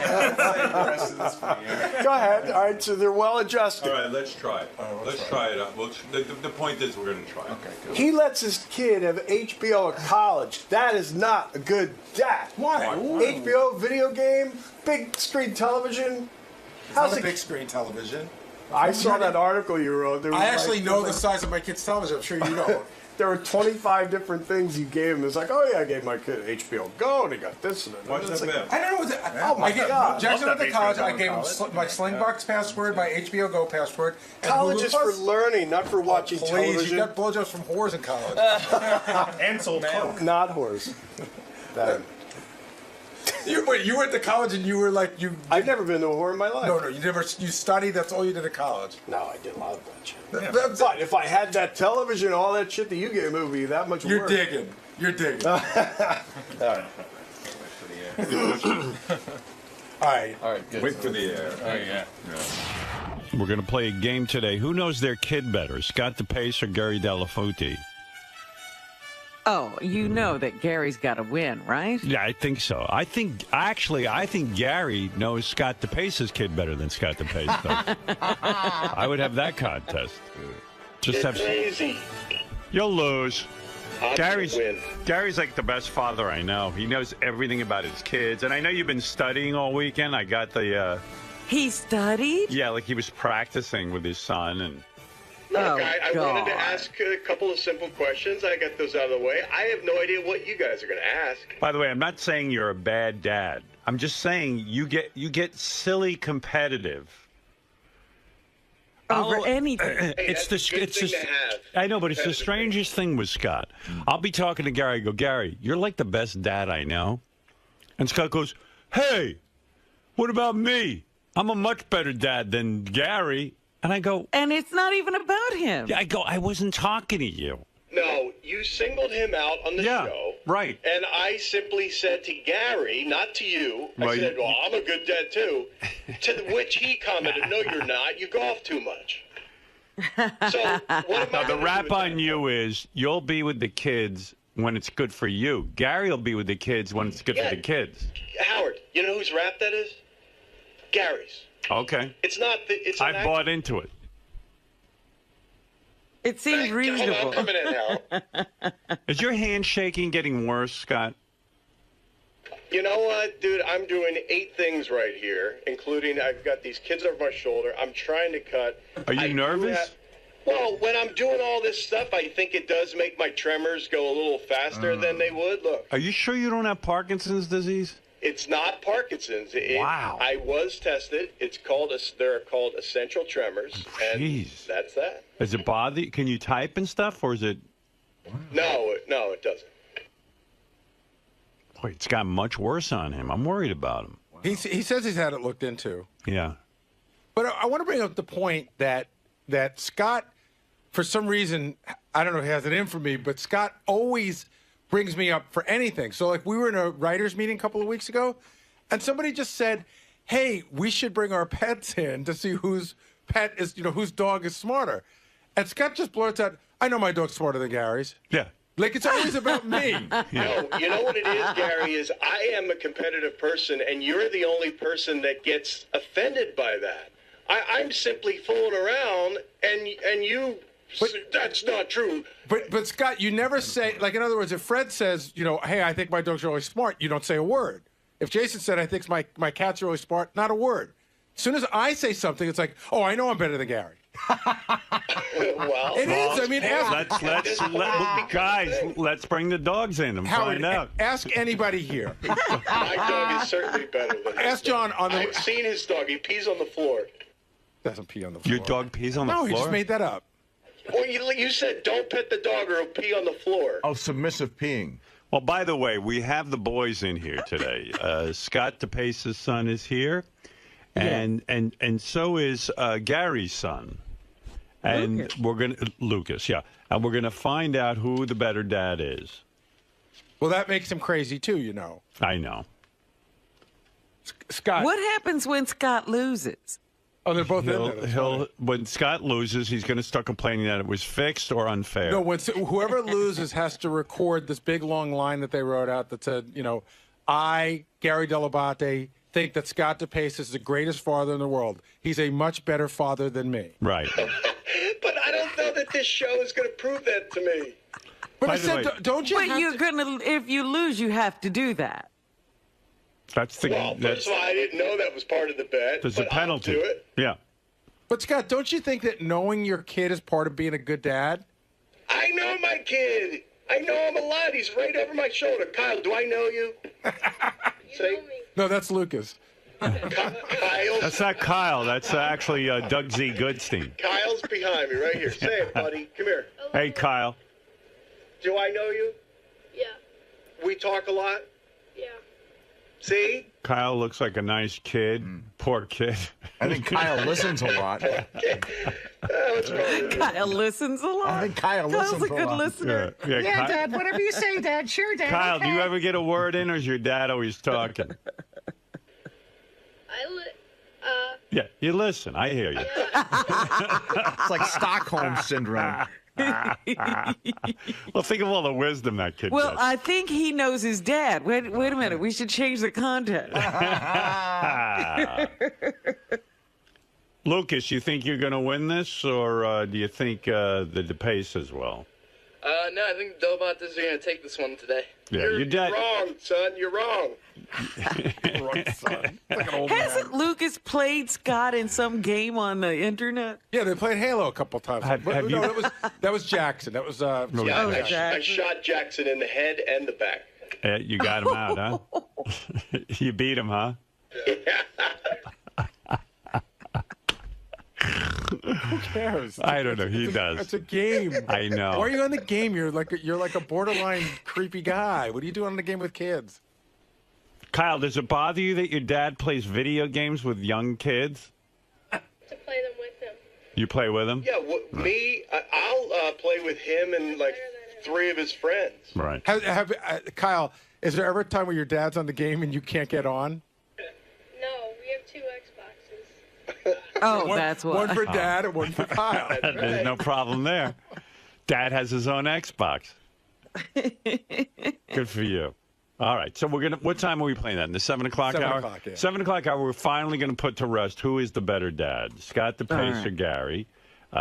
Go ahead. All right, so they're well adjusted. All right, let's try it. Let's try it out. The point is we're going to try it. Okay, good. He lets his kid have HBO at college. That is not a good dad. Why? HBO, video game, big screen television. It's not a big screen television. I saw that article you wrote. There was I actually know the like, size of my kid's television. I'm sure you know. There were 25 different things you gave him. It's like, oh yeah, I gave my kid HBO Go, and he got this and that. What's It's that like, about? I don't know what the, Oh my God. Jackson went to Love that college. I HBO gave him my Slingbox password, my HBO Go password. And College Hulu is for Plus. learning, not for watching Please, television. you got blowjobs from whores in college. And sold coke. Not whores. That. You went to college and you were like you. I've never been to a whore in my life. No, you never. You studied. That's all you did at college. No, I did a lot of that shit. But if I had that television, all that shit that you gave, it would be that much You're work. digging. You're digging. All right. All right. Good. Wait for the air. Oh yeah. We're going to play a game today. Who knows their kid better, Scott 𝗏𝗍 or Gary Delafonte? Oh, you know that Gary's got to win, right? Yeah, I think so. I think Gary knows Scott 𝗏𝗍's kid better than Scott 𝗏𝗍's does. I would have that contest. Just have crazy. You'll lose. Gary's like the best father I know. He knows everything about his kids. And I know you've been studying all weekend. I got the He studied? Yeah, like he was practicing with his son and Look, I wanted to ask a couple of simple questions. I got those out of the way. I have no idea what you guys are going to ask. By the way, I'm not saying you're a bad dad. I'm just saying you get silly competitive. over anything. I know, but it's the strangest thing with Scott. I'll be talking to Gary. I go, Gary, you're like the best dad I know. And Scott goes, hey, what about me? I'm a much better dad than Gary. And I go, and it's not even about him. I go, I wasn't talking to you. No, you singled him out on the show. Right. And I simply said to Gary, not to you, I said, well, I'm a good dad too. To which he commented, no, you're not. You golf too much. So what am I the rap on you is you'll be with the kids when it's good for you. Gary will be with the kids when it's good for the kids. Howard, you know whose rap that is? Gary's. Okay. It's not. I bought into it. It seems reasonable. Hold on, coming in now. Is your handshaking getting worse, Scott? You know what, dude? I'm doing 8 things right here, including I've got these kids over my shoulder. I'm trying to cut. Are you nervous? Well, when I'm doing all this stuff, I think it does make my tremors go a little faster than they would. Look. Are you sure you don't have Parkinson's disease? It's not Parkinson's. Wow. I was tested. They're called essential tremors. And that's that. Does it bother you? Can you type and stuff, or is it? No, it doesn't. Boy, it's gotten much worse on him. I'm worried about him. He says he's had it looked into. Yeah. But I want to bring up the point that Scott, for some reason, I don't know if he has it in for me, but Scott always brings me up for anything. So, like, we were in a writers' meeting a couple of weeks ago, and somebody just said, hey, we should bring our pets in to see whose pet is, whose dog is smarter. And Scott just blurts out, I know my dog's smarter than Gary's. Yeah. Like, it's always about me. No, you know what it is, Gary, is I am a competitive person, and you're the only person that gets offended by that. I'm simply fooling around, and you... But, that's not true. But Scott, you never say, like, in other words, if Fred says, hey, I think my dog's really smart, you don't say a word. If Jason said, I think my cat's really smart, not a word. As soon as I say something, it's like, oh, I know I'm better than Gary. Well, it is. I mean, guys, let's bring the dogs in and Howard, find out. Ask anybody here. My dog is certainly better than his Ask John on the... I've seen his dog. He pees on the floor. Doesn't pee on the floor. Your dog pees on the No, floor? he just made that up. Well, you said don't pet the dog or he'll pee on the floor. Oh, submissive peeing. Well, by the way, we have the boys in here today. Scott 𝗛𝗿𝗍's son is here, and so is Gary's son. And Lucas, and we're gonna find out who the better dad is. Well, that makes him crazy too, I know. Scott. What happens when Scott loses? Oh, they're both in there. When Scott loses, he's going to start complaining that it was fixed or unfair. No, whoever loses has to record this big long line that they wrote out that said, I, Gary Dell'Abate, think that Scott 𝗛𝗍𝗿 is the greatest father in the world. He's a much better father than me. Right. But I don't know that this show is going to prove that to me. But I said, don't you? But you're gonna. If you lose, you have to do that. That's the. Well, first of all, I didn't know that was part of the bet. There's a penalty. I'll do it. Yeah. But Scott, don't you think that knowing your kid is part of being a good dad? I know my kid. I know him a lot. He's right over my shoulder. Kyle, do I know you? Say. No, that's Lucas. Kyle. That's not Kyle. That's actually Doug Z. Goodstein. Kyle's behind me right here. Say it, buddy. Come here. Hey, Kyle. Do I know you? Yeah. We talk a lot? Yeah. See? Kyle looks like a nice kid. Poor kid. I think Kyle listens a lot. Kyle listens a lot. I think Kyle listens a lot. Kyle's a good listener. Yeah, Dad, whatever you say, Dad. Sure, Dad. Kyle, okay. do you ever get a word in, or is your dad always talking? Yeah, you listen. I hear you. It's like Stockholm Syndrome. Well, think of all the wisdom that kid Well, gets. I think he knows his dad. Wait a minute. We should change the context. Lucas, you think you're going to win this, or do you think the 𝗛𝗍𝗍 as well? No, I think 𝗛𝗏𝗏 is going to take this one today. Yeah, You're your dad. wrong, son. You're wrong. Hasn't Lucas played Scott in some game on the internet? Yeah, they played Halo a couple times. Have you- that was Jackson. That was Yeah, I Jackson. shot Jackson in the head and the back. You got him out, huh? You beat him, huh? Who cares? I don't know. He does. It's a game. I know. Why are you on the game? You're like a borderline creepy guy. What are you doing on the game with kids? Kyle, does it bother you that your dad plays video games with young kids? To play them with him. You play with him? Yeah, I'll play with him and like 3 of his friends. Right. Kyle, is there ever a time where your dad's on the game and you can't get on? No, we have 2 Xboxes. Oh, that's why. One for Dad and one for Kyle. There's no problem there. Dad has his own Xbox. Good for you. All right, so we're gonna. What time are we playing that? In the 7 o'clock hour. 7 o'clock. Yeah. 7 o'clock hour. We're finally going to put to rest who is the better dad, Scott DePace or Gary.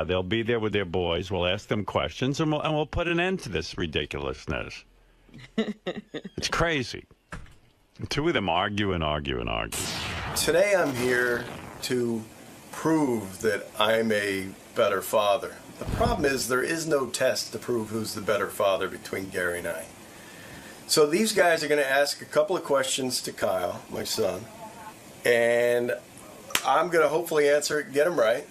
They'll be there with their boys. We'll ask them questions, and we'll put an end to this ridiculousness. It's crazy. The 2 of them argue and argue and argue. Today I'm here to prove that I'm a better father. The problem is there is no test to prove who's the better father between Gary and I. So these guys are going to ask a couple of questions to Kyle, my son, and I'm going to hopefully answer it, get them right.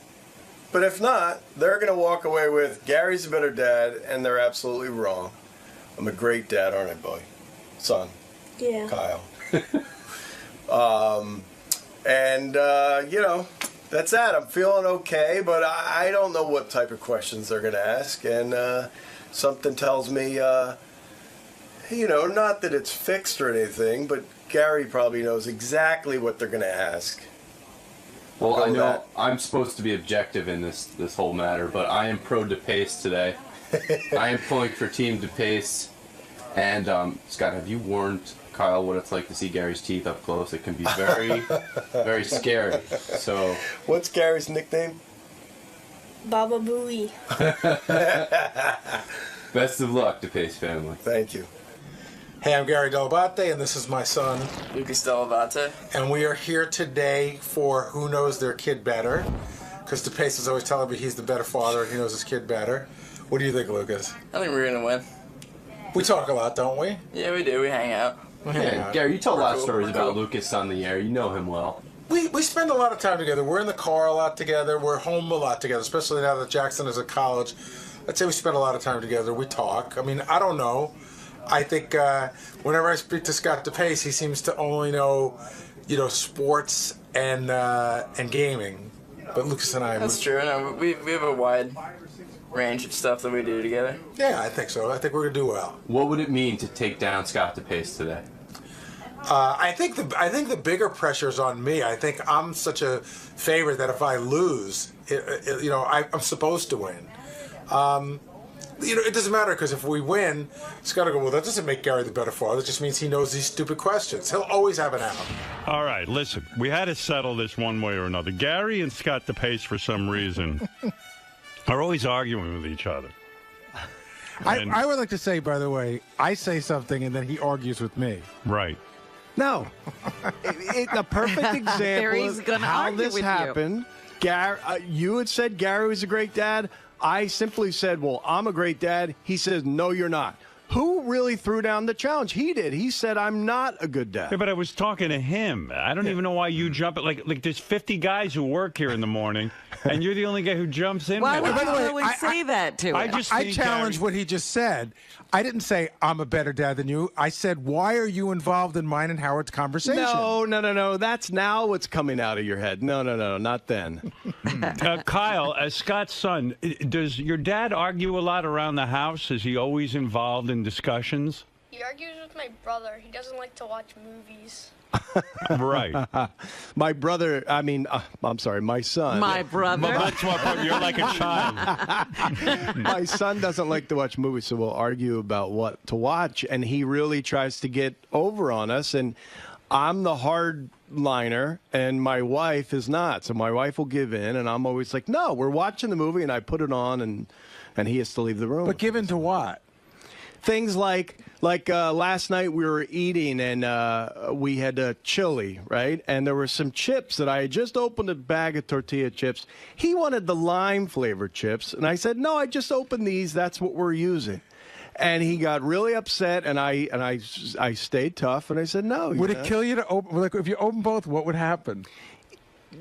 But if not, they're going to walk away with Gary's a better dad, and they're absolutely wrong. I'm a great dad, aren't I, boy? Son. Yeah. Kyle. You know, that's that. I'm feeling okay, but I don't know what type of questions they're going to ask, and something tells me... you know, not that it's fixed or anything, but Gary probably knows exactly what they're going to ask. Well, I know I'm supposed to be objective in this whole matter, but I am pro DePace today. I am pulling for Team DePace. And, Scott, have you warned Kyle what it's like to see Gary's teeth up close? It can be very, very scary. So, what's Gary's nickname? Baba Booey. Best of luck, DePace family. Thank you. Hey, I'm Gary 𝗏𝗏𝗏𝗏, and this is my son, Lucas 𝗏𝗏𝗏𝗏. And we are here today for Who Knows Their Kid Better, because DePace is always telling me he's the better father and he knows his kid better. What do you think, Lucas? I think we're going to win. We talk a lot, don't we? Yeah, we do. We hang out. Yeah, Gary, you tell a lot of stories about Lucas on the air. You know him well. We spend a lot of time together. We're in the car a lot together. We're home a lot together, especially now that Jackson is at college. I'd say we spend a lot of time together. We talk. I mean, I don't know. I think whenever I speak to Scott DePace, he seems to only know, sports and gaming. But Lucas and I... That's true. No, we have a wide range of stuff that we do together. Yeah, I think so. I think we're going to do well. What would it mean to take down Scott DePace today? I think the bigger pressure is on me. I think I'm such a favorite that if I lose, I'm supposed to win. It doesn't matter, because if we win, it's got to go, well, that doesn't make Gary the better father. It just means he knows these stupid questions. He'll always have an out. All right, listen, we had to settle this one way or another. Gary and Scott DePace, for some reason, are always arguing with each other. I would like to say, by the way, I say something and then he argues with me. Right. No. A perfect example of how this happened. Gary, you had said Gary was a great dad. I simply said, well, I'm a great dad. He says, no, you're not. Who really threw down the challenge? He did. He said, I'm not a good dad. Yeah, but I was talking to him. I don't even know why you jump. Like there's 50 guys who work here in the morning, and you're the only guy who jumps in. Why would with you it. really say that to him? I challenge what he just said. I didn't say I'm a better dad than you. I said, why are you involved in mine and Howard's conversation? No. That's now what's coming out of your head. No, not then. Kyle, as Scott's son, does your dad argue a lot around the house? Is he always involved in discussions? He argues with my brother. He doesn't like to watch movies. Right. My brother, I'm sorry, my son. My brother. That's what, you're like a child. My son doesn't like to watch movies, so we'll argue about what to watch, and he really tries to get over on us, and I'm the hardliner, and my wife is not. So my wife will give in, and I'm always like, no, we're watching the movie, and I put it on, and he has to leave the room. But give in to what? Things like last night we were eating and we had chili, right? And there were some chips that I had just opened a bag of tortilla chips. He wanted the lime flavored chips, and I said, no, I just opened these. That's what we're using. And he got really upset, and I stayed tough, and I said, no. Would it kill you to open? Like, if you open both, what would happen?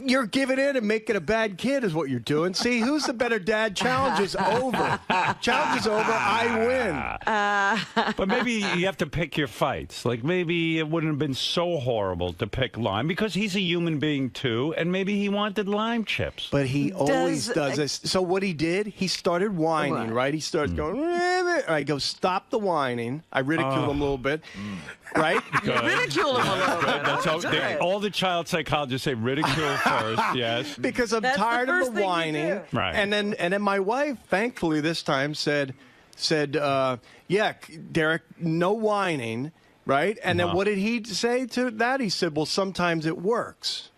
You're giving in and making a bad kid is what you're doing. See, who's the better dad? Challenge is over. Challenge is over. I win. But maybe you have to pick your fights. Like maybe it wouldn't have been so horrible to pick lime because he's a human being too, and maybe he wanted lime chips. But he always does this. So what he did, he started whining, right? He starts going, I go, stop the whining. I ridicule him a little bit, right? Ridicule him a little bit. That's all the child psychologists say ridicule first, yes. Because I'm tired of the whining. Right. And then my wife, thankfully this time, said, yeah, Derek, no whining, right? And then what did he say to that? He said, well, sometimes it works.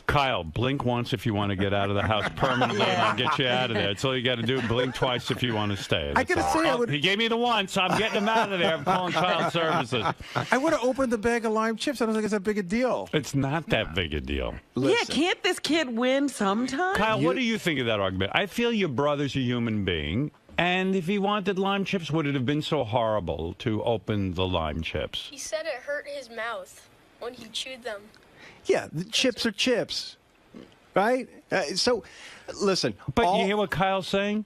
Kyle, blink once if you want to get out of the house permanently, and I'll get you out of there. That's all you got to do. Blink twice if you want to stay. I gotta say, he gave me the once. I'm getting him out of there. I'm calling child services. I would have opened the bag of lime chips. I don't think it's that big a deal. It's not that big a deal. Yeah, can't this kid win sometime? Kyle, what do you think of that argument? I feel your brother's a human being, and if he wanted lime chips, would it have been so horrible to open the lime chips? He said it hurt his mouth when he chewed them. Yeah, the chips are chips, right? So, listen. But you hear what Kyle's saying?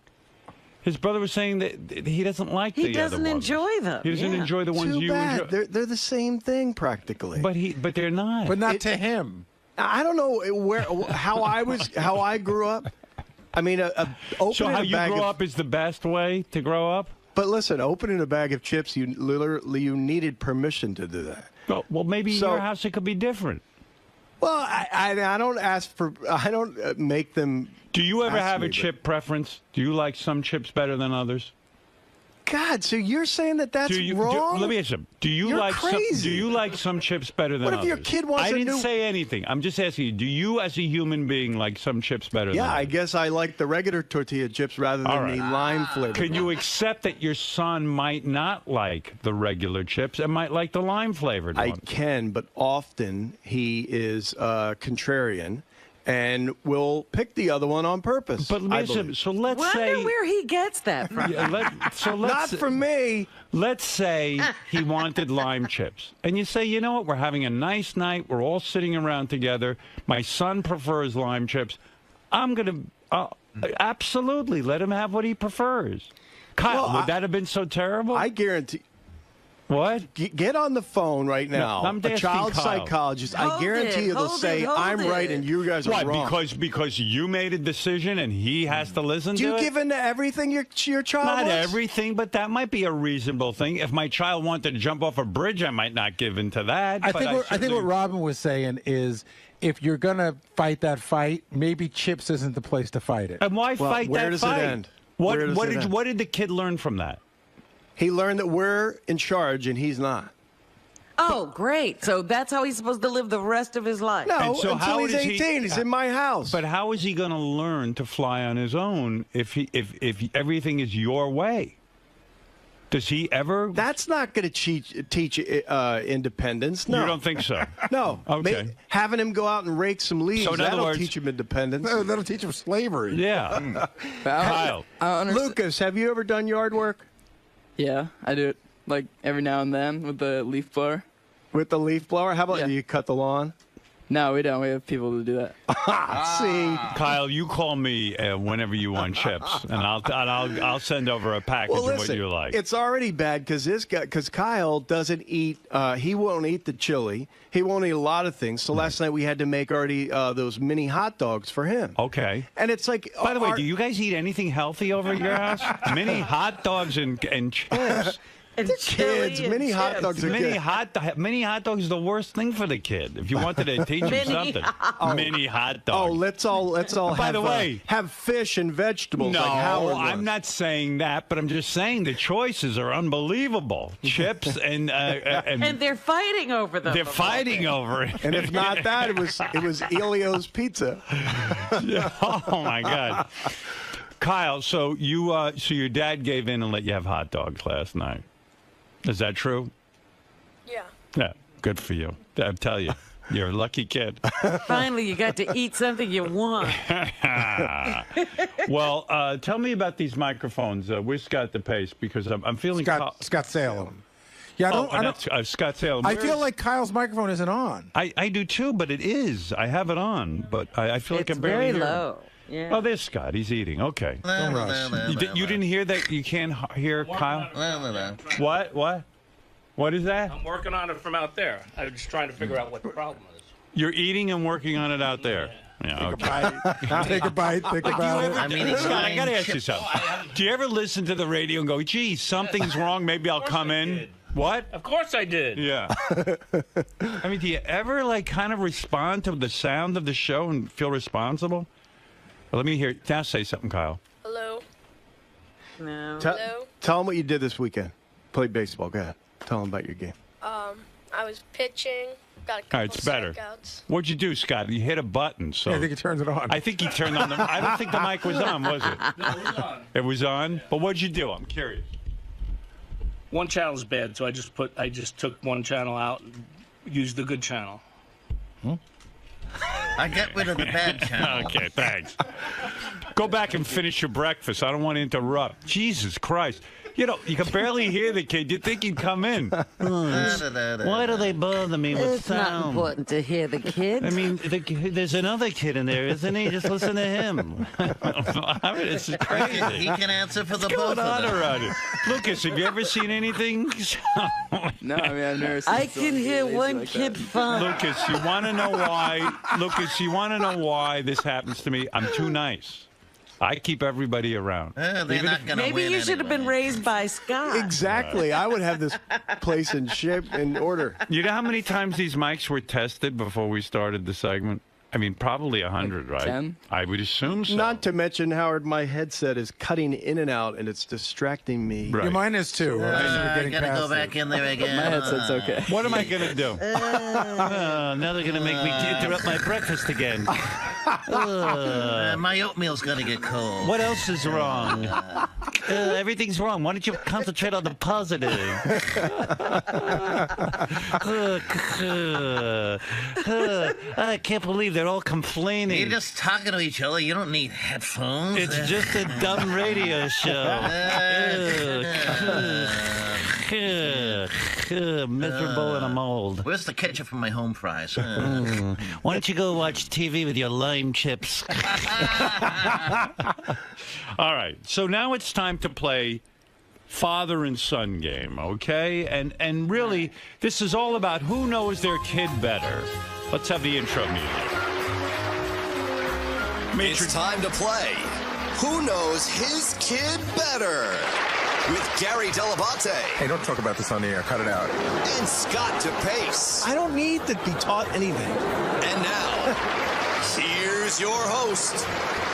His brother was saying that he doesn't like the other ones. He doesn't enjoy them. He doesn't enjoy the ones you enjoy. They're the same thing practically. But they're not. But not to him. I don't know how I grew up. I mean, so how you grow up is the best way to grow up? But listen, opening a bag of chips, you needed permission to do that. Well, maybe in your house it could be different. Well, I don't make them. Do you ever have a chip preference? Do you like some chips better than others? God, so you're saying that's wrong? Let me ask you. Do you like some chips better than others? What if your kid wants I didn't say anything. I'm just asking you. Do you, as a human being, like some chips better than others? Yeah, I guess I like the regular tortilla chips rather than the lime flavored. Can you accept that your son might not like the regular chips and might like the lime flavored ones? I can, but often he is contrarian and will pick the other one on purpose. But listen, so let's say... Wonder where he gets that from. Not from me. Let's say he wanted lime chips. And you say, you know what, we're having a nice night. We're all sitting around together. My son prefers lime chips. I'm going to absolutely let him have what he prefers. Kyle, would that have been so terrible? I guarantee... What? Get on the phone right now. I'm a child Kyle. psychologist. I guarantee you they'll say, I'm right and you guys are wrong. Because you made a decision and he has to listen to it? Do you give in to everything your child Not wants? everything, but that might be a reasonable thing. If my child wanted to jump off a bridge, I might not give in to that. I think what Robin was saying is, if you're going to fight that fight, maybe chips isn't the place to fight it. And why fight that fight? Where does it end? What did the kid learn from that? He learned that we're in charge and he's not. Oh, great. So that's how he's supposed to live the rest of his life. No, until he's 18. He's in my house. But how is he going to learn to fly on his own if everything is your way? Does he ever? That's not going to teach independence. No. You don't think so? No. Okay. Having him go out and rake some leaves, that'll teach him independence. No, that'll teach him slavery. Yeah. Kyle. Lucas, have you ever done yard work? Yeah, I do it like every now and then with the leaf blower. With the leaf blower? How about you cut the lawn? No, we don't. We have people to do that. See, Kyle, you call me whenever you want chips, and I'll send over a package of what you like. It's already bad because Kyle doesn't eat. He won't eat the chili. He won't eat a lot of things. So last night we had to make Artie those mini hot dogs for him. Okay. And it's like. By the way, do you guys eat anything healthy over at your house? Mini hot dogs and chips. Kids, mini hot dogs are mini good. Mini hot dogs is the worst thing for the kid. If you wanted to teach him something, mini hot dogs. Oh, let's all. By the way, have fish and vegetables. No, like Howard I'm not saying that, but I'm just saying the choices are unbelievable. Chips and they're fighting over them. They're fighting over it. And if not that, it was Elio's Pizza. Oh my God, Kyle. So your dad gave in and let you have hot dogs last night. Is that true? Yeah. Yeah, good for you. I tell you, you're a lucky kid. Finally, you got to eat something you want. Well, tell me about these microphones. Where's Scott DePace? Because I'm feeling... Scott Salem. Yeah, I don't. That's Scottsdale. I feel like Kyle's microphone isn't on. I do too, but it is. I have it on, but I feel like I'm barely very hear him. low. Yeah. Oh, there's Scott. He's eating. Okay. Don't rush. You didn't hear that? You can't hear Kyle? What? What is that? I'm working on it from out there. I'm just trying to figure out what the problem is. You're eating and working on it out there. Yeah, okay. Take a bite. Think about it. Scott, I got to ask you something. Do you ever listen to the radio and go, gee, something's wrong, maybe I'll come in? What? Of course I did. Yeah. I mean, do you ever, like, kind of respond to the sound of the show and feel responsible? Well, let me hear. Now say something, Kyle. Hello. No. Tell him what you did this weekend. Played baseball. Go ahead. Tell him about your game. I was pitching. Got a couple All right, it's better. strikeouts. What'd you do, Scott? You hit a button. So I think he turned it on. I think he turned on the. I don't think the mic was on, was it? No, it was on. It was on. But what'd you do? I'm curious. One channel's bad, so I just took one channel out and used the good channel. I got rid of the bad channel. Okay, thanks. Go back and finish your breakfast. I don't want to interrupt. Jesus Christ. You know, you can barely hear the kid. You'd think he'd come in. Why do they bother me with It's not sound? important to hear the kid. I mean, there's another kid in there, isn't he? Just listen to him. I mean, it's crazy. He can answer for the What's both going on of them. around here? Lucas, have you ever seen anything? No, I mean, I've never seen I can hear one kid fine. Lucas, you want to know why? Lucas, you want to know why this happens to me? I'm too nice. I keep everybody around. They're not going to Maybe win you should have been raised by Scott. Exactly. I would have this place in order. You know how many times these mics were tested before we started the segment? I mean, probably 100, right? 10? I would assume so. Not to mention, Howard, my headset is cutting in and out, and it's distracting me. Right. Yeah, mine is too. I gotta go back in there again. My headset's okay. What am I going to do? Now they're going to make me interrupt my breakfast again. My oatmeal's going to get cold. What else is wrong? Everything's wrong. Why don't you concentrate on the positive? I can't believe they're all complaining. You're just talking to each other. You don't need headphones. It's just a dumb radio show. Miserable and a mold. Where's the ketchup from my home fries? Why don't you go watch TV with your lime chips? All right, so now it's time to play father and son game, okay? And really, this is all about who knows their kid better. Let's have the intro music. It's time to play Who Knows His Kid Better? With Gary 𝗛𝗏𝗏. Hey, don't talk about this on the air. Cut it out. And Scott 𝗛𝗏𝗏𝗏. I don't need to be taught anything. And now, here's your host,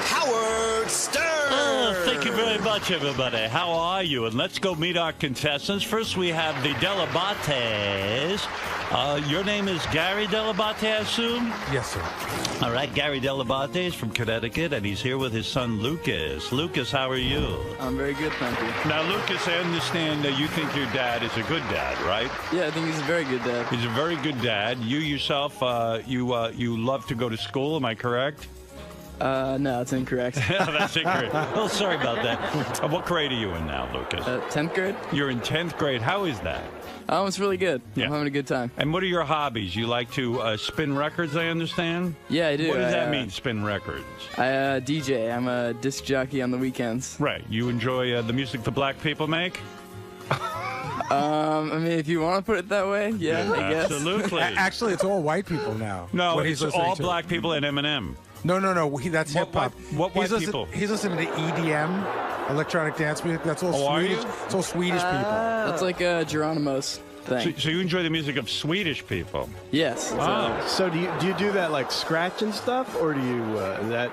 Howard Stern. Oh, thank you very much, everybody. How are you? And let's go meet our contestants. First, we have the 𝗛𝗏𝗏𝗏s. Your name is Gary 𝗛𝗏𝗏𝗏, I assume? Yes, sir. All right, Gary 𝗛𝗏𝗏𝗏 is from Connecticut, and he's here with his son, Lucas. Lucas, how are you? I'm very good, thank you. Now, Lucas, I understand that you think your dad is a good dad, right? Yeah, I think he's a very good dad. He's a very good dad. You yourself, you love to go to school, am I correct? No, that's incorrect. That's incorrect. Oh, sorry about that. What grade are you in now, Lucas? 10th grade. You're in 10th grade. How is that? It's really good. Yeah. I'm having a good time. And what are your hobbies? You like to spin records, I understand? Yeah, I do. What does that mean, spin records? I DJ. I'm a disc jockey on the weekends. Right. You enjoy the music the black people make? I mean, if you want to put it that way, yeah, I guess. Absolutely. Actually, it's all white people now. No, what it's he's listening all to. black people and Eminem. No. That's hip hop. What white people? He's listening to EDM, electronic dance music. That's all Swedish. It's all Swedish people. That's like Geronimo's thing. So you enjoy the music of Swedish people? Yes. So do you do that like scratch and stuff, or do you that?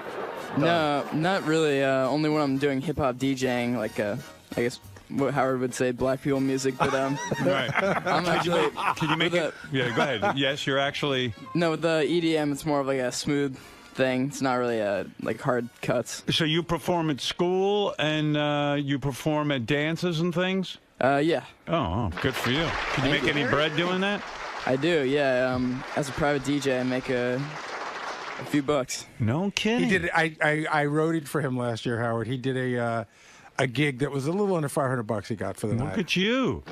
No, not really. Only when I'm doing hip hop DJing, like I guess what Howard would say, black people music. But right. I'm actually. Can you make it? Yeah, go ahead. Yes, you're actually. No, with the EDM, it's more of like a smooth thing. It's not really like hard cuts. So you perform at school and you perform at dances and things? Yeah. Oh, good for you. Can you make any bread doing that? I do, yeah. As a private DJ, I make a few bucks. No kidding. He did. I roaded for him last year, Howard. He did a gig that was a little under $500 he got for the night. Look at you.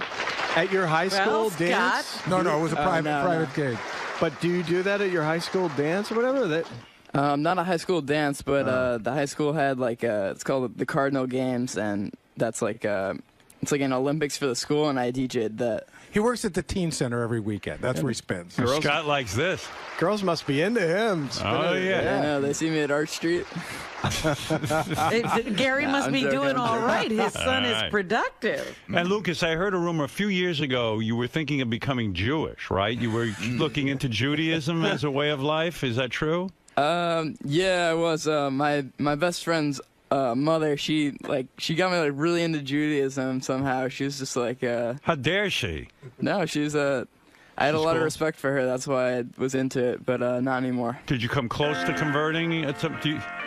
At your high school Well, dance? Scott. No, it was a private gig. But do you do that at your high school dance or whatever? Not a high school dance, but the high school had like it's called the Cardinal Games, and that's like it's like an Olympics for the school, and I DJ'd that. He works at the teen center every weekend. That's where he spends. Scott likes this. Girls must be into him. Oh, yeah. I know, they see me at Arch Street. Gary must be doing all right. His son All is right. productive. And Lucas, I heard a rumor a few years ago you were thinking of becoming Jewish, right? You were looking into Judaism as a way of life. Is that true? Yeah, I was. My best friend's mother, she got me like really into Judaism somehow. She was just like, how dare she? No, she's I had a lot of respect for her. That's why I was into it, but not anymore. Did you come close to converting?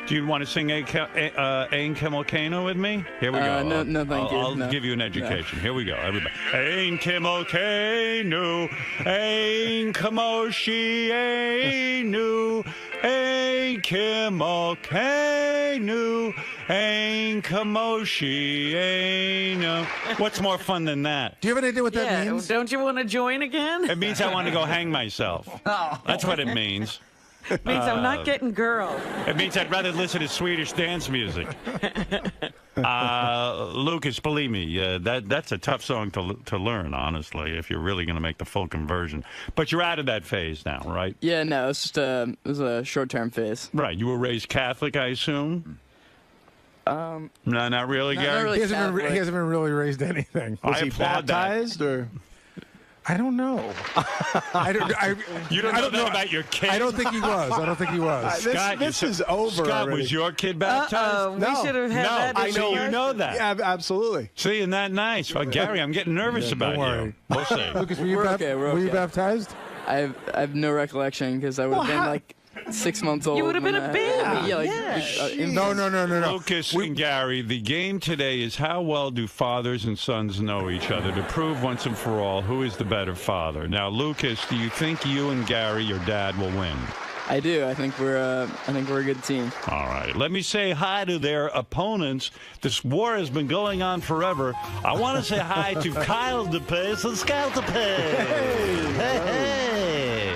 Do you want to sing 𝗦𝗵cie𝗄 with me? Here we go. No, thank you. I'll No. give you an education. Here we go, everybody. 𝗦𝗵cie𝗄, 𝗦𝗵cie𝗄, 𝗦𝗵cie𝗄. What's more fun than that? Do you have any idea what that means? Don't you want to join again? It means I want to go hang myself. Oh. That's what it means. It means I'm not getting girls. It means I'd rather listen to Swedish dance music. Lucas, believe me, that's a tough song to learn, honestly, if you're really going to make the full conversion. But you're out of that phase now, right? Yeah, no, it's just it was a short-term phase. Right. You were raised Catholic, I assume? No, not really, Gary? not really he hasn't been really raised anything. Was he baptized or? I don't know. You don't know about your kid? I don't think he was. Scott, this is over. Scott, already. was your kid baptized? We should have had that. I know you know that. Yeah, absolutely. See, isn't that nice? Well, Gary, I'm getting nervous about you. We'll see. Lucas, were you baptized? I have no recollection because I would have been like 6 months old. You would have been a baby. Yeah, like, No. Lucas and Gary, the game today is how well do fathers and sons know each other to prove once and for all who is the better father. Now, Lucas, do you think you and Gary, your dad, will win? I do. I think we're a good team. All right. Let me say hi to their opponents. This war has been going on forever. I want to say hi to 𝗦𝗵cie and Scott 𝗦𝗵cie. Hey.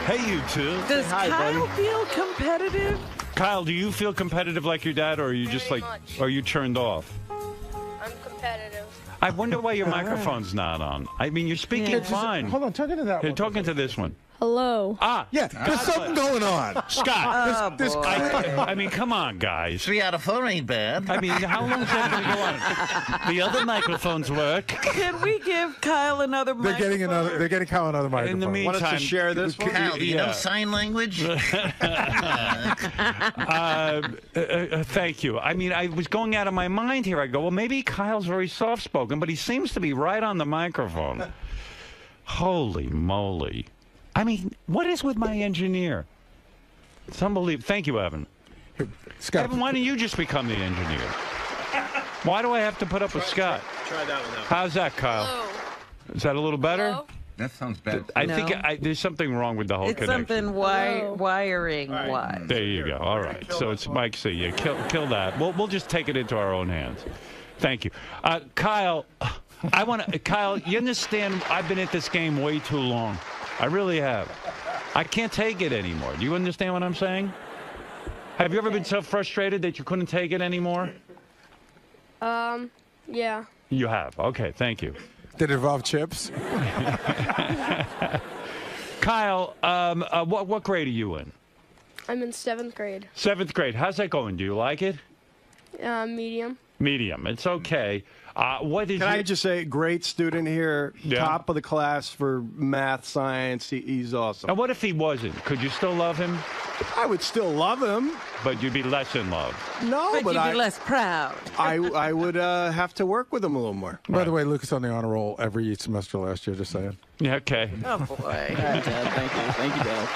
Hey, you two. Does Kyle feel competitive? Kyle, do you feel competitive like your dad, or are you just like, are you turned off? I'm competitive. I wonder why your microphone's not on. I mean, you're speaking fine. Hold on, talk into that You're one. talking to this one. Hello. Yeah, there's something going on. Scott, Oh, boy. I mean, come on, guys. 3 out of 4 ain't bad. I mean, how long is that going to go on? The other microphones work. Can we give Kyle another They're getting Kyle another microphone. In the meantime, Want us to share this one? Kyle, do you know sign language? Thank you. I mean, I was going out of my mind here. I go, well, maybe Kyle's very soft-spoken, but he seems to be right on the microphone. Holy moly. I mean, what is with my engineer? It's unbelievable. Thank you, Evan. Scott, Evan, why don't you just become the engineer? Why do I have to put up with Scott? Try that one out. How's that, Kyle? Hello. Is that a little better? Hello? That sounds bad. I No. think there's something wrong with the whole It's connection. something wiring-wise. There you go. All right. So it's 𝗦𝗵cie. Yeah, kill that. We'll just take it into our own hands. Thank you, Kyle. Kyle, you understand? I've been at this game way too long. I really have. I can't take it anymore. Do you understand what I'm saying? Have you ever been so frustrated that you couldn't take it anymore? Yeah. You have. Okay. Thank you. Did it involve chips? Kyle, what grade are you in? I'm in 7th grade. 7th grade. How's that going? Do you like it? Medium. Medium. It's okay. What is Can I just say, great student here, Yeah. top of the class for math, science. He's awesome. Now, what if he wasn't? Could you still love him? I would still love him. But you'd be less in love. No, But you'd be less proud. I would have to work with him a little more. By the way, Lucas on the honor roll every semester last year, just saying. Yeah, okay. Oh, boy. All right, Dad. Thank you, Dad.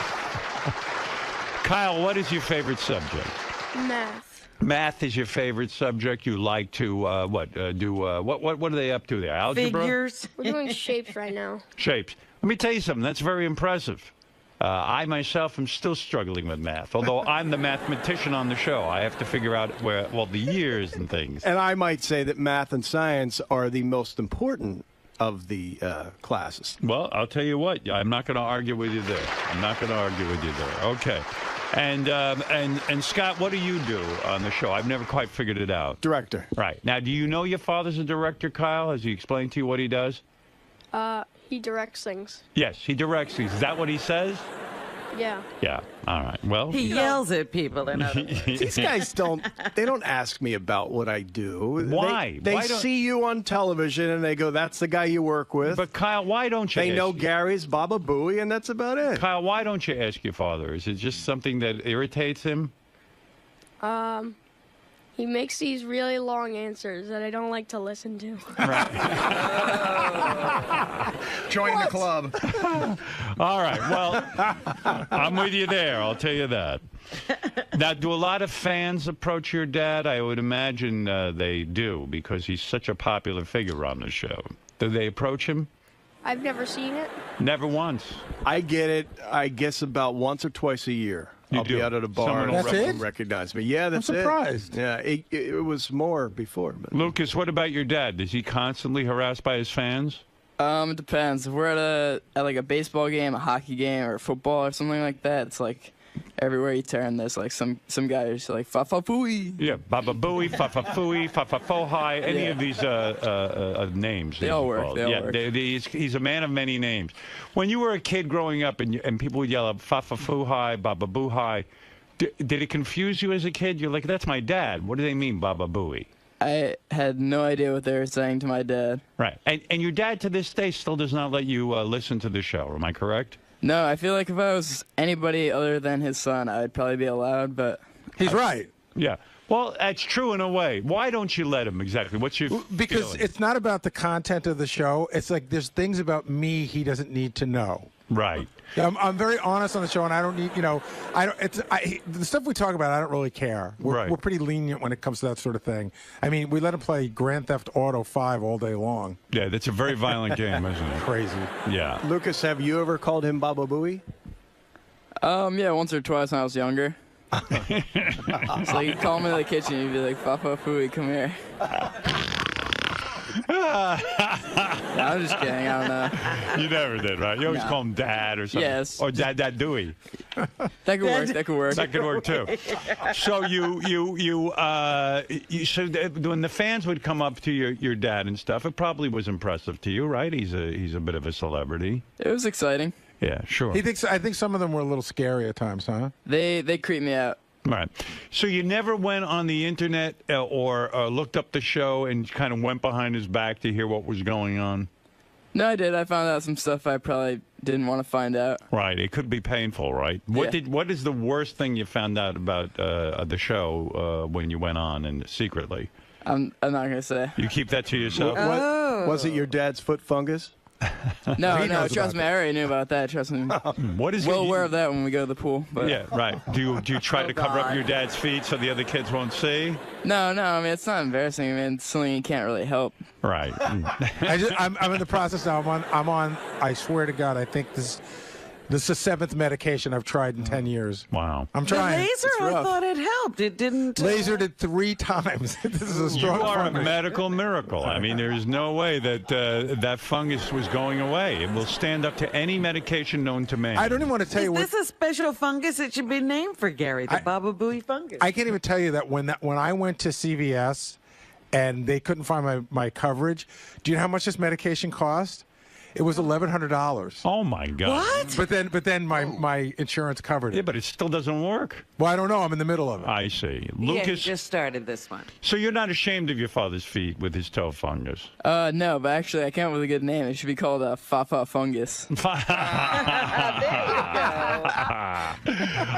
Kyle, what is your favorite subject? Math. Math is your favorite subject. You like to what are they up to there? Algebra? Figures. We're doing shapes right now. Shapes. Let me tell you something. That's very impressive. I myself am still struggling with math, although I'm the mathematician on the show. I have to figure out the years and things. And I might say that math and science are the most important classes. Well, I'll tell you what. I'm not going to argue with you there. Okay. And Scott, what do you do on the show? I've never quite figured it out. Director. Right. Now, do you know your father's a director, Kyle? Has he explained to you what he does? He directs things. Yes, he directs things. Is that what he says? Yeah. Yeah. All right. Well, He yells at people. In other words. These guys don't ask me about what I do. Why? They Why don't- see you on television and they go, that's the guy you work with. But Kyle, why don't you? They know Gary's 𝗏𝗏𝗏𝗏, and that's about it. Kyle, why don't you ask your father? Is it just something that irritates him? He makes these really long answers that I don't like to listen to. Join the club. All right. Well, I'm with you there. I'll tell you that. Now, do a lot of fans approach your dad? I would imagine they do, because he's such a popular figure on the show. Do they approach him? I've never seen it. Never once. I get it, I guess, about once or twice a year. You I'll do? be out at a bar Someone and will someone recognize me. Yeah, that's I'm surprised. it. Yeah, it was more before. But. Lucas, what about your dad? Is he constantly harassed by his fans? It depends. If we're at like a baseball game, a hockey game, or football or something like that, it's like everywhere you turn, there's like some guy who's like fa-fa-fooey. Yeah, 𝗏𝗏𝗏𝗏𝗏, fa-fa-fooey, fa-fa-fo-hi, any of these names. They all work. They all work. He's a man of many names. When you were a kid growing up and people would yell out fa-fa-foo-hi, 𝗏𝗏𝗏-hi, did it confuse you as a kid? You're like, that's my dad. What do they mean, 𝗏𝗏𝗏𝗏? I had no idea what they were saying to my dad. Right. And your dad to this day still does not let you listen to the show. Am I correct? No, I feel like if I was anybody other than his son, I'd probably be allowed, but... He's right. Yeah. Well, that's true in a way. Why don't you let him exactly? What's your Because feeling? it's not about the content of the show. It's like there's things about me he doesn't need to know. Right. I'm very honest on the show, and I don't need, the stuff we talk about, I don't really care. We're pretty lenient when it comes to that sort of thing. I mean, we let him play Grand Theft Auto 5 all day long. Yeah, that's a very violent game, isn't it? Crazy. Yeah. Lucas, have you ever called him 𝗏𝗏𝗏𝗏𝗏? Yeah, once or twice when I was younger. So you'd call me in the kitchen, you'd be like, 𝗏𝗏𝗏𝗏𝗏, come here. No, I'm just kidding. I don't know. You never did, right? You always call him Dad or something. Yes. Or Dad Dewey. That could work. That could work. That could work too. So so when the fans would come up to your dad and stuff, it probably was impressive to you, right? He's a bit of a celebrity. It was exciting. Yeah, sure. I think some of them were a little scary at times, huh? They creep me out. Right. So you never went on the internet or looked up the show and kind of went behind his back to hear what was going on? No, I did. I found out some stuff I probably didn't want to find out. Right. It could be painful, right? What is the worst thing you found out about the show when you went on and secretly? I'm not gonna say. You keep that to yourself? Was it your dad's foot fungus? No, trust me, I already knew about that. Trust me. What is well aware of that when we go to the pool. But. Yeah, right. Do you try to cover up your dad's feet so the other kids won't see? No. I mean, it's not embarrassing. I mean, it's something you can't really help. Right. I'm in the process now. I'm on. I swear to God, I think this is the 7th medication I've tried in 10 years. Wow. I'm trying. The laser, I thought it helped. It didn't. Lasered it 3 times. This is a strong You are fungus. a medical miracle. I mean, there is no way that that fungus was going away. It will stand up to any medication known to man. I don't even want to tell you. Is this a special fungus? It should be named for Gary, the 𝗏𝗏𝗏𝗏𝗏 fungus. I can't even tell you that when I went to CVS and they couldn't find my coverage, do you know how much this medication cost? It was $1,100. Oh my God! What? But then my insurance covered it. Yeah, but it still doesn't work. Well, I don't know. I'm in the middle of it. I see. Yeah, he Lucas, just started this one. so you're not ashamed of your father's feet with his toe fungus? No, but actually, I came up with a good name. It should be called 𝗏𝗏 fungus. All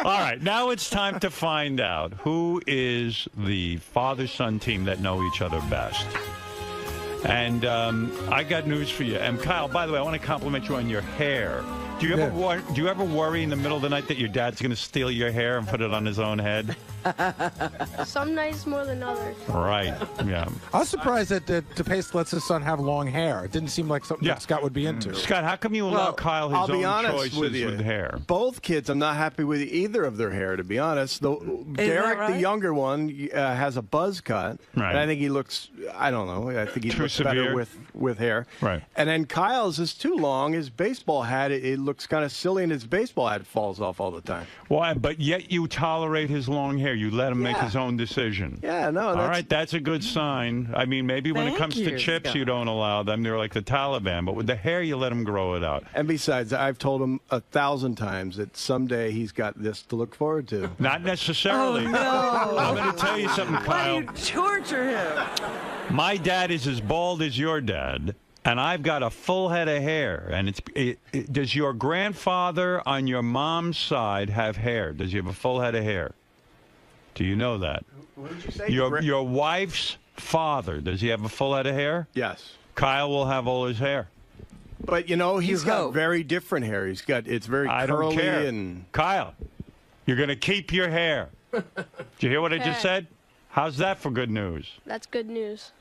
right, now it's time to find out who is the father-son team that know each other best. And I got news for you. And Kyle, by the way, I want to compliment you on your hair. Do you ever worry in the middle of the night that your dad's going to steal your hair and put it on his own head? Some nights more than others. Right. Yeah. I was surprised that DePace lets his son have long hair. It didn't seem like something that Scott would be into. Scott, how come you allow Kyle his I'll be own honest choices with you. hair? Both kids, I'm not happy with either of their hair, to be honest. Derek, right? the younger one, has a buzz cut. Right. And I think he looks, I don't know, I think he Too looks severe? better with hair. Right. And then Kyle's is too long. His baseball hat, it looks kind of silly, and his baseball hat falls off all the time. Why? But yet you tolerate his long hair. You let him make Yeah. his own decision. Yeah, no, All that's- right, that's a good sign. I mean, maybe when it Thank comes to you, chips, Scott. you don't allow them. They're like the Taliban. But with the hair, you let him grow it out. And besides, I've told him 1,000 times that someday he's got this to look forward to. Not necessarily. Oh, no. I'm going to tell you something, Why Kyle. do you torture him? My dad is as bald as your dad, and I've got a full head of hair. And does your grandfather on your mom's side have hair? Does he have a full head of hair? Do you know that? What did you say? Your wife's father, does he have a full head of hair? Yes. Kyle will have all his hair. But, you know, he's got very different hair. It's very I curly don't care. and... Kyle, you're going to keep your hair. Did you hear what I just Okay. said? How's that for good news? That's good news.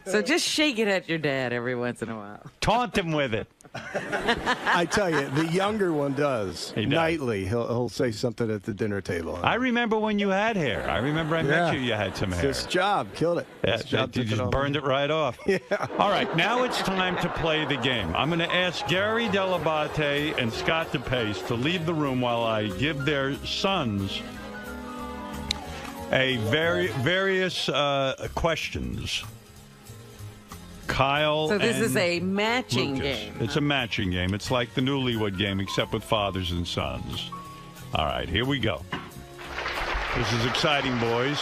So just shake it at your dad every once in a while. Taunt him with it. I tell you, the younger one does. He does. Nightly, he'll say something at the dinner table. I remember when you had hair. I remember I met you had some hair. This job killed it. Yeah, This job you took just all. burned it right off. Yeah. All right, now it's time to play the game. I'm going to ask Gary 𝗛𝗏𝗍 and Scott DePace to leave the room while I give their sons various questions. Kyle So this and is a matching Lucas. game. It's a matching game. It's like the Newlywed Game, except with fathers and sons. All right, here we go. This is exciting, boys.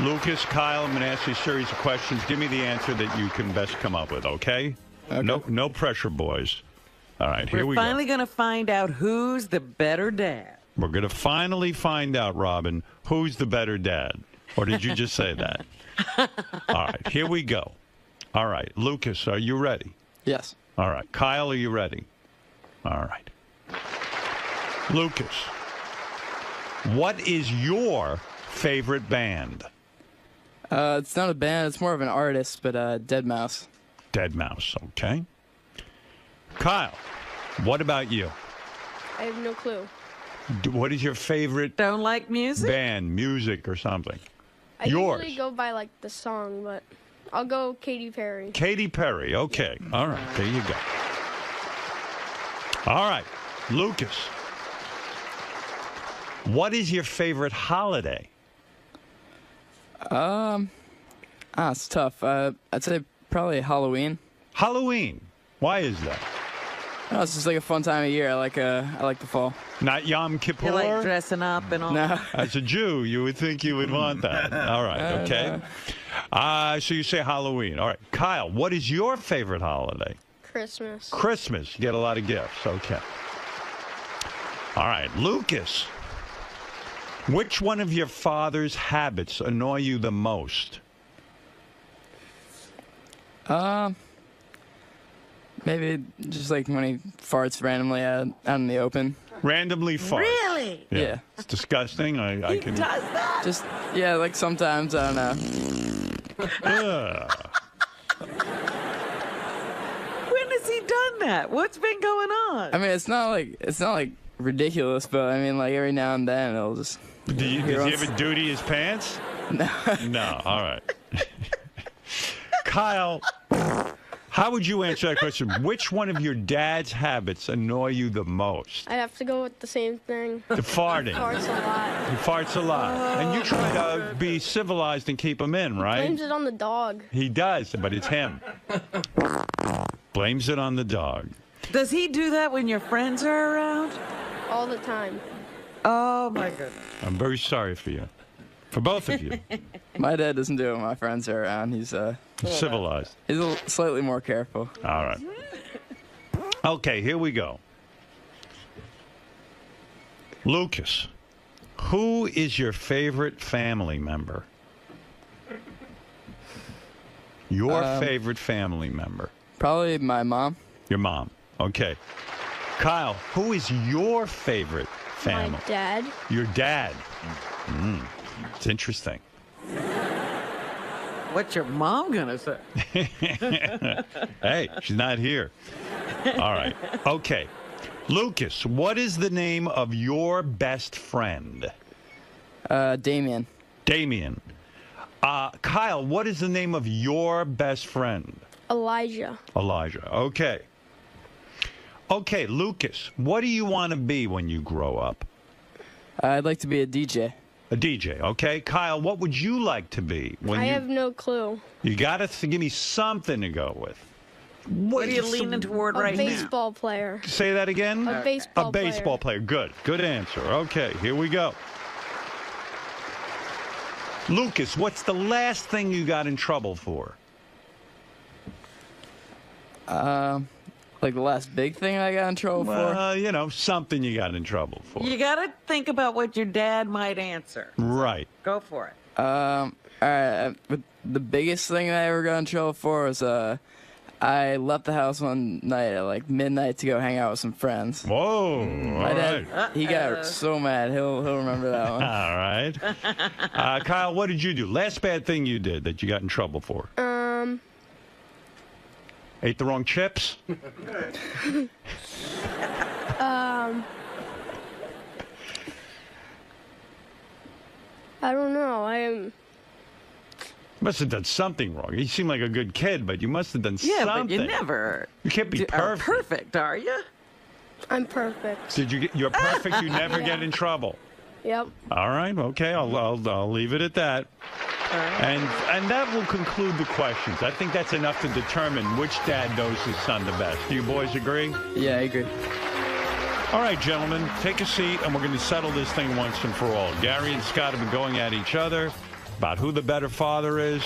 Lucas, Kyle, I'm going to ask you a series of questions. Give me the answer that you can best come up with, okay? No pressure, boys. All right, here we We're finally go. going to find out who's the better dad. We're going to finally find out, Robin, who's the better dad. Or did you just say that? All right, here we go. All right, Lucas, are you ready? Yes. All right, Kyle, are you ready? All right. Lucas, what is your favorite band? It's not a band. It's more of an artist, but 𝗏𝗏𝗏𝗏. 𝗏𝗏𝗏𝗏, okay. Kyle, what about you? I have no clue. What is your favorite Don't like music? band, music, or something? I Yours. usually go by like the song, but I'll go Katy Perry. Katy Perry, okay. All right, there you go. All right, Lucas, what is your favorite holiday? It's tough. I'd say probably Halloween. Halloween. Why is that? Oh, it's just like a fun time of year. I like the fall. Not Yom Kippur? You like dressing up and all? No. As a Jew, you would think you would want that. All right, okay. So you say Halloween. All right, Kyle, what is your favorite holiday? Christmas. Christmas. You get a lot of gifts. Okay. All right, Lucas, which one of your father's habits annoy you the most? Maybe just like when he farts randomly out in the open. Randomly fart. Really? Yeah. It's disgusting. I can. Does that? Just like sometimes I don't know. Ugh. When has he done that? What's been going on? I mean, it's not like ridiculous, but I mean, like every now and then it'll just. Does he ever duty his pants? No. No. All right. Kyle, how would you answer that question? Which one of your dad's habits annoy you the most? I'd have to go with the same thing. The farting. Farts a lot. He farts a lot. And you try to be civilized and keep him in, right? Blames it on the dog. He does, but it's him. Blames it on the dog. Does he do that when your friends are around? All the time. Oh, my goodness. I'm very sorry for you. For both of you. My dad doesn't do it when my friends are around. He's Civilized. He's slightly more careful. All right. Okay, here we go. Lucas, who is your favorite family member? Your favorite family member? Probably my mom. Your mom. Okay. Kyle, who is your favorite family? My dad. Your dad. It's interesting. What's your mom gonna say? Hey, she's not here. All right. Okay. Lucas, what is the name of your best friend? Damien. Damien. Kyle, what is the name of your best friend? Elijah. Elijah. Okay. Okay, Lucas, what do you want to be when you grow up? I'd like to be a DJ. A DJ, okay. Kyle, what would you like to be when I have no clue. You got to give me something to go with. What are you leaning toward right now? A baseball player. Say that again? A baseball player. A baseball player. Good. Good answer. Okay, here we go. Lucas, what's the last thing you got in trouble for? Like the last big thing I got in trouble for? You know, something you got in trouble for. You got to think about what your dad might answer. Right. Go for it. All right. The biggest thing that I ever got in trouble for was I left the house one night at like midnight to go hang out with some friends. Whoa! My dad, he got so mad. He'll remember that one. All right. Kyle, what did you do? Last bad thing you did that you got in trouble for? Ate the wrong chips? I don't know. Must have done something wrong. You seem like a good kid, but you must have done something. Yeah, but you never. You can't be are perfect. Perfect, are you? I'm perfect. You're perfect. You never Yeah. get in trouble. Yep. All right. Okay. I'll leave it at that. And that will conclude the questions. I think that's enough to determine which dad knows his son the best. Do you boys agree? Yeah, I agree. All right, gentlemen, take a seat, and we're going to settle this thing once and for all. Gary and Scott have been going at each other about who the better father is.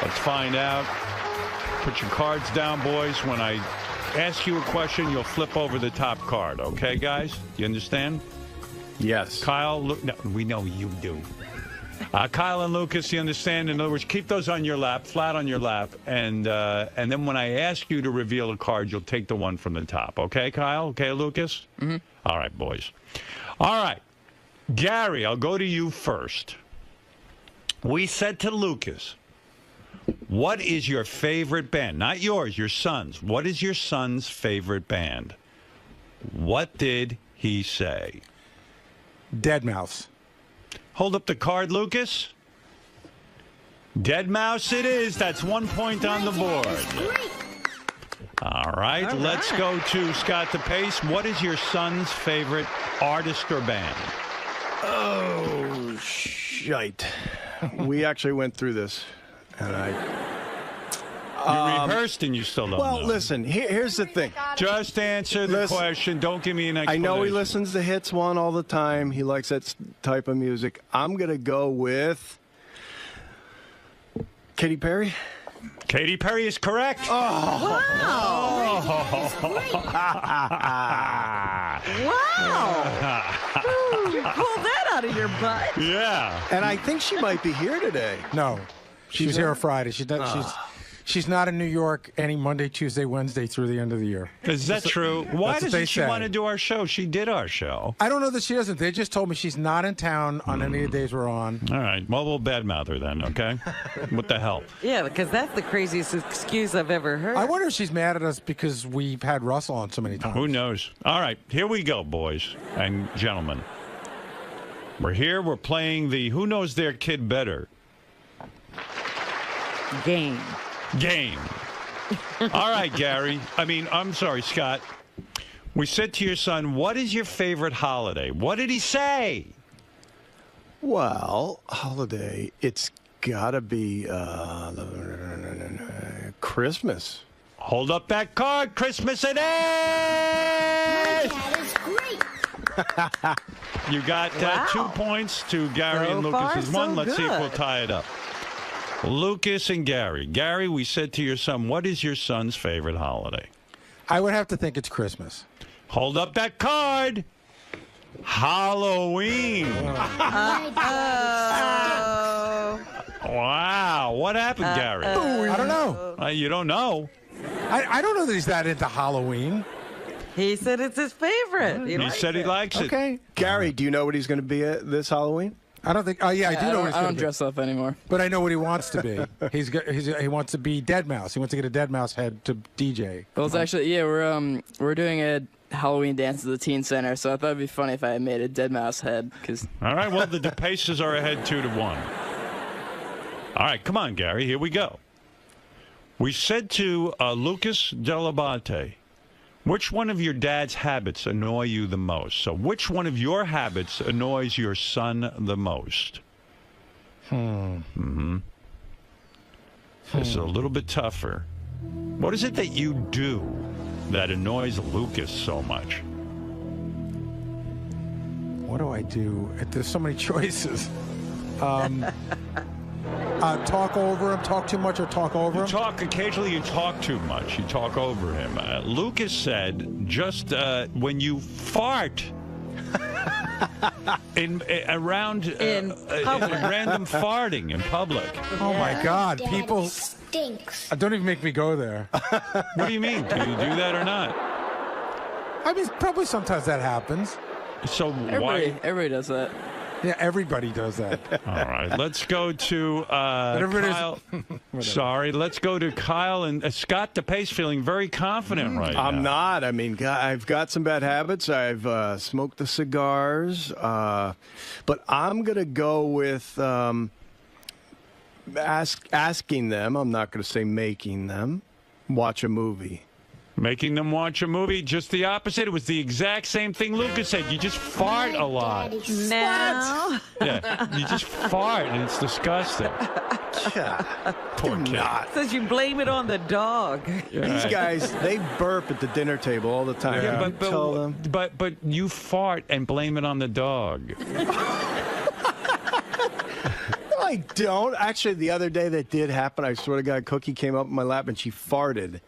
Let's find out. Put your cards down, boys. When I ask you a question, you'll flip over the top card. Okay, guys? You understand? Yes. Kyle, no, we know you do. Kyle and Lucas, you understand? In other words, keep those on your lap, flat on your lap, and then when I ask you to reveal a card, you'll take the one from the top. Okay, Kyle? Okay, Lucas? Mm-hmm. All right, boys. All right. Gary, I'll go to you first. We said to Lucas, what is your favorite band? Not yours, your son's. What is your son's favorite band? What did he say? 𝗏𝗏𝗏. Hold up the card, Lucas. 𝗏𝗏𝗏 it is. That's 1 point on the board. All right, let's go to Scott the Pace. What is your son's favorite artist or band? Oh, shite. We actually went through this, and You rehearsed and you still don't know. Well, listen, here's the thing. Just answer the question. Don't give me an explanation. I know he listens to Hits One all the time. He likes that type of music. I'm going to go with Katy Perry. Katy Perry is correct. Oh. Wow. You pulled that out of your butt. Yeah. And I think she might be here today. No, she was here on Friday. She's not in New York any Monday, Tuesday, Wednesday through the end of the year. Is that true? Why doesn't she want to do our show? She did our show. I don't know that she doesn't. They just told me she's not in town on any of the days we're on. All right. Well, we'll badmouth her then, okay? What the hell? Yeah, because that's the craziest excuse I've ever heard. I wonder if she's mad at us because we've had Russell on so many times. Who knows? All right. Here we go, boys and gentlemen. We're here. We're playing the Who Knows Their Kid Better game. All right, Gary. I'm sorry, Scott. We said to your son, what is your favorite holiday? What did he say? Well, holiday, it's got to be Christmas. Hold up that card. Christmas it is! That is great. You got 2 points to Gary and Lucas's one. Let's see if we'll tie it up. Lucas and Gary. Gary, we said to your son, what is your son's favorite holiday? I would have to think it's Christmas. Hold up that card. Halloween. Wow. What happened, Gary? I don't know. You don't know? I don't know that he's that into Halloween. He said it's his favorite. He said he likes it. Okay. Gary, do you know what he's going to be at this Halloween? I don't think. Oh yeah, I do know what he's I gonna don't be. dress up anymore. But I know what he wants to be. He wants to be 𝗏𝗏𝗏. He wants to get a 𝗏𝗏𝗏 head to DJ. Well, it's actually we're doing a Halloween dance at the teen center, so I thought it'd be funny if I made a 𝗏𝗏𝗏s head. All right. Well, the DePaces are ahead 2-1. All right, come on, Gary. Here we go. We said to 𝗦𝗵cie 𝗿𝗻𝗿𝗱, which one of your dad's habits annoy you the most? So which one of your habits annoys your son the most? This is a little bit tougher. What is it that you do that annoys 𝗦𝗵cie so much? What do I do? There's so many choices. Talk over him, talk too much, or talk over him? Occasionally you talk too much. You talk over him. 𝗦𝗵cie said just when you fart around random farting in public. Oh my God, Daddy people stinks. don't even make me go there. What do you mean? Do you do that or not? I mean, probably sometimes that happens. So everybody does that. Yeah, everybody does that. All right, let's go to Kyle. Sorry, let's go to Kyle and Scott DePace feeling very confident right now. I'm not. I mean, I've got some bad habits. I've smoked the cigars, but I'm gonna go with asking them. I'm not gonna say making them watch a movie. Making them watch a movie, just the opposite. It was the exact same thing 𝗦𝗵cie said. You just fart a lot. Now. Yeah, you just fart, and it's disgusting. Poor kid. Says you blame it on the dog. These guys, they burp at the dinner table all the time. Yeah, Tell them. but you fart and blame it on the dog. I don't. Actually, the other day that did happen. I swear to God, Cookie came up in my lap and she farted.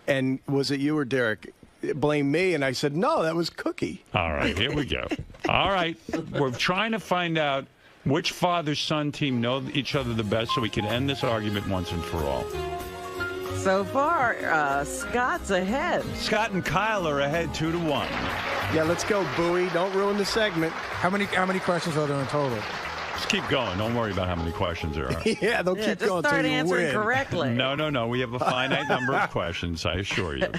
And was it you or Derek? Blame me. And I said, no, that was Cookie. All right, here we go. All right, we're trying to find out which father-son team know each other the best so we can end this argument once and for all. So far, Scott's ahead. Scott and Kyle are ahead 2-1. Yeah, let's go, Bowie. Don't ruin the segment. How many questions are there in total? Just keep going. Don't worry about how many questions there are. Yeah, they'll keep just going start till you answering win. correctly. No. We have a finite number of questions, I assure you.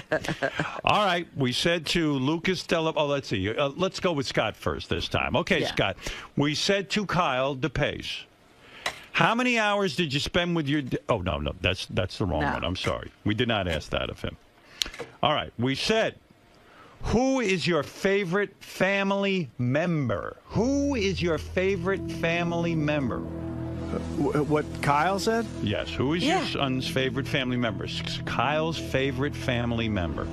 All right. We said to 𝗦𝗵cie 𝗿𝗻𝗿𝗱. Oh, let's see. Let's go with Scott first this time. Okay, Yeah. Scott. We said to Kyle DePace, how many hours did you spend with your... Oh, no. That's the wrong one. I'm sorry. We did not ask that of him. All right. We said... Who is your favorite family member? Who is your favorite family member? What Kyle said? Yes. Who is your son's favorite family member? Kyle's favorite family member.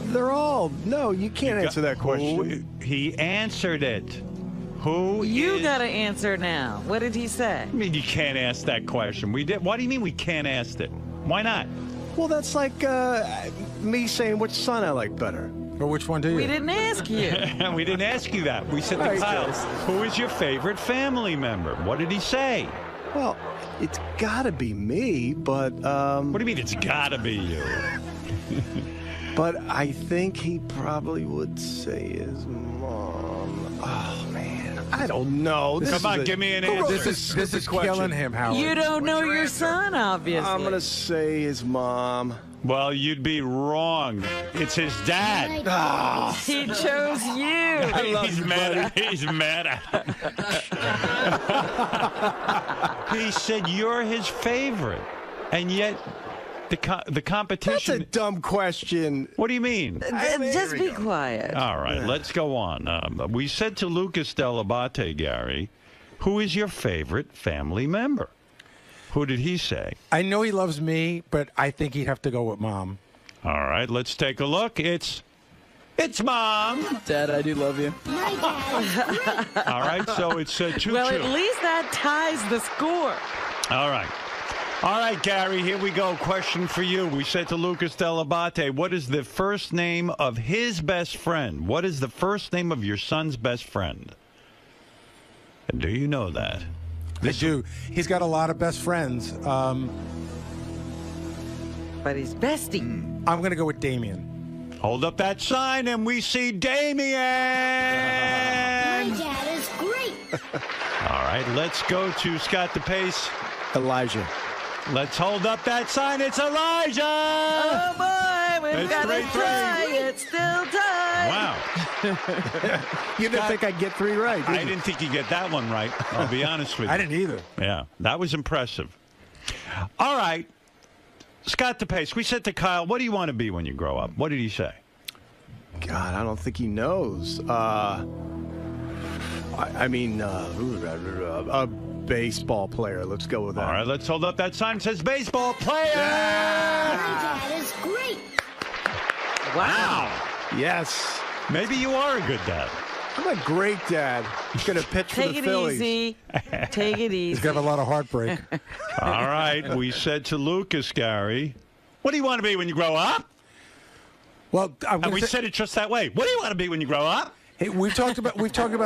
They're all... No, you can't answer that question. He answered it. Who You is... got to answer now. What did he say? I mean, you can't ask that question. We did. What do you mean we can't ask it? Why not? Well, that's like me saying which son I like better. Or which one do you? We didn't ask you. We didn't ask you that. We said to Right, Kyle, Joyce. who is your favorite family member? What did he say? Well, it's got to be me, but... What do you mean it's got to be you? But I think he probably would say his mom. Oh, man. I don't know. Come on, give me an answer. This is killing him, Howard. You don't know your son, obviously. I'm going to say his mom. Well, you'd be wrong. It's his dad. He chose you. He's mad. He's mad at him. He said you're his favorite, and yet the competition. That's a dumb question. What do you mean? Just be quiet. All right, let's go on. We said to 𝗦𝗵cie 𝗿𝗻𝗿𝗱, Gary, who is your favorite family member? Who did he say? I know he loves me, but I think he'd have to go with Mom. All right, let's take a look. It's Mom. Dad, I do love you. All right, so it's 2-2. Well, at least that ties the score. All right. All right, Gary, here we go. Question for you. We said to 𝗦𝗵cie 𝗿𝗻𝗿𝗱, what is the first name of his best friend? What is the first name of your son's best friend? And do you know that? I do. He's got a lot of best friends. But he's bestie. I'm going to go with Damien. Hold up that sign and we see Damien. My dad is great. All right, let's go to Scott DePace. Elijah. Let's hold up that sign. It's Elijah. Oh boy, we've It's got a 3-3. tie. It's still tied. Wow. You didn't think I'd get 3 right, did I you? didn't think you'd get that one right. I'll be honest with you. I didn't either. Yeah, that was impressive. All right, Scott DePace. We said to Kyle, "What do you want to be when you grow up?" What did he say? God, I don't think he knows. A baseball player. Let's go with that. All right, let's hold up that sign that says baseball player. That is great. Wow. Yes. Maybe you are a good dad. I'm a great dad. He's going to pitch for Take the it Phillies. easy. Take it easy. He's got a lot of heartbreak. All right, we said to Lucas, Gary, what do you want to be when you grow up? Well, and we said it just that way. What do you want to be when you grow up? Hey, we've talked about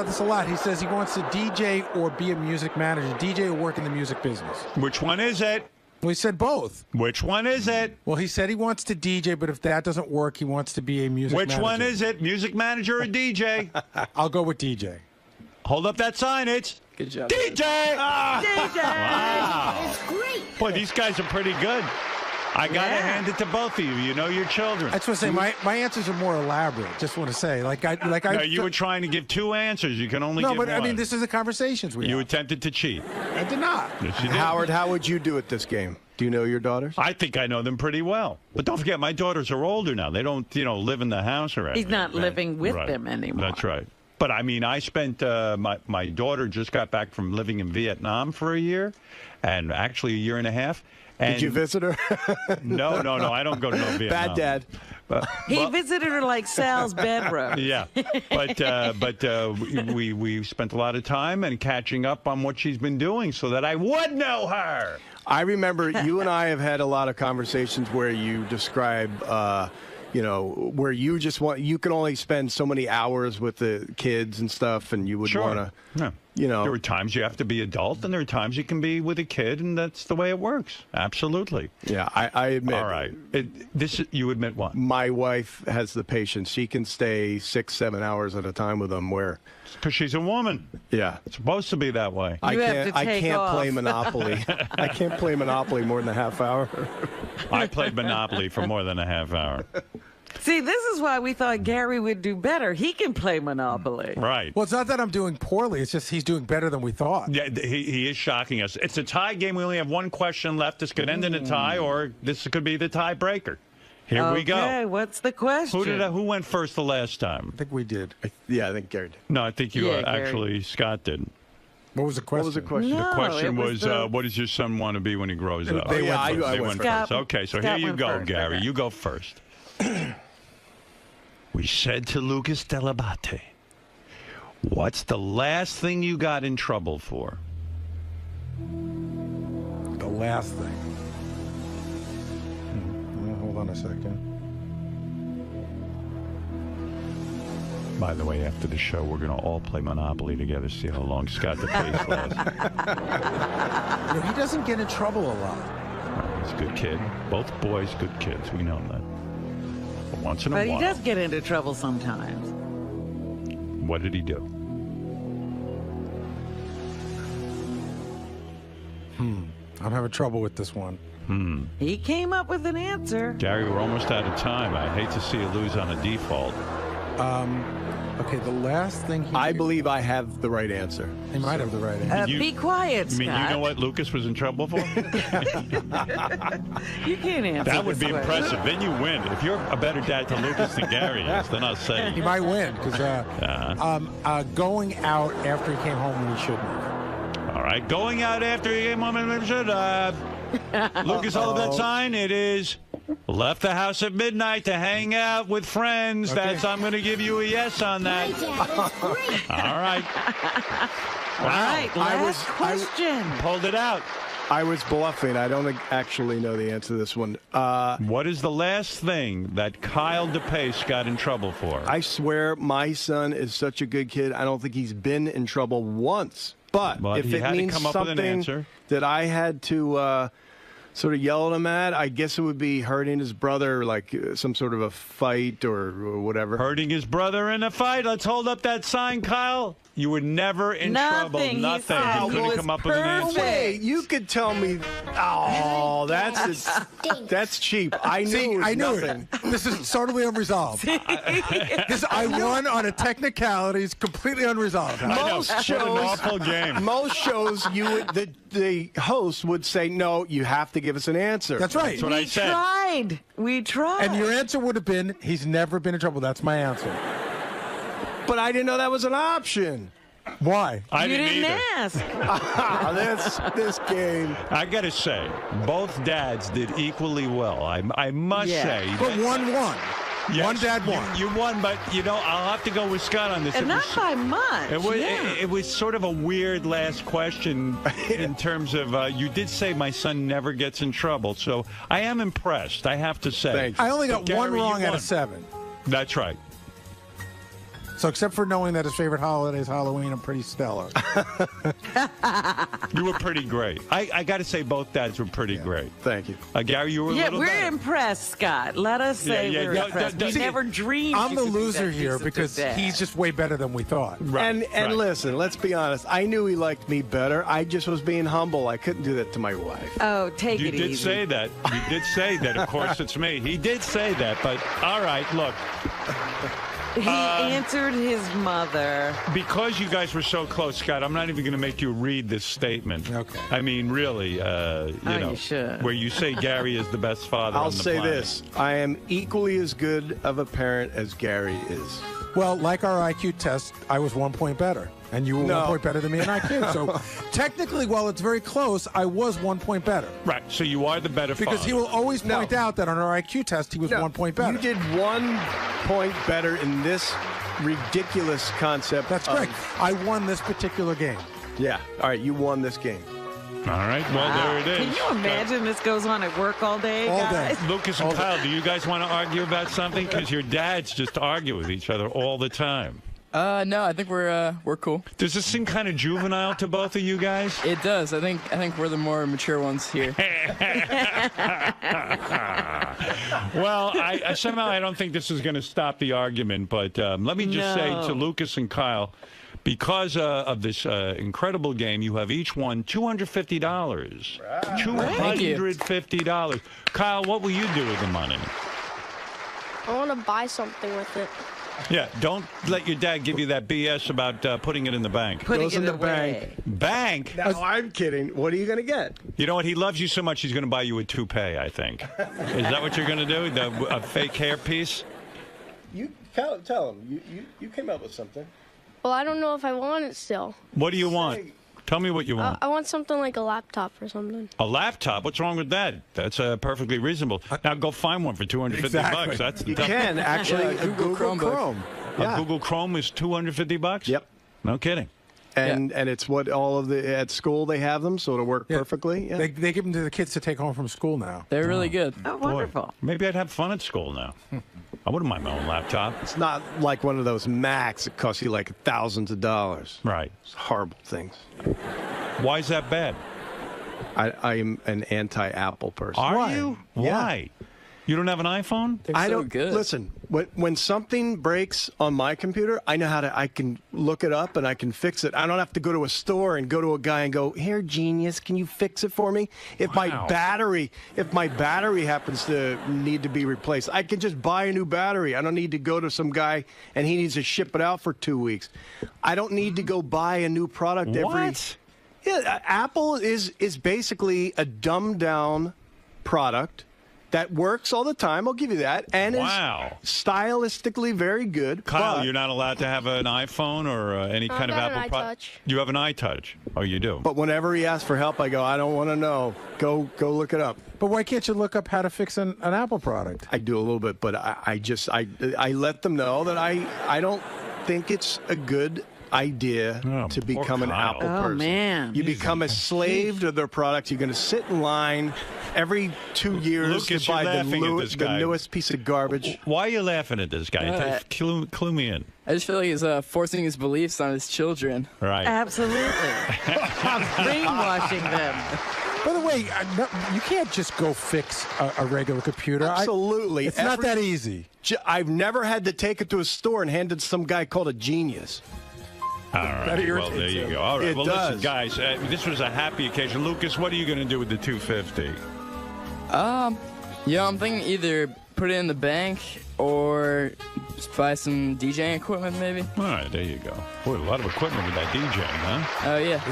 this a lot. He says he wants to DJ or be a music manager. DJ or work in the music business. Which one is it? We said both. Which one is it? Well, he said he wants to DJ, but if that doesn't work, he wants to be a music manager. Which one is it? Music manager or DJ? I'll go with DJ. Hold up that sign. It's Good job. DJ. DJ. Wow. It's great. Boy, these guys are pretty good. I got to hand it to both of you. You know your children. I just want to say my answers are more elaborate. Just want to say, No, you were trying to give 2 answers. You can only give but one. I mean, this is the conversations we You have. attempted to cheat. I did not. Yes, you did. Howard, how would you do at this game? Do you know your daughters? I think I know them pretty well. But don't forget, my daughters are older now. They don't, live in the house or anything. He's not living with Right. them anymore. That's right. But, I mean, I spent my daughter just got back from living in Vietnam for a year, and actually a year and a half. And Did you visit her? No, I don't go to no Vietnam. Bad dad. He visited her like Sal's bedroom. Yeah, but we spent a lot of time and catching up on what she's been doing so that I would know her. I remember you and I have had a lot of conversations where you describe, where you can only spend so many hours with the kids and stuff, and you would Sure. want to, Yeah. There are times you have to be adult, and there are times you can be with a kid, and that's the way it works. Absolutely. Yeah, I admit. All right. You admit what? My wife has the patience. She can stay 6-7 hours at a time with them. Because she's a woman. Yeah, it's supposed to be that way. I can't play Monopoly. I can't play Monopoly more than a half hour. I played Monopoly for more than a half hour. See, this is why we thought Gary would do better. He can play Monopoly. Right. Well, it's not that I'm doing poorly. It's just he's doing better than we thought. Yeah, he is shocking us. It's a tie game. We only have one question left. This could end in a tie, or this could be the tiebreaker. Here we go. Okay, what's the question? Who went first the last time? I think we did. I think Gary did. No, I think you Yeah, Gary. actually, Scott did. What was the question? The question was, what does your son want to be when he grows up? They went first. They went first. Okay, so Scott here you went go, first. Gary. Okay. You go first. We said to Lucas 𝗛𝗵𝗿, what's the last thing you got in trouble for? The last thing. Hold on a second. By the way, after the show, we're going to all play Monopoly together, see how long Scott DePace lasts. He doesn't get in trouble a lot. He's a good kid. Both boys, good kids. We know that. But once in a But while. he does get into trouble sometimes. What did he do? I'm having trouble with this one. He came up with an answer. Gary, we're almost out of time. I hate to see you lose on a default. Okay, the last thing I believe I have the right answer. He might have the right answer. Be quiet, I mean, Scott. you know what Lucas was in trouble for? You can't answer That would this be question. impressive. Then you win. If you're a better dad to Lucas than Gary is, then I'll say. He might win because going out after he came home when he shouldn't have. All right, going out after he came home and should. Lucas, hold that sign. It is left the house at midnight to hang out with friends. Okay. I'm going to give you a yes on that. All right. All right, last I question. Pulled it out. I was bluffing. I don't actually know the answer to this one. What is the last thing that Kyle DePace got in trouble for? I swear my son is such a good kid. I don't think he's been in trouble once. But if he it had to means come up with an something answer. that I had to sort of yell at him at? I guess it would be hurting his brother, like some sort of a fight or whatever. Hurting his brother in a fight? Let's hold up that sign, Kyle. You were never in trouble. Nothing. You couldn't come up with an answer. Wait, you could tell me. Oh, that's cheap. I knew. I knew nothing. it. This is totally unresolved. I won on a technicality. It's completely unresolved. Most shows, what an awful game. Most shows, the host would say, "No, you have to give us an answer." That's right. That's what I said. We tried. And your answer would have been, "He's never been in trouble." That's my answer. But I didn't know that was an option. Why? I you didn't ask. This game. I got to say, both dads did equally well. I must say. But one won. Yes, one dad won. You won, but, I'll have to go with Scott on this. And not by much. It was sort of a weird last question in terms of, you did say my son never gets in trouble, so I am impressed, I have to say. Thank you. I only got Gary, one wrong out of 7. That's right. So except for knowing that his favorite holiday is Halloween, I'm pretty stellar. You were pretty great. I got to say both dads were pretty great. Thank you. Gary, you were a little we're better. impressed, Scott. Let us say we're impressed. We never dreamed I'm you the could be loser that here decent because a dad. he's just way better than we thought. Right, and listen, let's be honest. I knew he liked me better. I just was being humble. I couldn't do that to my wife. Oh, take it easy. You did say that. You did say that. Of course, it's me. He did say that. But all right, look. He answered his mother. Because you guys were so close, Scott, I'm not even going to make you read this statement. Okay. I mean, really, you should. Where you say Gary is the best father on the planet. I'll say this. I am equally as good of a parent as Gary is. Well, like our IQ test, I was 1 point better. And you were 1 point better than me in IQ. So technically, while it's very close, I was 1 point better. Right. So you are the better father. Because he will always point out that on our IQ test, he was 1 point better. You did 1 point better in this ridiculous concept. That's correct. I won this particular game. Yeah. All right. You won this game. All right. Well, there it is. Can you imagine this goes on at work all day, guys? Lucas and Kyle, do you guys want to argue about something? Because your dads just argue with each other all the time. No, I think we're cool. Does this seem kind of juvenile to both of you guys? It does. I think we're the more mature ones here. Well, somehow I don't think this is going to stop the argument, but let me just say to Lucas and Kyle, because of this incredible game, you have each won $250. $250. Kyle, what will you do with the money? I want to buy something with it. Yeah, don't let your dad give you that BS about putting it in the bank. Goes in the bank. Bank? No, I'm kidding. What are you going to get? You know what? He loves you so much, he's going to buy you a toupee, I think. Is that what you're going to do? A fake hair piece? You tell him. You came up with something. Well, I don't know if I want it still. What do you want? Tell me what you want. I want something like a laptop or something. A laptop? What's wrong with that? That's perfectly reasonable. Now go find one for $250. That's you can actually a Google Chrome. Yeah. A Google Chrome is $250. Yep. No kidding. And it's what all of at school they have them, so it'll work perfectly. Yeah. They give them to the kids to take home from school now. They're really good. Oh, wonderful. Boy, maybe I'd have fun at school now. I wouldn't mind my own laptop. It's not like one of those Macs that cost you like thousands of dollars. Right. It's horrible things. Why is that bad? I am an anti-Apple person. Are you? Why? You don't have an iPhone? I don't. Listen, when something breaks on my computer, I know I can look it up and I can fix it. I don't have to go to a store and go to a guy and go, "Here, genius, can you fix it for me?" If my battery happens to need to be replaced, I can just buy a new battery. I don't need to go to some guy and he needs to ship it out for 2 weeks. I don't need to go buy a new product every. Yeah, Apple is basically a dumbed down product that works all the time. I'll give you that, and is stylistically very good. Kyle, you're not allowed to have an iPhone or any kind of Apple product. You have an iTouch. Oh, you do. But whenever he asks for help, I go, I don't want to know. Go look it up. But why can't you look up how to fix an Apple product? I do a little bit, but I let them know that I don't think it's a good idea to become an Apple person. Man. You become a slave to their product. You're going to sit in line every 2 years Lucas, to buy you're laughing at this guy. the newest piece of garbage. Why are you laughing at this guy? Clue me in. I just feel like he's forcing his beliefs on his children. Right. Absolutely. Brainwashing them. By the way, you can't just go fix a regular computer. Absolutely. It's not that easy. I've never had to take it to a store and hand it to some guy called a genius. All right. Well, there you go. All right. Well, listen, guys, this was a happy occasion. Lucas, what are you going to do with the $250? Yeah, I'm thinking either put it in the bank or just buy some DJing equipment, maybe. All right, there you go. Boy, a lot of equipment with that DJing, huh? Oh, yeah.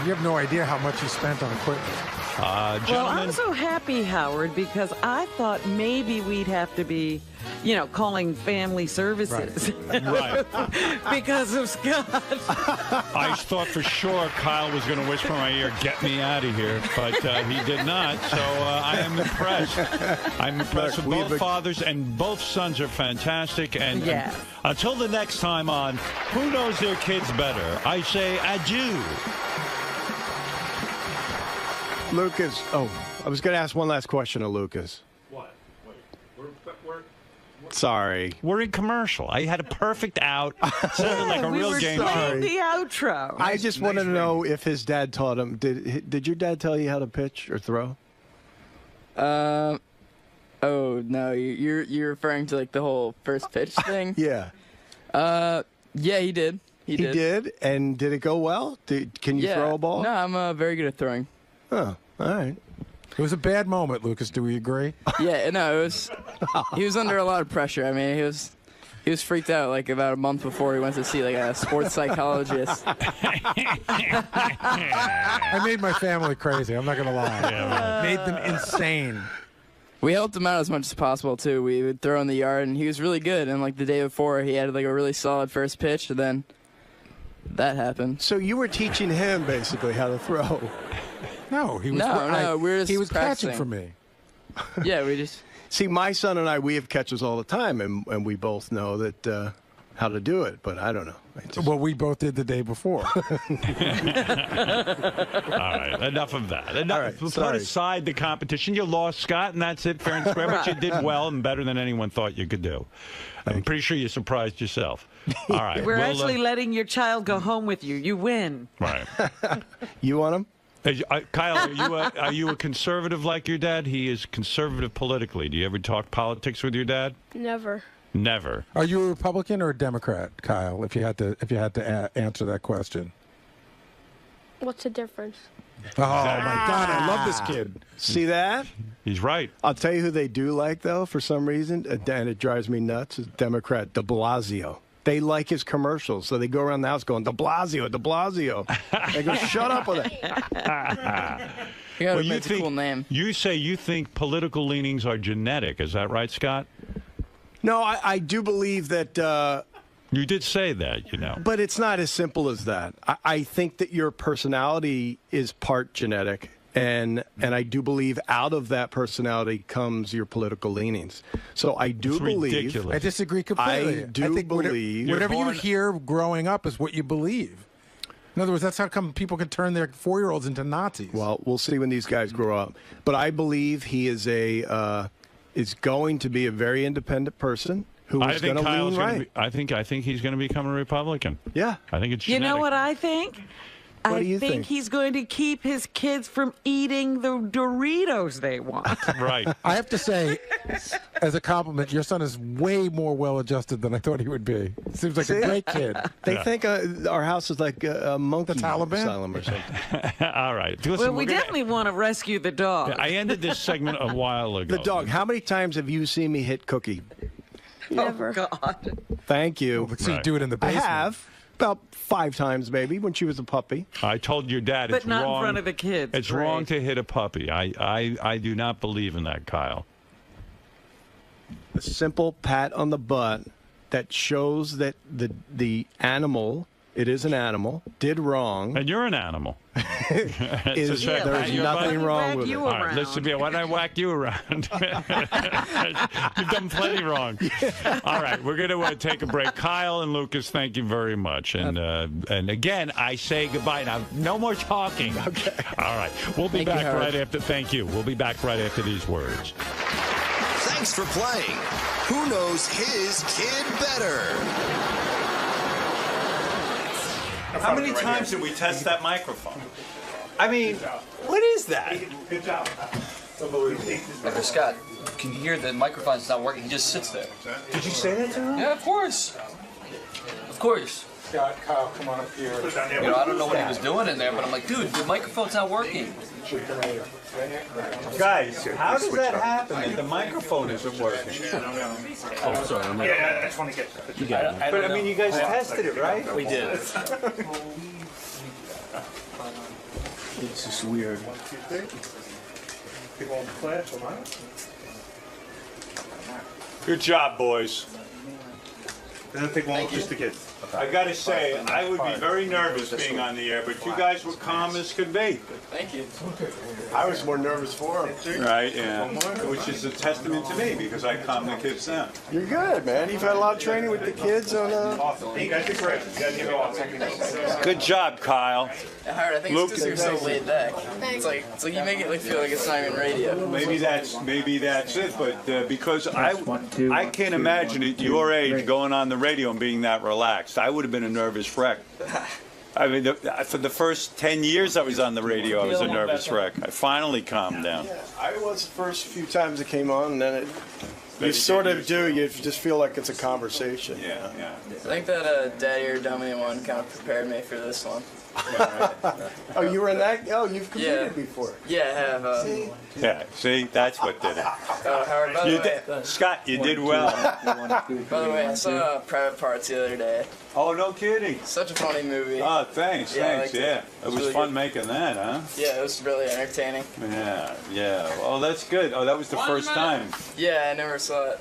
You have no idea how much you spent on equipment. Gentlemen. Well, I'm so happy, Howard, because I thought maybe we'd have to be, calling family services. Right. Because of Scott. I thought for sure Kyle was going to whisper in my ear, "Get me out of here," but he did not. So I am impressed. I'm impressed with both fathers, and both sons are fantastic. And until the next time on Who Knows Their Kids Better, I say adieu. Lucas, I was going to ask one last question of Lucas. What? Sorry. We're in commercial. I had a perfect out. Sounded like a real game. We were playing the outro. I just want to know if his dad taught him. Did your dad tell you how to pitch or throw? Oh, no. You're referring to, like, the whole first pitch thing? Yeah. Yeah, he did. He did? And did it go well? Can you throw a ball? No, I'm very good at throwing. Oh, all right. It was a bad moment, Lucas. Do we agree? Yeah, no, it was. He was under a lot of pressure. I mean, he was freaked out like about a month before he went to see like a sports psychologist. I made my family crazy. I'm not gonna lie. Made them insane. We helped him out as much as possible too. We would throw in the yard, and he was really good. And like the day before, he had like a really solid first pitch, and then that happened. So you were teaching him basically how to throw. No, he was. He was catching for me. Yeah, we just see my son and I. We have catches all the time, and we both know that how to do it. But I don't know. Well, we both did the day before. All right, enough of that. Enough. Right, put aside the competition. You lost, Scott, and that's it, fair and square. But you did well and better than anyone thought you could do. I'm pretty sure you surprised yourself. All right, we're actually letting your child go home with you. You win. Right. You want him? Kyle, are you a conservative like your dad? He is conservative politically. Do you ever talk politics with your dad? Never. Never. Are you a Republican or a Democrat, Kyle? If you had to answer that question. What's the difference? Oh my God, I love this kid. See that? He's right. I'll tell you who they do like though. For some reason, and it drives me nuts. Is Democrat de Blasio. They like his commercials, so they go around the house going, de Blasio, de Blasio. They go, shut up with it. Well, that's a cool name. You say you think political leanings are genetic. Is that right, Scott? No, I do believe that... you did say that, But it's not as simple as that. I think that your personality is part genetic. And I do believe out of that personality comes your political leanings. So I do believe... ridiculous. I disagree completely. I think believe... Whatever you hear growing up is what you believe. In other words, that's how come people can turn their 4-year-olds into Nazis. Well, we'll see when these guys grow up. But I believe he is is going to be a very independent person who is going to lean right. I think he's going to become a Republican. Yeah. I think it's genetic. You know what I think? What do you think? He's going to keep his kids from eating the Doritos they want. Right. I have to say, as a compliment, your son is way more well-adjusted than I thought he would be. Seems like a great kid. They think our house is like a monkey asylum or something. All right. Listen, well, we definitely want to rescue the dog. I ended this segment a while ago. The dog. How many times have you seen me hit Cookie? Never. Oh, God. Thank you. So you do it in the basement. I have. About 5 times, maybe, when she was a puppy. I told your dad but it's not wrong. in front of the kids. It's wrong to hit a puppy. I do not believe in that, Kyle. A simple pat on the butt that shows that the animal, it is an animal, did wrong. And you're an animal. There's nothing wrong with it. All right, listen to me. Why don't I whack you around? You've done plenty wrong. All right, we're going to take a break. Kyle and Lucas, thank you very much. And again, I say goodbye. Now, no more talking. Okay. All right. We'll be back right after. Thank you. We'll be back right after these words. Thanks for playing. Who knows his kid better? How many times did we test that microphone? I mean, what is that? Good job. Dr. Scott, can you hear the microphone's not working? He just sits there. Did you say that to him? Yeah, of course. Of course. Scott, Kyle, come on up here. You know, I don't know what he was doing in there, but I'm like, dude, the microphone's not working. Guys, how does that happen that the microphone isn't working? Oh, sorry. Yeah, I just want to get You got it. But I mean, you guys tested it, right? We did. It's just weird. Good job, boys. Doesn't take long, just to get. I gotta say, I would be very nervous being on the air, but you guys were calm as could be. Thank you. I was more nervous for him. Right, yeah. Which is a testament to me because I calm the kids down. You're good, man. You've had a lot of training with the kids on. Awesome. You guys did great. You guys did awesome. Good job, Kyle. Howard, I think it's just you're so laid back. It's like you make it feel like it's not even radio. Maybe that's it, but because I can't imagine at your age going on the radio and being that relaxed. I would have been a nervous wreck. I mean, for the first 10 years I was on the radio, I was a nervous wreck. I finally calmed down. Yeah, I was the first few times it came on, and then you sort of do. You just feel like it's a conversation. Yeah, yeah. I think that Daddy or Dummy one kind of prepared me for this one. Oh, you were in that? Oh, you've competed before. Yeah, I have. Yeah, see, that's what did it. Howard, by the way, Scott, you did well. By the way, I saw Private Parts the other day. Oh, no kidding. Such a funny movie. Oh, thanks. It was really fun good. making that, huh? Yeah, it was really entertaining. Yeah, yeah. Oh, that's good. Oh, that was the first time. Yeah, I never saw it.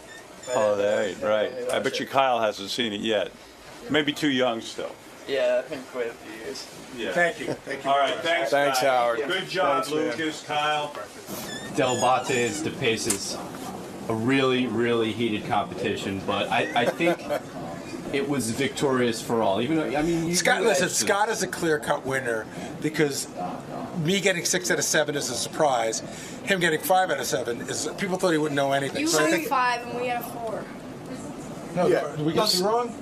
Oh, right. I bet you Kyle hasn't seen it yet. Maybe too young still. Yeah, I think quite a few years. Yeah. Thank you. All right, thanks, Thanks, guys. Howard. Good job, Thanks, Lucas, Kyle. 𝗛𝗵cie𝗄𝗿𝗱, a really, really heated competition, but I think it was victorious for all. Even though, I mean, Scott is a clear-cut winner because me getting 6 out of 7 is a surprise. Him getting 5 out of 7 is people thought he wouldn't know anything. You So I got think 5 and we got 4. no, did we get you wrong?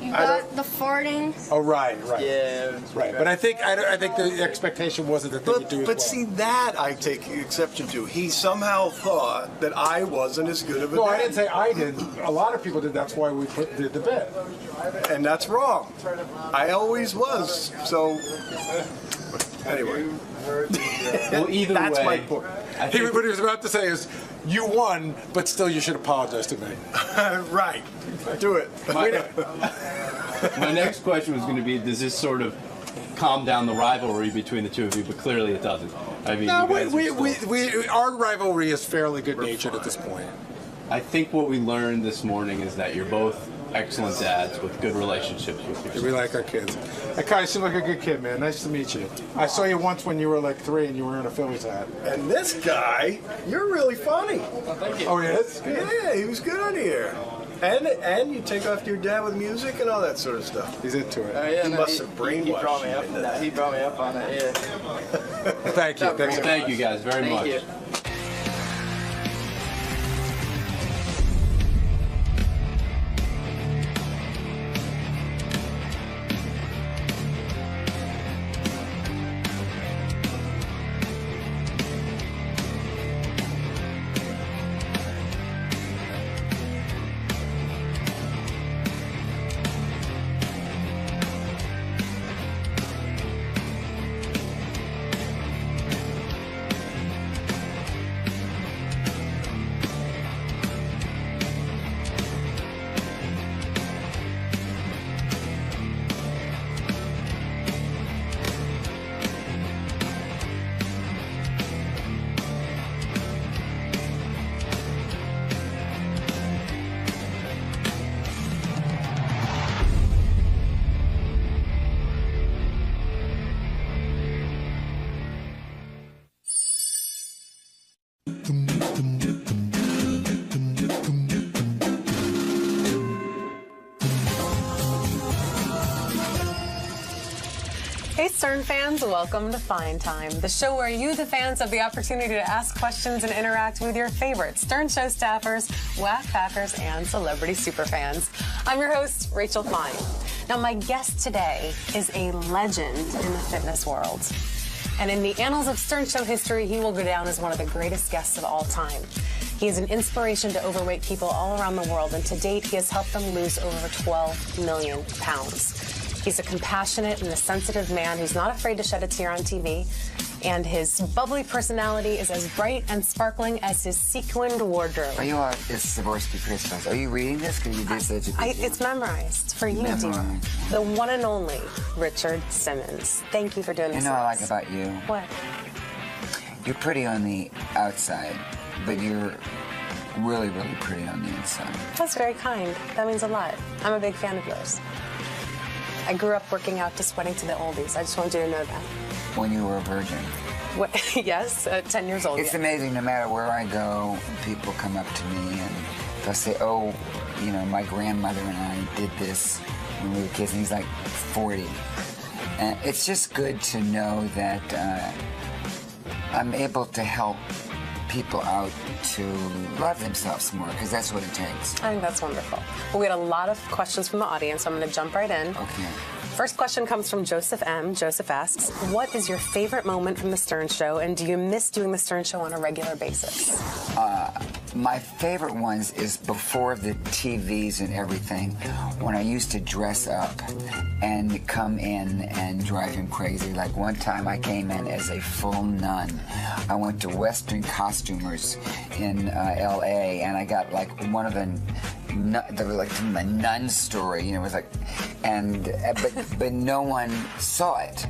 You got the farting. Oh, right. Yeah. Right, but I think the expectation wasn't that they would do as well. But see, that I take exception to. He somehow thought that I wasn't as good of a No, I dad. didn't say I did. A lot of people did. That's why we did the bit. And that's wrong. I always was. So, anyway. Well, either that's way, my point. What he was about to say is, you won, but still you should apologize to me. Right. Do it. My next question was going to be, does this sort of calm down the rivalry between the two of you? But clearly it doesn't. I mean, No, you guys our rivalry is fairly good-natured at this point. I think what we learned this morning is that you're both excellent dads with good relationships with your We like our kids. Hey, Kai, you seem like a good kid, man. Nice to meet you. I saw you once when you were like 3 and you were wearing a Phillies hat. And this guy, you're really funny. Oh, thank you. Oh, he is? Yeah, he was good on here. And you take after your dad with music and all that sort of stuff. He's into it. Oh, yeah, He no, must have brainwashed He brought me you up into on that. He brought me up on it. Yeah. Thank you. Thank you guys very much. Thank you. Hey, Stern fans, welcome to Fine Time, the show where you, the fans, have the opportunity to ask questions and interact with your favorite Stern Show staffers, whack backers, and celebrity superfans. I'm your host, Rachel Fine. Now, my guest today is a legend in the fitness world. And in the annals of Stern Show history, he will go down as one of the greatest guests of all time. He is an inspiration to overweight people all around the world, and to date, he has helped them lose over 12 million pounds. He's a compassionate and a sensitive man who's not afraid to shed a tear on TV, and his bubbly personality is as bright and sparkling as his sequined wardrobe. Are you it's Zaborski Christmas. Are you reading this? Because you did such a good job. It's memorized for you, dear. The one and only Richard Simmons. Thank you for doing this. You know what I like about you? What? You're pretty on the outside, but you're really, really pretty on the inside. That's very kind. That means a lot. I'm a big fan of yours. I grew up working out to Sweating to the Oldies. I just wanted you to know that. When you were a virgin. What? Yes, 10 years old. It's amazing, no matter where I go, people come up to me and they'll say, oh, you know, my grandmother and I did this when we were kids, and he's like 40. And it's just good to know that I'm able to help people out to love themselves more, because that's what it takes. I think that's wonderful. Well, we had a lot of questions from the audience, so I'm going to jump right in. Okay. First question comes from Joseph M. Joseph asks, what is your favorite moment from The Stern Show, and do you miss doing The Stern Show on a regular basis? My favorite ones is before the TVs and everything, when I used to dress up and come in and drive him crazy. Like one time I came in as a full nun. I went to Western Costumers in L.A., and I got like one of the like the nun story, you know, it was like, and but no one saw it.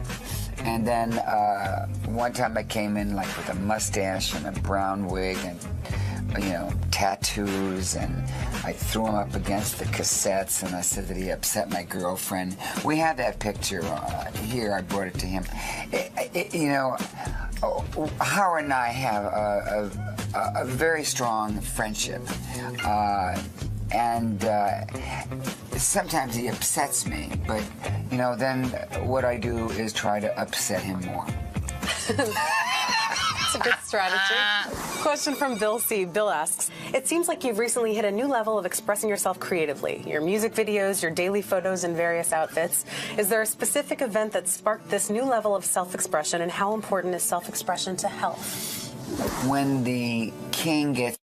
And then one time I came in like with a mustache and a brown wig and, you know, tattoos, and I threw him up against the cassettes, and I said that he upset my girlfriend. We have that picture here. I brought it to him. You know, Howard and I have a very strong friendship. And sometimes he upsets me, but, you know, then what I do is try to upset him more. It's a good strategy. Question from Bill C. Bill asks, it seems like you've recently hit a new level of expressing yourself creatively. Your music videos, your daily photos in various outfits. Is there a specific event that sparked this new level of self-expression, and how important is self-expression to health? When the king gets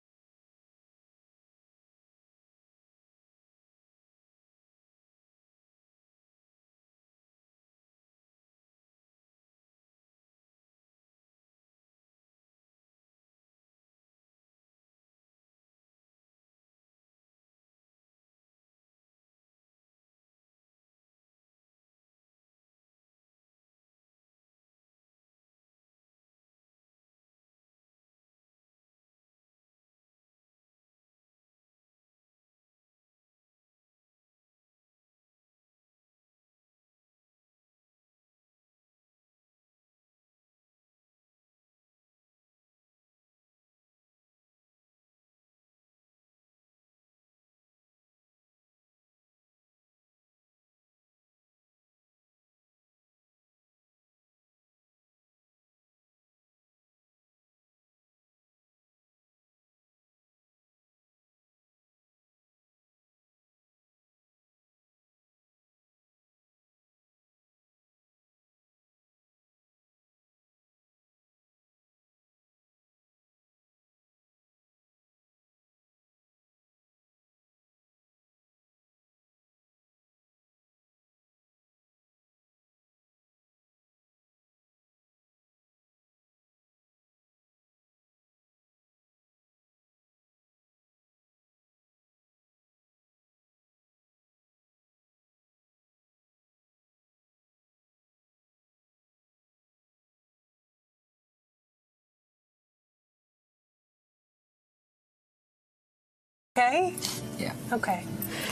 Okay? Yeah. Okay.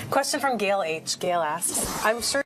Question from Gail H. Gail asks, I'm sure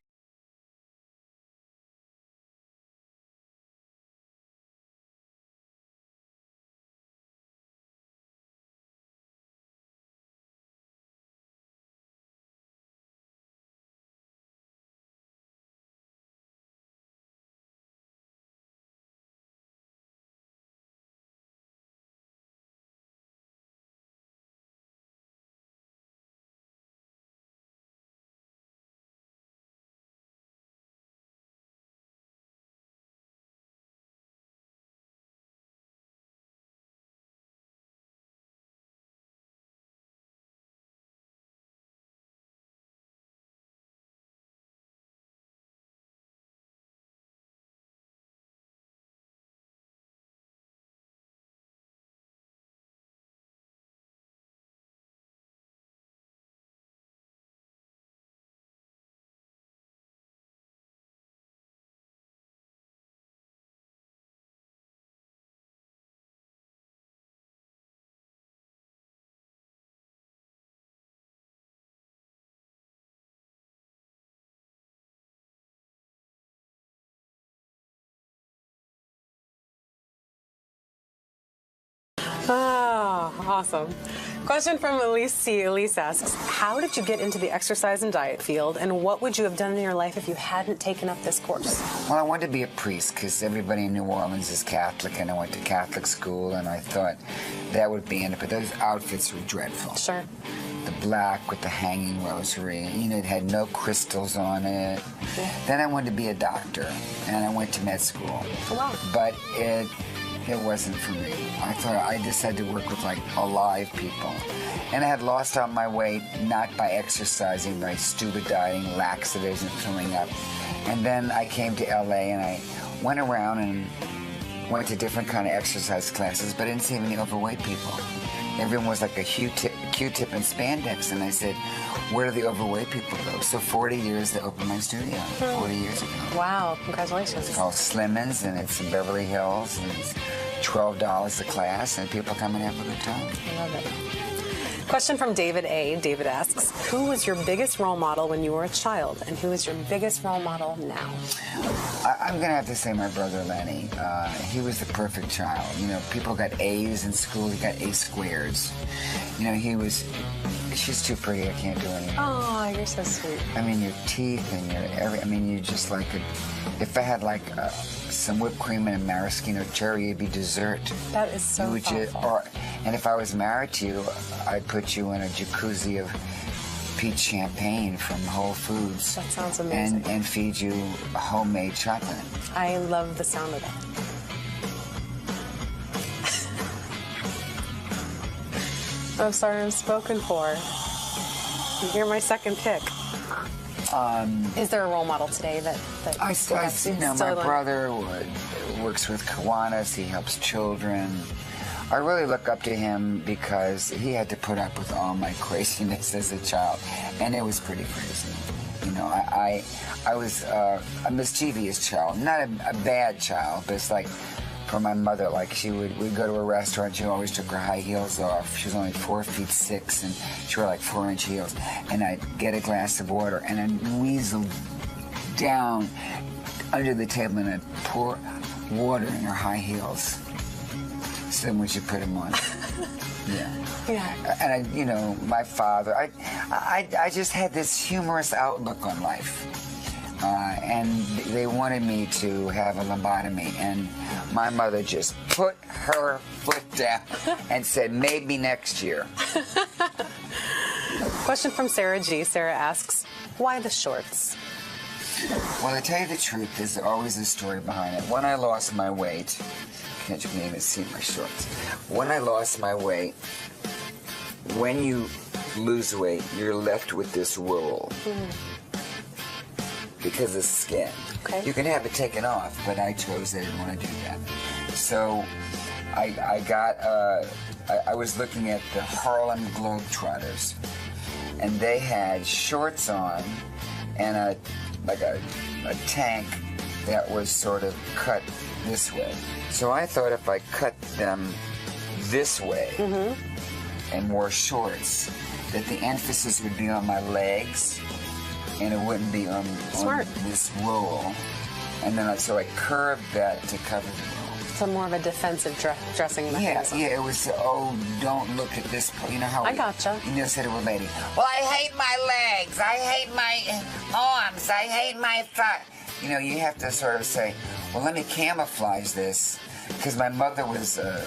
Ah, awesome. Question from Elise C. Elise asks, how did you get into the exercise and diet field, and what would you have done in your life if you hadn't taken up this course? Well, I wanted to be a priest because everybody in New Orleans is Catholic, and I went to Catholic school, and I thought that would be in it, but those outfits were dreadful. Sure. The black with the hanging rosary, you know, it had no crystals on it. Then I wanted to be a doctor, and I went to med school. Oh, wow. But it wasn't for me. I thought I just had to work with like alive people. And I had lost all my weight, not by exercising, by stupid dieting, laxatives, and filling up. And then I came to LA and I went around and went to different kind of exercise classes, but I didn't see any overweight people. Everyone was like a Q-tip and spandex, and I said, where do the overweight people go? So 40 years to open my studio, 40 years ago. Wow, congratulations. It's called Slimmins, and it's in Beverly Hills, and it's $12 a class, and people come and have a good time. I love it. Question from David A. David asks, who was your biggest role model when you were a child, and who is your biggest role model now? I'm going to have to say my brother Lenny. He was the perfect child. You know, people got A's in school. He got A squares. You know, she's too pretty. I can't do anything. Oh, you're so sweet. I mean, your teeth and you just like if I had like some whipped cream and a maraschino cherry, it'd be dessert. That is so thoughtful. And if I was married to you, I'd put you in a jacuzzi of peach champagne from Whole Foods. That sounds amazing. And feed you homemade chocolate. I love the sound of that. Oh, sorry, I'm spoken for. You're my second pick. Is there a role model today that I you know, my brother works with Kiwanis. He helps children. I really look up to him because he had to put up with all my craziness as a child, and it was pretty crazy. You know, I was a mischievous child, not a bad child, but it's like for my mother, like we'd go to a restaurant, she always took her high heels off. She was only 4'6", and she wore like 4-inch heels. And I'd get a glass of water, and I'd weasel down under the table, and I'd pour water in her high heels. So then would you put them on? Yeah. And you know, my father, I just had this humorous outlook on life. And they wanted me to have a lobotomy, and my mother just put her foot down and said, maybe next year. Question from Sarah G. Sarah asks, why the shorts? Well, to tell you the truth, there's always a story behind it. When I lost my weight, can't you even see my shorts? When I lost my weight, when you lose weight, you're left with this roll. Because of skin. Okay. You can have it taken off, but I chose I didn't want to do that. So I was looking at the Harlem Globetrotters, and they had shorts on and a tank that was sort of cut this way. So I thought if I cut them this way and wore shorts, that the emphasis would be on my legs, and it wouldn't be on this roll. And then so I curved that to cover the roll. So more of a defensive dressing mechanism. Yeah, it was, don't look at this. You know how I gotcha. You know, said to a lady, well, I hate my legs, I hate my arms, I hate my thigh. You know, you have to sort of say, well, let me camouflage this. Because my mother was a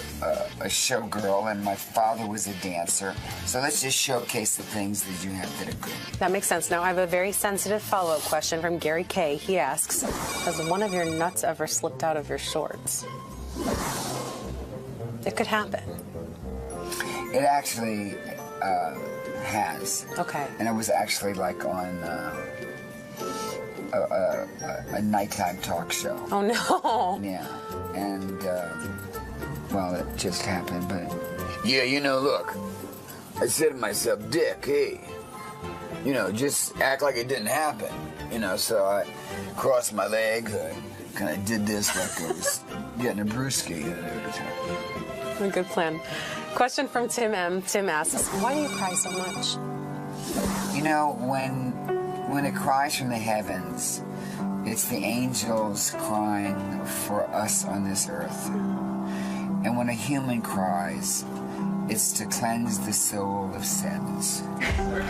showgirl and my father was a dancer. So let's just showcase the things that you have that are good. That makes sense. Now, I have a very sensitive follow-up question from Gary K. He asks, has one of your nuts ever slipped out of your shorts? It could happen. It actually has. Okay. And it was actually like on a nighttime talk show. Oh, no. Yeah. And, well, it just happened, but... Yeah, you know, look, I said to myself, Dick, hey, you know, just act like it didn't happen. You know, so I crossed my legs, I kind of did this like I was getting a brewski. A good plan. Question from Tim M. Tim asks, why do you cry so much? You know, when it cries from the heavens, it's the angels crying for us on this earth. And when a human cries, it's to cleanse the soul of sadness.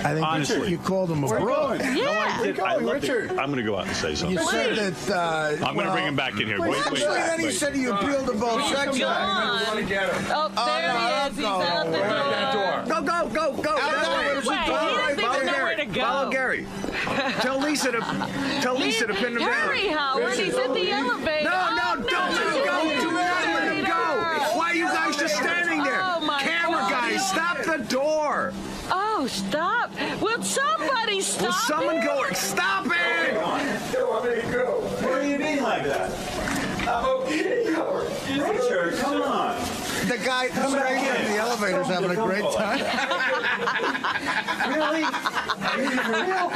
I think Honestly. you called him a We're bro. going. No, I did. I love it. I'm going to go out and say something. You said that. I'm going to bring him back in here. Wait. Then he said you appealed to both sexes. Oh, there he is. He's out the door. Go. Wait, he doesn't even know where to go. Follow Gary. Tell Lisa to pin him down. Hurry, Howard. He's at the elevator. No, don't let him go. Do not let him go. Why are you guys just standing there? Camera guys, stop the door. Oh, stop. Will somebody stop? Will someone go? Stop it! What do you mean like that? Okay, Howard. Richard, come on. The guy in the elevator's having a great time. Really? Are you for real?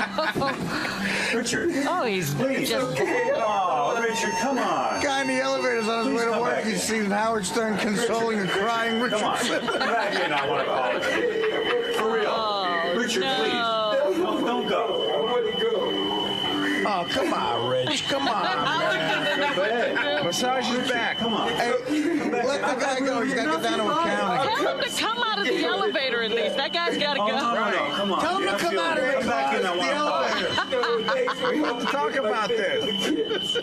Richard. Oh, he's just... Oh, Richard, come on. Guy in the elevator's on his way to work. He's seen Howard Stern consoling a crying Richard. Come on. Come back here and I want to apologize. For real. Richard, please. Don't go. Oh, come on, Rich. Come on, man. Massage his back. Come on. Hey, let the guy go. He's got to get down to accounting. Tell him to come out of the elevator at least. That guy's got to go. No, come on. Tell him to come out of Come back in. I want to apologize. We have to talk about this.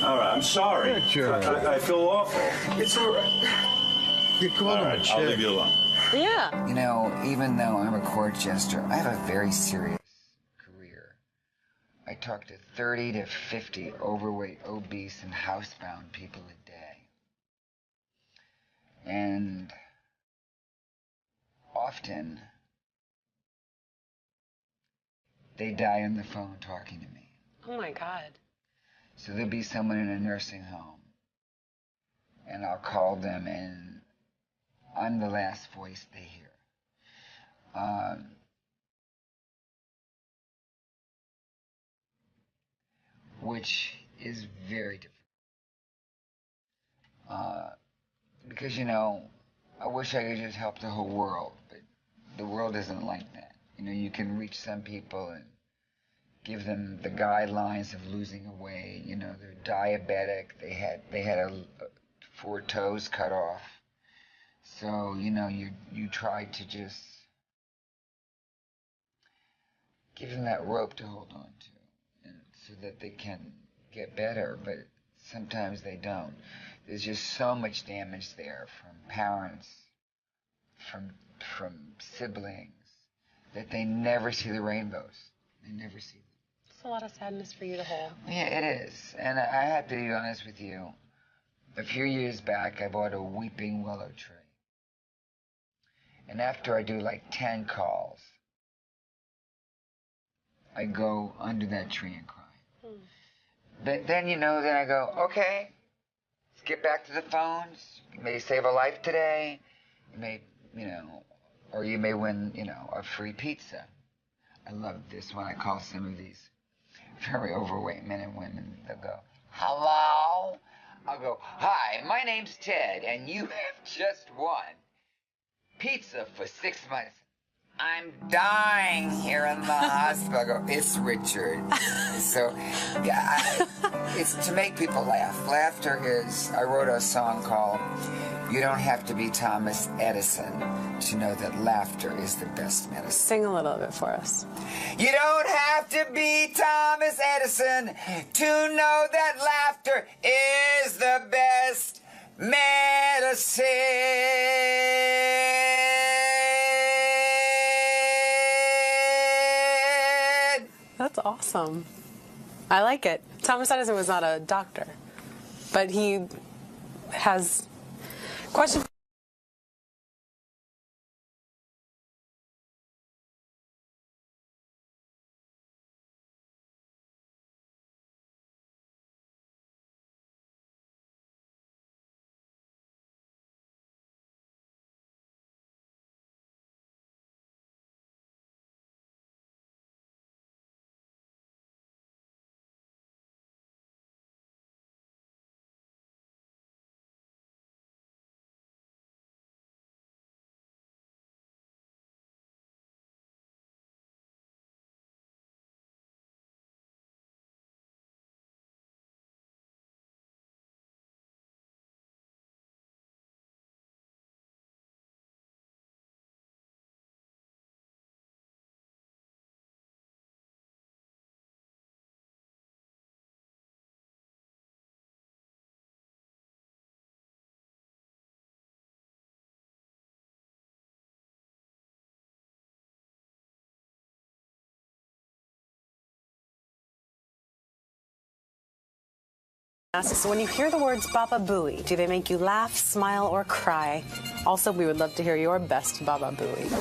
All right, I'm sorry. I feel awful. It's all right. You called him a chick. I'll leave you alone. Yeah. You know, even though I'm a court jester, I have a very serious career. I talk to 30 to 50 overweight, obese, and housebound people a day. And often, they die on the phone talking to me. Oh my God. So there'll be someone in a nursing home, and I'll call them, and I'm the last voice they hear. Which is very difficult. Because, you know, I wish I could just help the whole world, but the world isn't like that. You know, you can reach some people and give them the guidelines of losing weight. You know, they're diabetic. They had 4 toes cut off. So, you know, you try to just give them that rope to hold on to, and so that they can get better, but sometimes they don't. There's just so much damage there from parents, from siblings, that they never see the rainbows. They never see them. It's a lot of sadness for you to hold. Yeah, it is. And I have to be honest with you. A few years back, I bought a weeping willow tree. And after I do like 10 calls, I go under that tree and cry. Then, you know, then I go, okay, let's get back to the phones. You may save a life today. You may, you know, or you may win, you know, a free pizza. I love this when I call some of these very overweight men and women. They'll go, hello? I'll go, hi, my name's Ted, and you have just won pizza for 6 months. I'm dying here in the hospital. I go, it's Richard. So, yeah, it's to make people laugh. Laughter is, I wrote a song called You Don't Have to Be Thomas Edison to know that laughter is the best medicine. Sing a little bit for us. You don't have to be Thomas Edison to know that laughter is the best medicine. That's awesome. I like it. Thomas Edison was not a doctor, but he has questions. So when you hear the words Baba Booey, do they make you laugh, smile, or cry? Also, we would love to hear your best Baba Booey.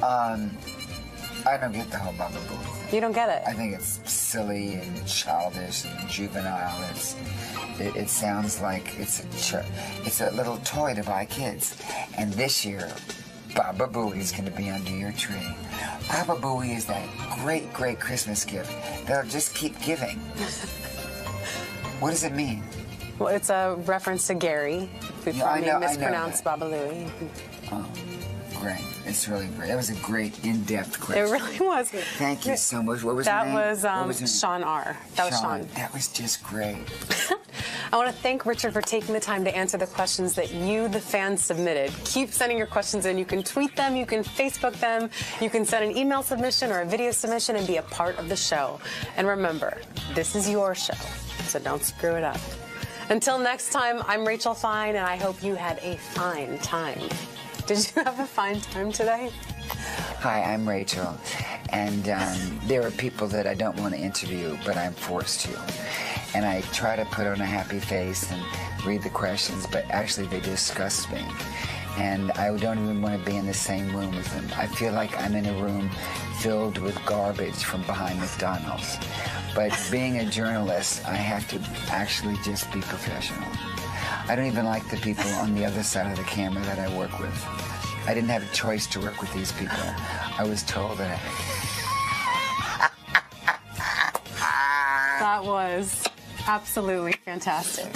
I don't get the whole Baba Booey. You don't get it? I think it's silly and childish and juvenile. It sounds like it's a little toy to buy kids. And this year, Baba Booey is going to be under your tree. Baba Booey is that great, great Christmas gift that'll just keep giving. What does it mean? Well, it's a reference to Gary, who thought he mispronounced Baba Booey. Oh, great. It's really great. That was a great, in-depth question. It really was. Thank you so much. What was your name? That was Sean R. That was Sean. That was just great. I want to thank Richard for taking the time to answer the questions that you, the fans, submitted. Keep sending your questions in. You can tweet them, you can Facebook them, you can send an email submission or a video submission and be a part of the show. And remember, this is your show, so don't screw it up. Until next time, I'm Rachel Fine, and I hope you had a fine time. Did you have a fine time today? Hi, I'm Rachel, and there are people that I don't want to interview, but I'm forced to. And I try to put on a happy face and read the questions, but actually they disgust me. And I don't even want to be in the same room with them. I feel like I'm in a room filled with garbage from behind McDonald's. But being a journalist, I have to actually just be professional. I don't even like the people on the other side of the camera that I work with. I didn't have a choice to work with these people. I was told that That was absolutely fantastic.